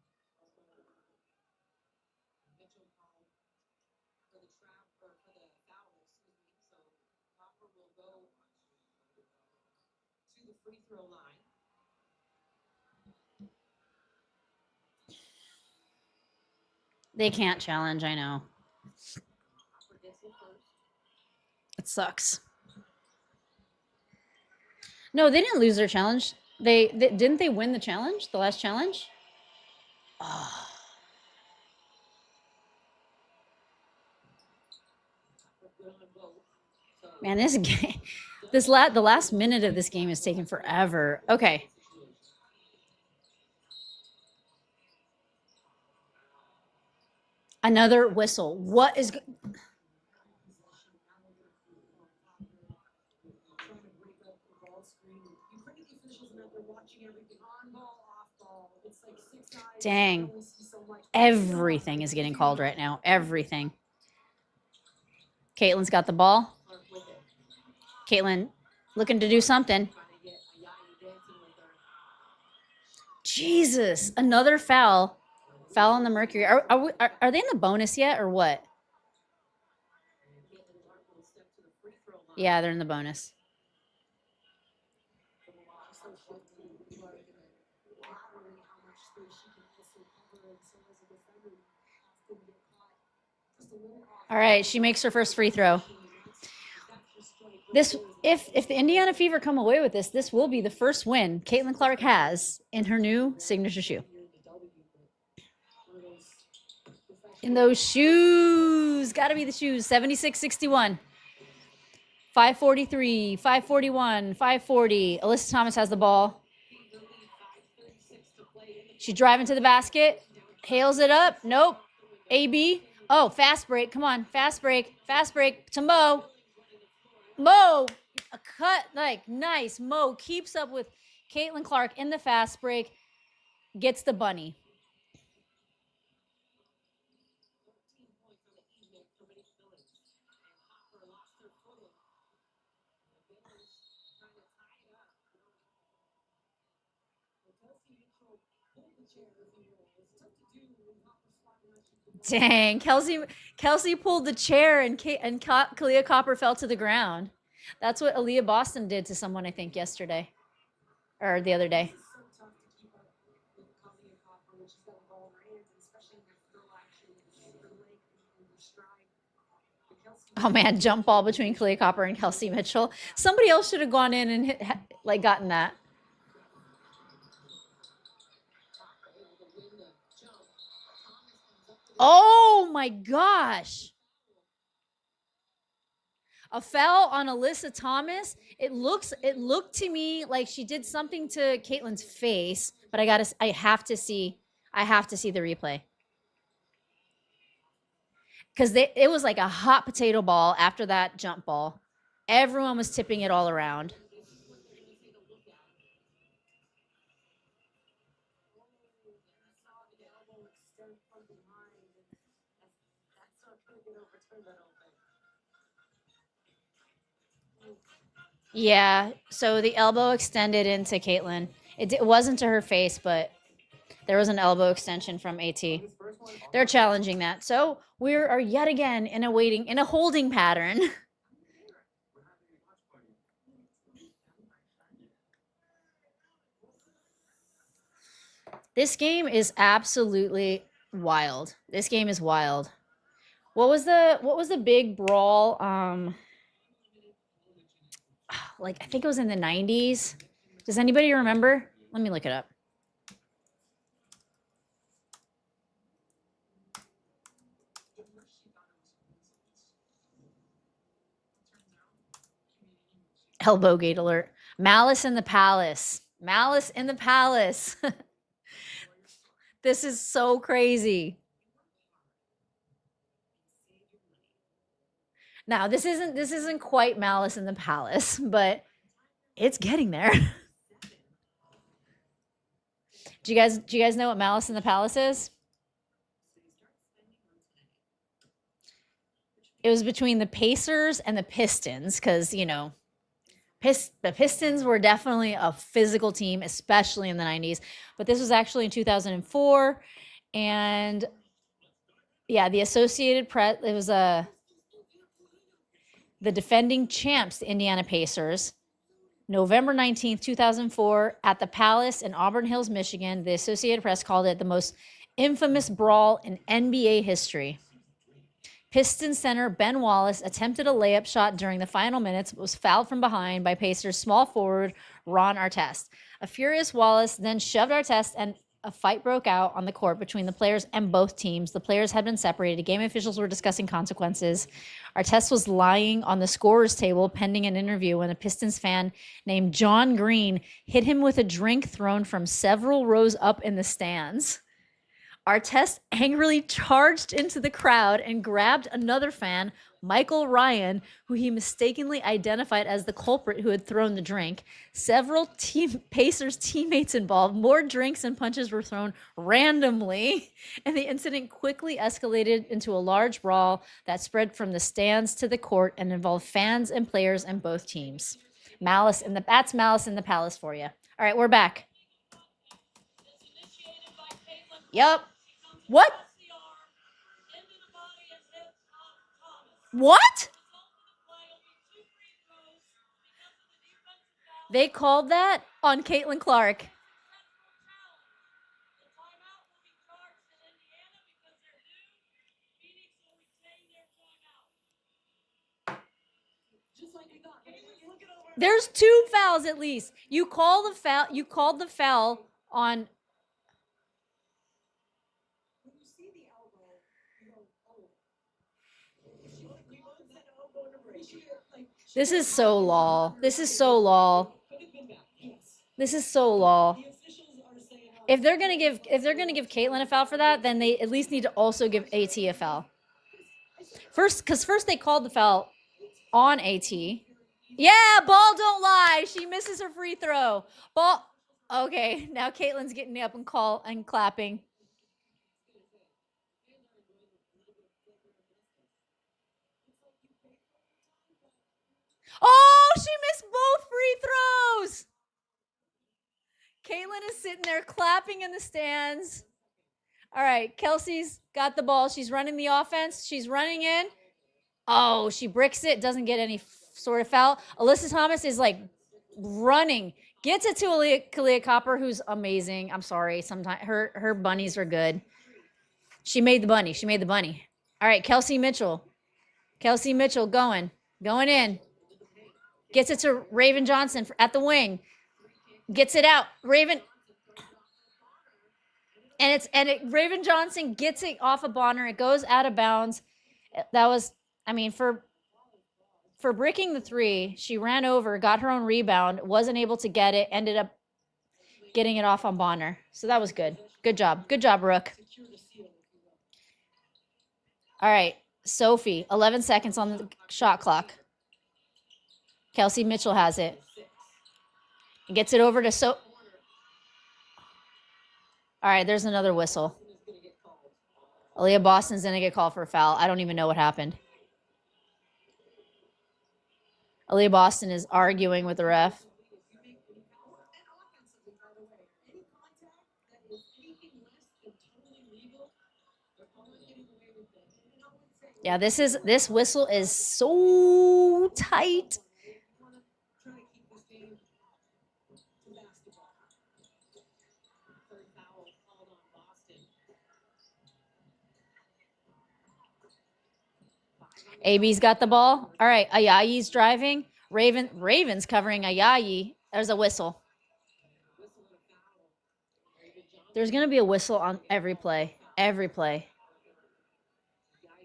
Mitchell called for the trap or for the foul, excuse me. So Hopper will go to the free throw line. They can't challenge, I know. Hopper gets it first. It sucks. No, they didn't lose their challenge. They didn't they win the challenge? The last challenge? Oh. Hopper good on both. So Man, this game the last minute of this game is taking forever. Okay. Another whistle. What is Trying to break up the ball screen. You couldn't the officials and they're watching everything on ball, off ball. It's like 6 eyes. Dang. You only see so much. Everything is getting called right now. Everything. Caitlin's got the ball. Clark with it. Caitlin looking to do something. Trying to get Aliyah dancing with her. Jesus. Another foul. Foul on the Mercury. Are they in the bonus yet or what? Caitlin Clark will step to the free throw line. Yeah, they're in the bonus. All right, she makes her first free throw. This, if the Indiana Fever come away with this, this will be the first win Caitlin Clark has in her new signature shoe. In those shoes, got to be the shoes. 76-61. 543, 541, 540. Alyssa Thomas has the ball. She's driving to the basket. Hails it up. Nope. AB. Oh, fast break. Come on. Fast break. Fast break to Mo. Mo. A cut. Like, nice. Mo keeps up with Caitlin Clark in the fast break. Gets the bunny. Dang, Kelsey pulled the chair and Kahleah Copper fell to the ground. That's what Aliyah Boston did to someone, I think, yesterday or the other day. Oh man, jump ball between Kahleah Copper and Kelsey Mitchell. Somebody else should have gone in and gotten that. Oh my gosh. A foul on Alyssa Thomas. It looked to me like she did something to Caitlin's face, but I have to see the replay. Because it was like a hot potato ball after that jump ball. Everyone was tipping it all around. Yeah, so the elbow extended into Caitlin. It wasn't to her face, but there was an elbow extension from AT. They're challenging that. So we are yet again in a holding pattern. This game is absolutely wild. This game is wild. What was the big brawl? Like I think it was in the 90s. Does anybody remember? Let me look it up. Elbow gate alert. Malice in the Palace. Malice in the Palace. This is so crazy. Now, this isn't quite Malice in the Palace, but it's getting there. Do you guys know what Malice in the Palace is? It was between the Pacers and the Pistons because, you know, the Pistons were definitely a physical team, especially in the 90s. But this was actually in 2004. And yeah, the Associated Press, it was the defending champs, the Indiana Pacers. November 19th, 2004, at the Palace in Auburn Hills, Michigan, the Associated Press called it the most infamous brawl in NBA history. Pistons center Ben Wallace attempted a layup shot during the final minutes, but was fouled from behind by Pacers small forward Ron Artest. A furious Wallace then shoved Artest, and a fight broke out on the court between the players and both teams. The players had been separated. Game officials were discussing consequences. Artest was lying on the scorer's table pending an interview when a Pistons fan named John Green hit him with a drink thrown from several rows up in the stands. Artest angrily charged into the crowd and grabbed another fan, Michael Ryan, who he mistakenly identified as the culprit who had thrown the drink. Several Pacers teammates involved. More drinks and punches were thrown randomly, and the incident quickly escalated into a large brawl that spread from the stands to the court and involved fans and players in both teams. That's Malice in the Palace for you. All right, we're back. Yep. What? What? They called that on Caitlin Clark. There's 2 fouls at least. You call the foul. You called the foul on. When you see the elbow, you go, oh. If she wants that elbow to break, This is so lol. This is so lol. This is so lol. If they're gonna give Caitlyn a foul for that, then they at least need to also give AT a foul. First they called the foul on AT. Yeah, ball don't lie. She misses her free throw. Ball. Okay, now Caitlyn's getting up and clapping. Oh, she missed both free throws. Caitlyn is sitting there clapping in the stands. All right, Kelsey's got the ball. She's running the offense. She's running in. Oh, she bricks it. Doesn't get any sort of foul. Alyssa Thomas is like running. Gets it to Kahleah Copper, who's amazing. I'm sorry. Sometimes her bunnies are good. She made the bunny. She made the bunny. All right, Kelsey Mitchell. Kelsey Mitchell going in. Gets it to Raven Johnson at the wing. Gets it out. Raven Johnson gets it off of Bonner. It goes out of bounds. That was, I mean, for bricking the 3, she ran over, got her own rebound, wasn't able to get it, ended up getting it off on Bonner. So that was good. Good job. Good job, Rook. All right, Sophie, 11 seconds on the shot clock. Kelsey Mitchell has it. Gets it over to All right, there's another whistle. Aliyah Boston's going to get called for a foul. I don't even know what happened. Aliyah Boston is arguing with the ref. Yeah, this whistle is so tight. AB's got the ball. All right, Ayayi's driving. Raven's covering Ayayi. There's a whistle. There's going to be a whistle on every play. Every play.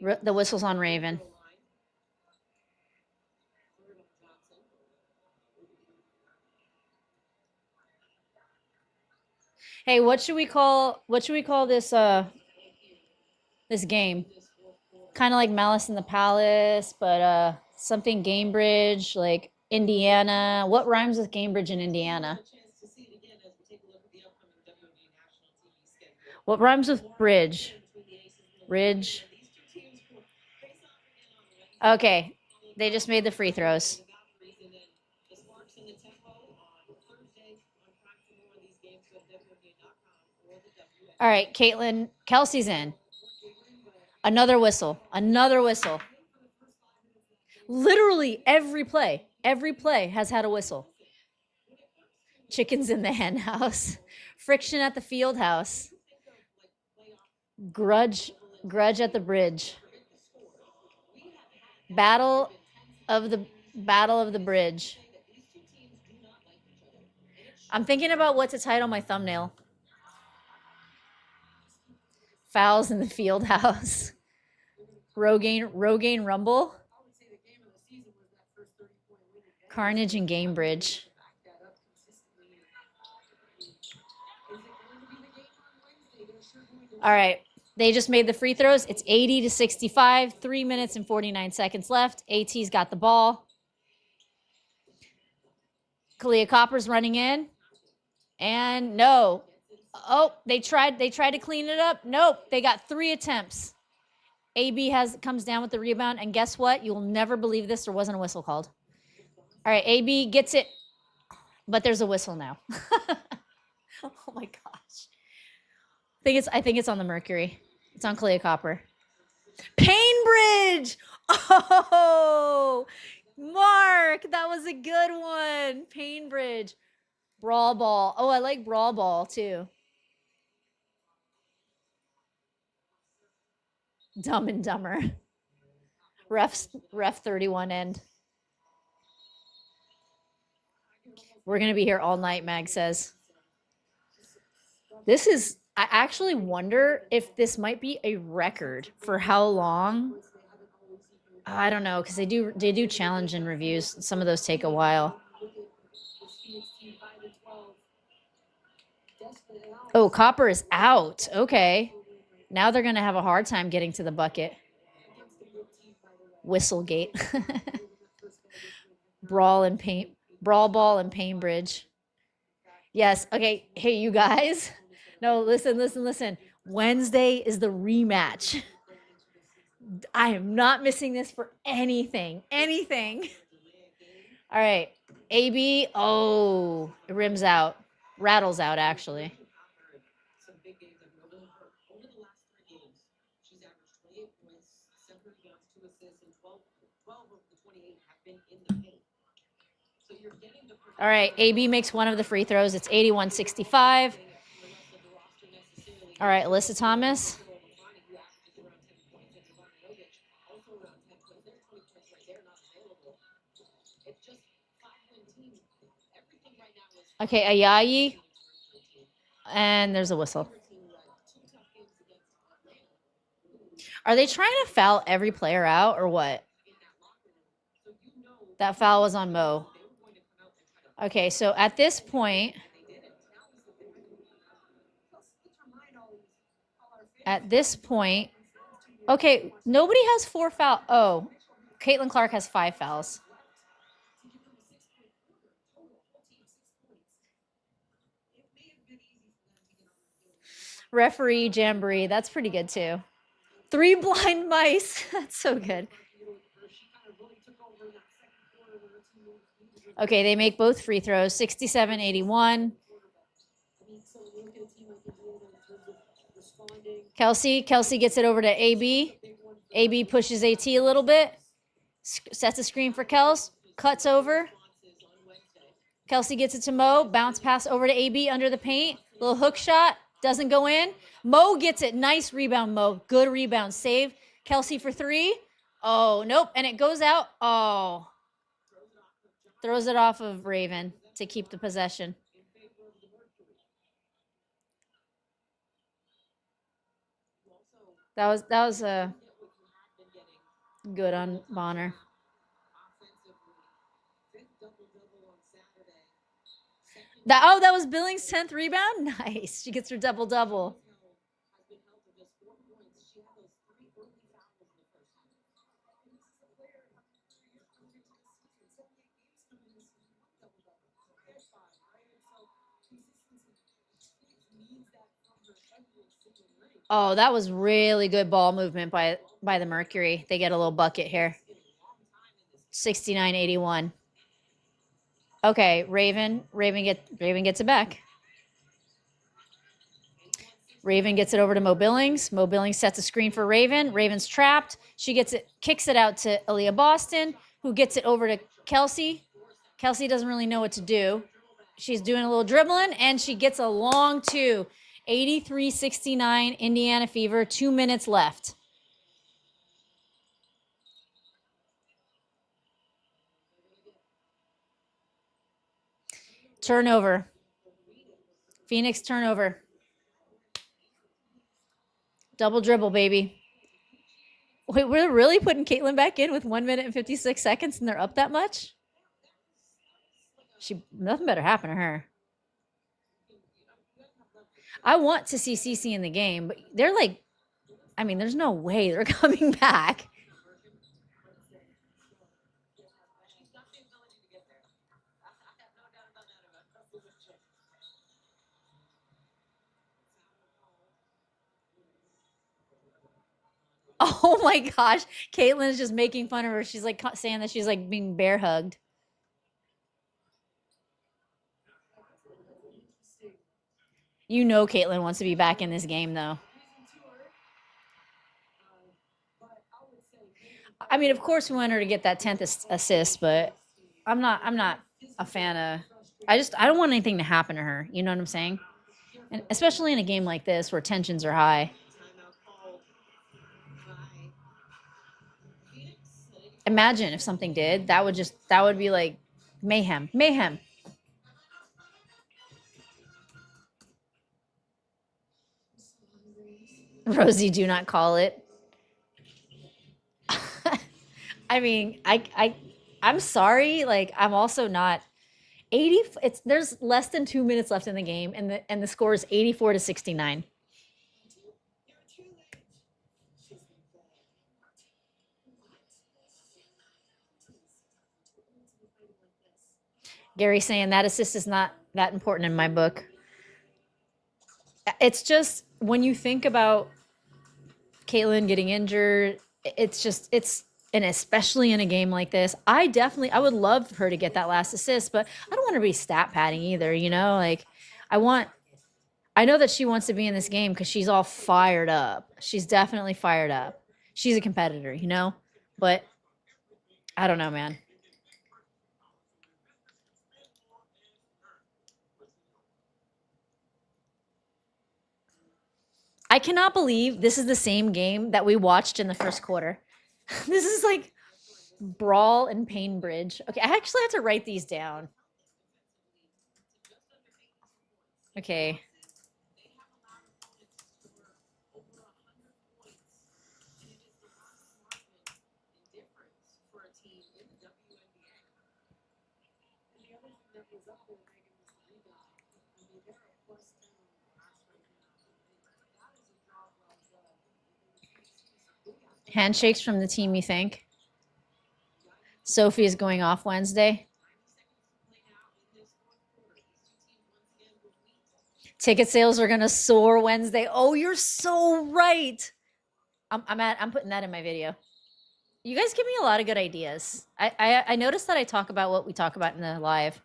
The whistle's on Raven. Hey, what should we call this this game? Kind of like Malice in the Palace, but something Gamebridge, like Indiana. What rhymes with Gamebridge in Indiana? What rhymes with bridge? Ridge. Okay, they just made the free throws. All right, Kelsey's in. Another whistle. Another whistle. Literally every play has had a whistle. Chickens in the hen house. Friction at the field house. Grudge at the bridge. Battle of the bridge. I'm thinking about what to title my thumbnail. Fouls in the field house. Rogaine Rumble. Carnage and Gamebridge. All right. They just made the free throws. It's 80-65. 3 minutes and 49 seconds left. AT's got the ball. Kahleah Copper's running in. And no. Oh, they tried to clean it up. Nope. They got 3 attempts. AB comes down with the rebound, and guess what? You will never believe this. There wasn't a whistle called. All right, AB gets it, but there's a whistle now. Oh my gosh. I think it's on the Mercury. It's on Kahleah Copper. Painbridge! Oh, Mark, that was a good one. Painbridge. Brawl ball. Oh, I like brawl ball too. Dumb and Dumber. Ref 31 end. We're going to be here all night, Mag says. This is, I actually wonder if this might be a record for how long. I don't know, because they do challenge and reviews. Some of those take a while. Oh, Copper is out. Okay. Now they're going to have a hard time getting to the bucket. Whistlegate. Brawl ball and Painbridge. Yes. Okay. Hey, you guys. No, listen. Wednesday is the rematch. I am not missing this for anything. All right. AB. Oh, it rims out. Rattles out, actually. Some big games over the last 3 games. She's averaged 28 points, 7 rebounds, 2 assists, and 12 of the 28 have been in the paint. So you're getting the All right, AB makes one of the free throws. It's 81-65. All right, Alyssa Thomas. Okay, Ayayi. And there's a whistle. Are they trying to foul every player out or what? That foul was on Mo. Okay, so at this point, okay, nobody has 4 fouls. Oh, Caitlin Clark has 5 fouls. Referee Jamboree, that's pretty good too. 3 blind mice. That's so good. Okay, they make both free throws. 67-81. Kelsey gets it over to AB. AB pushes AT a little bit. Sets a screen for Kels. Cuts over. Kelsey gets it to Mo. Bounce pass over to AB under the paint. Little hook shot. Doesn't go in. Mo gets it. Nice rebound, Mo. Good rebound. Save. Kelsey for 3. Oh, nope. And it goes out. Oh. Throws it off of Raven to keep the possession. That was a good on Bonner. That was Billings' 10th rebound. Nice. She gets her double-double. Oh, that was really good ball movement by the Mercury. They get a little bucket here. 69-81. Okay, Raven gets it back. Raven gets it over to Mo Billings. Mo Billings sets a screen for Raven. Raven's trapped. She gets it, kicks it out to Aliyah Boston, who gets it over to Kelsey. Kelsey doesn't really know what to do. She's doing a little dribbling, and she gets a long 2. 83-69, Indiana Fever. 2 minutes left. Turnover. Phoenix turnover. Double dribble, baby. Wait, we're really putting Caitlin back in with 1 minute and 56 seconds and they're up that much? Nothing better happen to her. I want to see Cece in the game, but they're like, I mean, there's no way they're coming back. Oh my gosh. Caitlin is just making fun of her. She's like saying that she's like being bear hugged. You know Caitlin wants to be back in this game though. I mean, of course we want her to get that 10th assist, but I'm not a fan of I don't want anything to happen to her. You know what I'm saying? And especially in a game like this where tensions are high. Imagine if something did. That would be like mayhem. Rosie, do not call it. I mean, I'm sorry. Like, I'm also not 80. There's less than 2 minutes left in the game, and the score is 84-69. You're too late. She's been bad. Gary saying that assist is not that important in my book. It's just when you think about Caitlyn getting injured, and especially in a game like this, I would love for her to get that last assist, but I don't want her to be stat padding either, you know? Like, I know that she wants to be in this game because she's all fired up. She's definitely fired up. She's a competitor, you know? But I don't know, man. I cannot believe this is the same game that we watched in the first quarter. This is like Brawl and Painbridge. Okay, I actually have to write these down. Okay. Handshakes from the team, you think? Sophie is going off Wednesday. Ticket sales are gonna soar Wednesday. Oh, you're so right. I'm putting that in my video. You guys give me a lot of good ideas. I noticed that I talk about what we talk about in the live.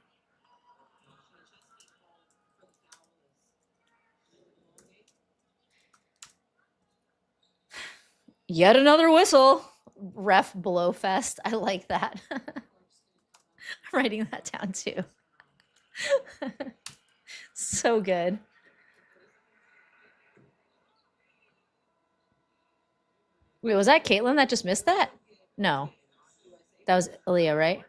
Yet another whistle. Ref Blowfest. I like that. I'm writing that down too. So good. Wait, was that Caitlyn that just missed that? No. That was Aliyah, right?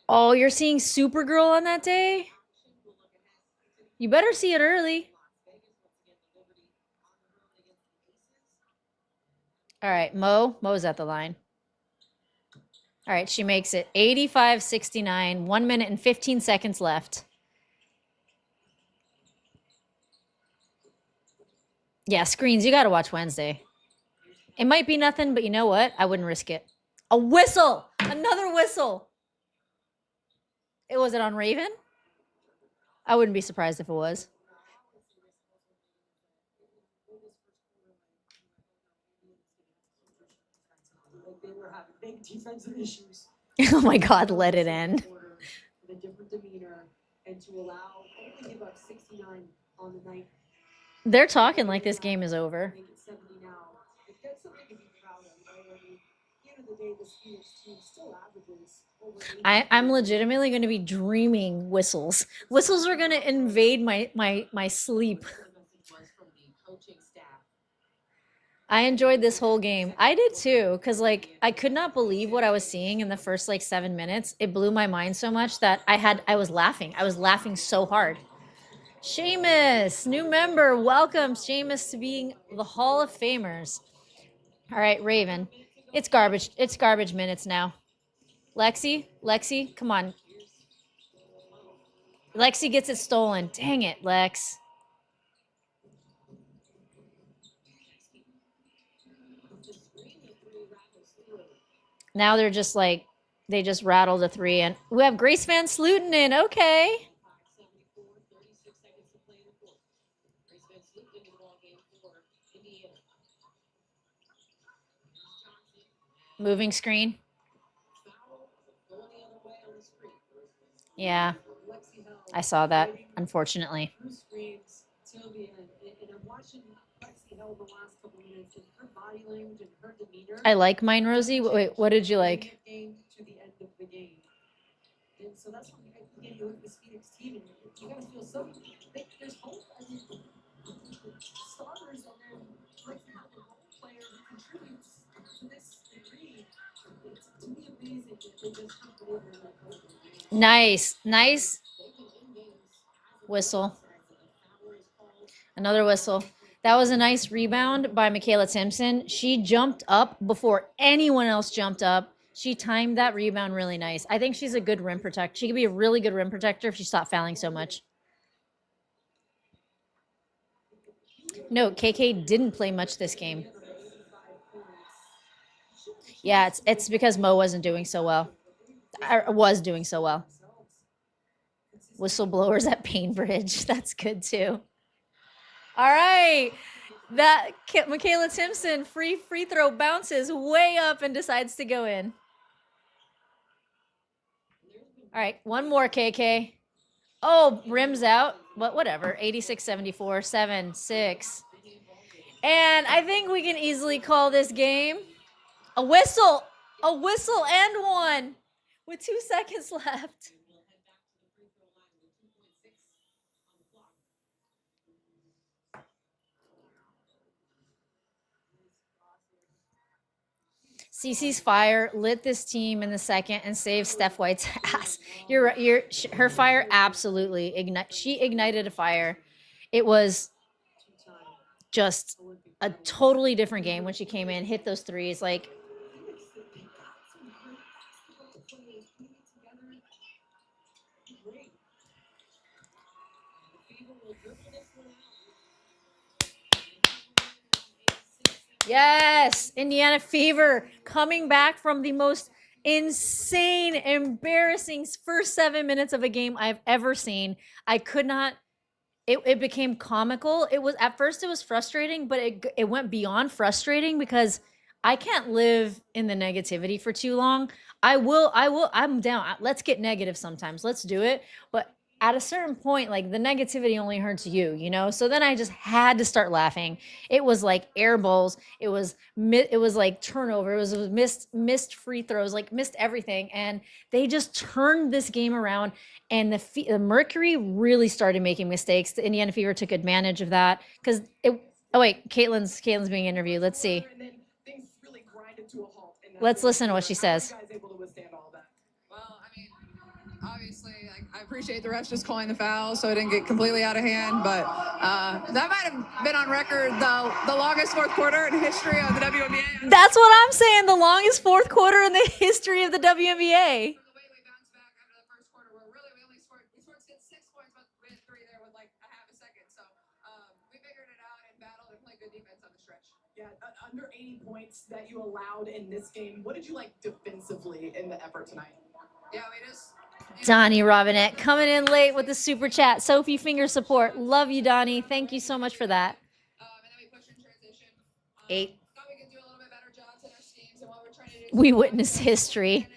Oh, you're seeing Supergirl on that day? You better see it early. All right, Mo's at the line. All right, she makes it 85-69, 1 minute and 15 seconds left. Yeah, screens, you got to watch Wednesday. It might be nothing, but you know what? I wouldn't risk it. A whistle! Another whistle! Was it on Raven? I wouldn't be surprised if it was. They were having big defensive issues. Oh my God, let it end. With a different demeanor, and to allow only give up 69 on the night. They're talking like this game is over. Make it 70 now. That's something to be proud of, right? I mean, at the end of the day, this Phoenix team still averages over 80. I'm legitimately going to be dreaming whistles. Whistles are going to invade my sleep. I enjoyed this whole game. I did too, because like I could not believe what I was seeing in the first like 7 minutes. It blew my mind so much that I was laughing. I was laughing so hard. Seamus, new member. Welcome, Seamus, to being the Hall of Famers. All right, Raven. It's garbage. It's garbage minutes now. Lexi, come on. Lexi gets it stolen. Dang it, Lex. Now they're just like, they just rattled a 3. And we have Grace Van Sluten in. Okay. Moving screen. Yeah. I saw that, unfortunately. I like mine, Rosie. Wait, what did you like? And so that's when again you look at this Phoenix team and you gotta feel so there's hope. I mean, starters and then right now the role player who contributes to this degree. It's to me amazing that they just keep delivering that hope. Nice whistle. Another whistle. That was a nice rebound by Kahleah Timpson. She jumped up before anyone else jumped up. She timed that rebound really nice. I think she's a good rim protector. She could be a really good rim protector if she stopped fouling so much. No, KK didn't play much this game. Yeah, it's because Mo wasn't doing so well. I was doing so well. Whistleblowers at Bainbridge. That's good too. All right. That Kahleah Timpson free throw bounces way up and decides to go in. All right, one more, KK. Oh, rims out, but whatever. 86-74, 7-6. And I think we can easily call this game a whistle and one with 2 seconds left. Cece's fire lit this team in the second and saved Steph White's ass. Her fire absolutely she ignited a fire. It was just a totally different game when she came in, hit those threes. Like, yes, Indiana Fever coming back from the most insane, embarrassing first 7 minutes of a game I've ever seen. I could not. It became comical. It was at first it was frustrating, but it went beyond frustrating because I can't live in the negativity for too long. I'm down. Let's get negative sometimes. Let's do it. But at a certain point, like, the negativity only hurts you, you know? So then I just had to start laughing. It was like air balls. It was like turnover. It was missed free throws, like missed everything. And they just turned this game around. And the Mercury really started making mistakes. The Indiana Fever took advantage of that because oh wait, Caitlin's being interviewed. Let's see. Let's listen to what she says. Well, I mean, obviously, like, I appreciate the refs just calling the foul so it didn't get completely out of hand, but that might have been on record the longest fourth quarter in history of the WNBA. That's what I'm saying. The longest fourth quarter in the history of the WNBA. The way we bounced back after the first quarter, where really we scored 6 points, but we had 3 there with like a half a second. So we figured it out and battled and played good defense on the stretch. Yeah, under 80 points that you allowed in this game. What did you like defensively in the effort tonight? Yeah, we just. Donnie Robinette coming in late with the super chat. Sophie finger support. Love you, Donnie. Thank you so much for that. And then we pushed in transition. 8. Thought we could do a little bit better jobs in our schemes and what we're trying to do. We witnessed history.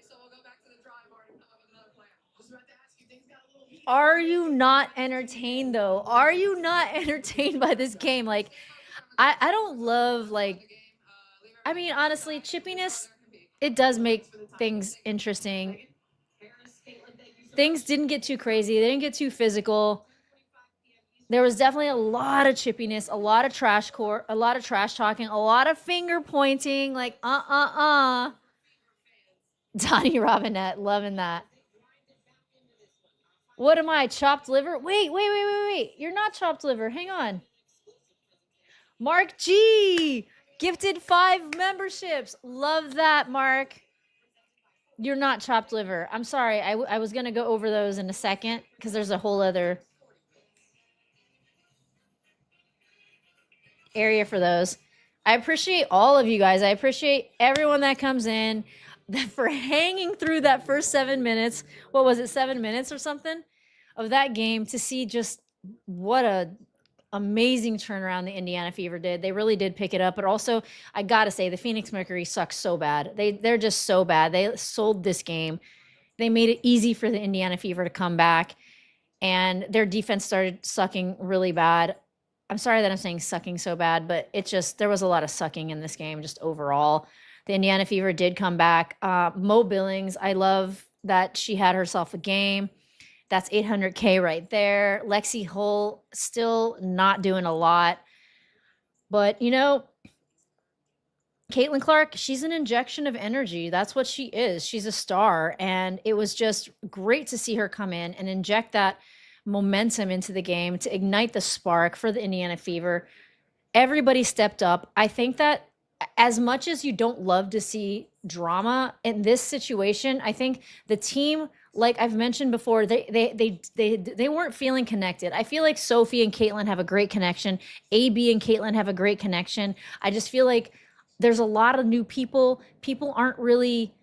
So we'll go back to the drawing board and come up with another plan. I was about to ask you, things got a little heated. Are you not entertained, though? Are you not entertained by this game? Like, I don't love, like, I mean, honestly, chippiness, it does make things interesting. Things didn't get too crazy. They didn't get too physical. There was definitely a lot of chippiness, a lot of trash talking, a lot of finger pointing, like, Donnie Robinette, loving that. What am I, chopped liver? Wait. You're not chopped liver. Hang on. Mark G, gifted 5 memberships. Love that, Mark. You're not chopped liver. I'm sorry. I was going to go over those in a second because there's a whole other area for those. I appreciate all of you guys. I appreciate everyone that comes in for hanging through that first 7 minutes. What was it, 7 minutes or something of that game to see just what a amazing turnaround the Indiana Fever did. They really did pick it up. But also, I got to say, the Phoenix Mercury sucks so bad. They're just so bad. They sold this game. They made it easy for the Indiana Fever to come back. And their defense started sucking really bad. I'm sorry that I'm saying sucking so bad, but it's just, there was a lot of sucking in this game just overall. The Indiana Fever did come back. Mo Billings, I love that she had herself a game. That's 800K right there. Lexi Hull still not doing a lot. But, you know, Caitlin Clark, she's an injection of energy. That's what she is. She's a star. And it was just great to see her come in and inject that momentum into the game, to ignite the spark for the Indiana Fever. Everybody stepped up. I think that as much as you don't love to see drama in this situation, I think the team, like I've mentioned before, they weren't feeling connected. I feel like Sophie and Caitlin have a great connection. AB and Caitlin have a great connection. I just feel like there's a lot of new people. People aren't really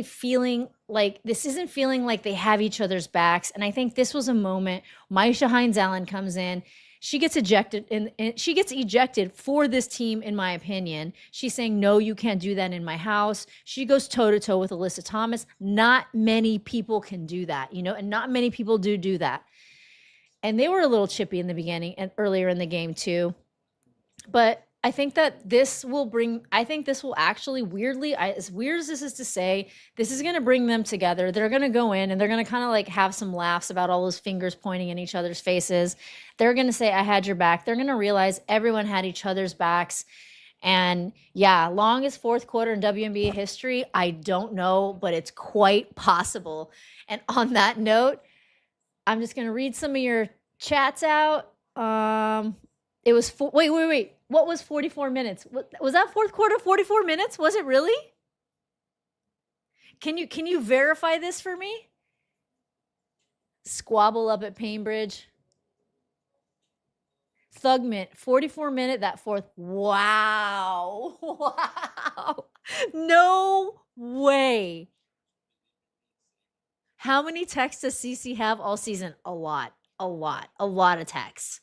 feeling like this isn't feeling like they have each other's backs. And I think this was a moment. Maisha Hines-Allen comes in. She gets ejected and she gets ejected for this team, in my opinion. She's saying, no, you can't do that in my house. She goes toe to toe with Alyssa Thomas. Not many people can do that, you know, and not many people do that. And they were a little chippy in the beginning and earlier in the game too. But I think that this will actually weirdly, as weird as this is to say, this is going to bring them together. They're going to go in and they're going to kind of like have some laughs about all those fingers pointing in each other's faces. They're going to say, I had your back. They're going to realize everyone had each other's backs. And yeah, longest fourth quarter in WNBA history, I don't know, but it's quite possible. And on that note, I'm just going to read some of your chats out. It was wait. What was 44 minutes? Was that fourth quarter 44 minutes? Was it really? Can you verify this for me? Squabble up at Painbridge. Thugmint, 44-minute that fourth. Wow. Wow. No way. How many texts does CC have all season? A lot of texts.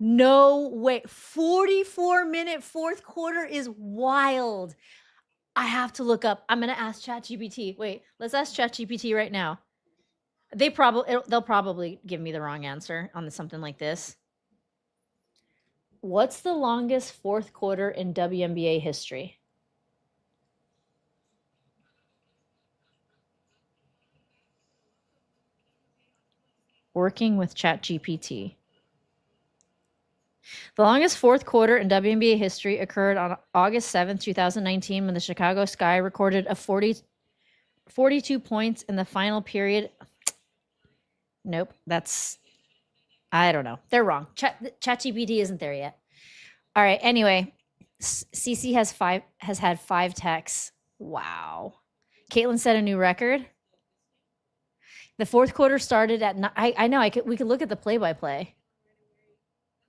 No way. 44-minute fourth quarter is wild. I have to look up. I'm going to ask ChatGPT. Wait, let's ask ChatGPT right now. They'll probably give me the wrong answer on something like this. What's the longest fourth quarter in WNBA history? Working with ChatGPT. The longest fourth quarter in WNBA history occurred on August 7th, 2019, when the Chicago Sky recorded a 42 points in the final period. Nope, I don't know. They're wrong. ChatGPT isn't there yet. All right, anyway, CC has had 5 texts. Wow. Caitlin set a new record. The fourth quarter started at, I know, we could look at the play-by-play.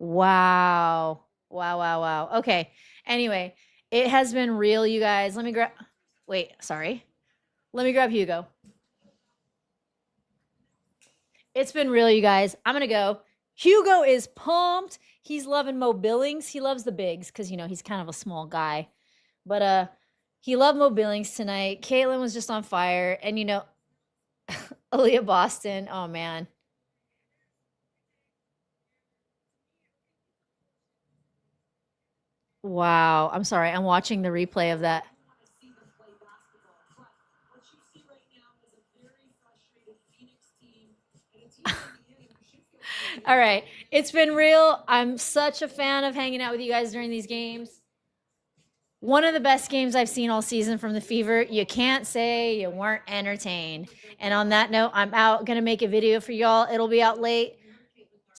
Wow. Okay. Anyway, it has been real, you guys. Let me grab Hugo. It's been real, you guys. I'm going to go. Hugo is pumped. He's loving Mo Billings. He loves the bigs because, you know, he's kind of a small guy. But he loved Mo Billings tonight. Caitlin was just on fire. And, you know, Aliyah Boston. Oh, man. Wow. I'm sorry. I'm watching the replay of that. All right. It's been real. I'm such a fan of hanging out with you guys during these games. One of the best games I've seen all season from the Fever. You can't say you weren't entertained. And on that note, I'm going to make a video for y'all. It'll be out late.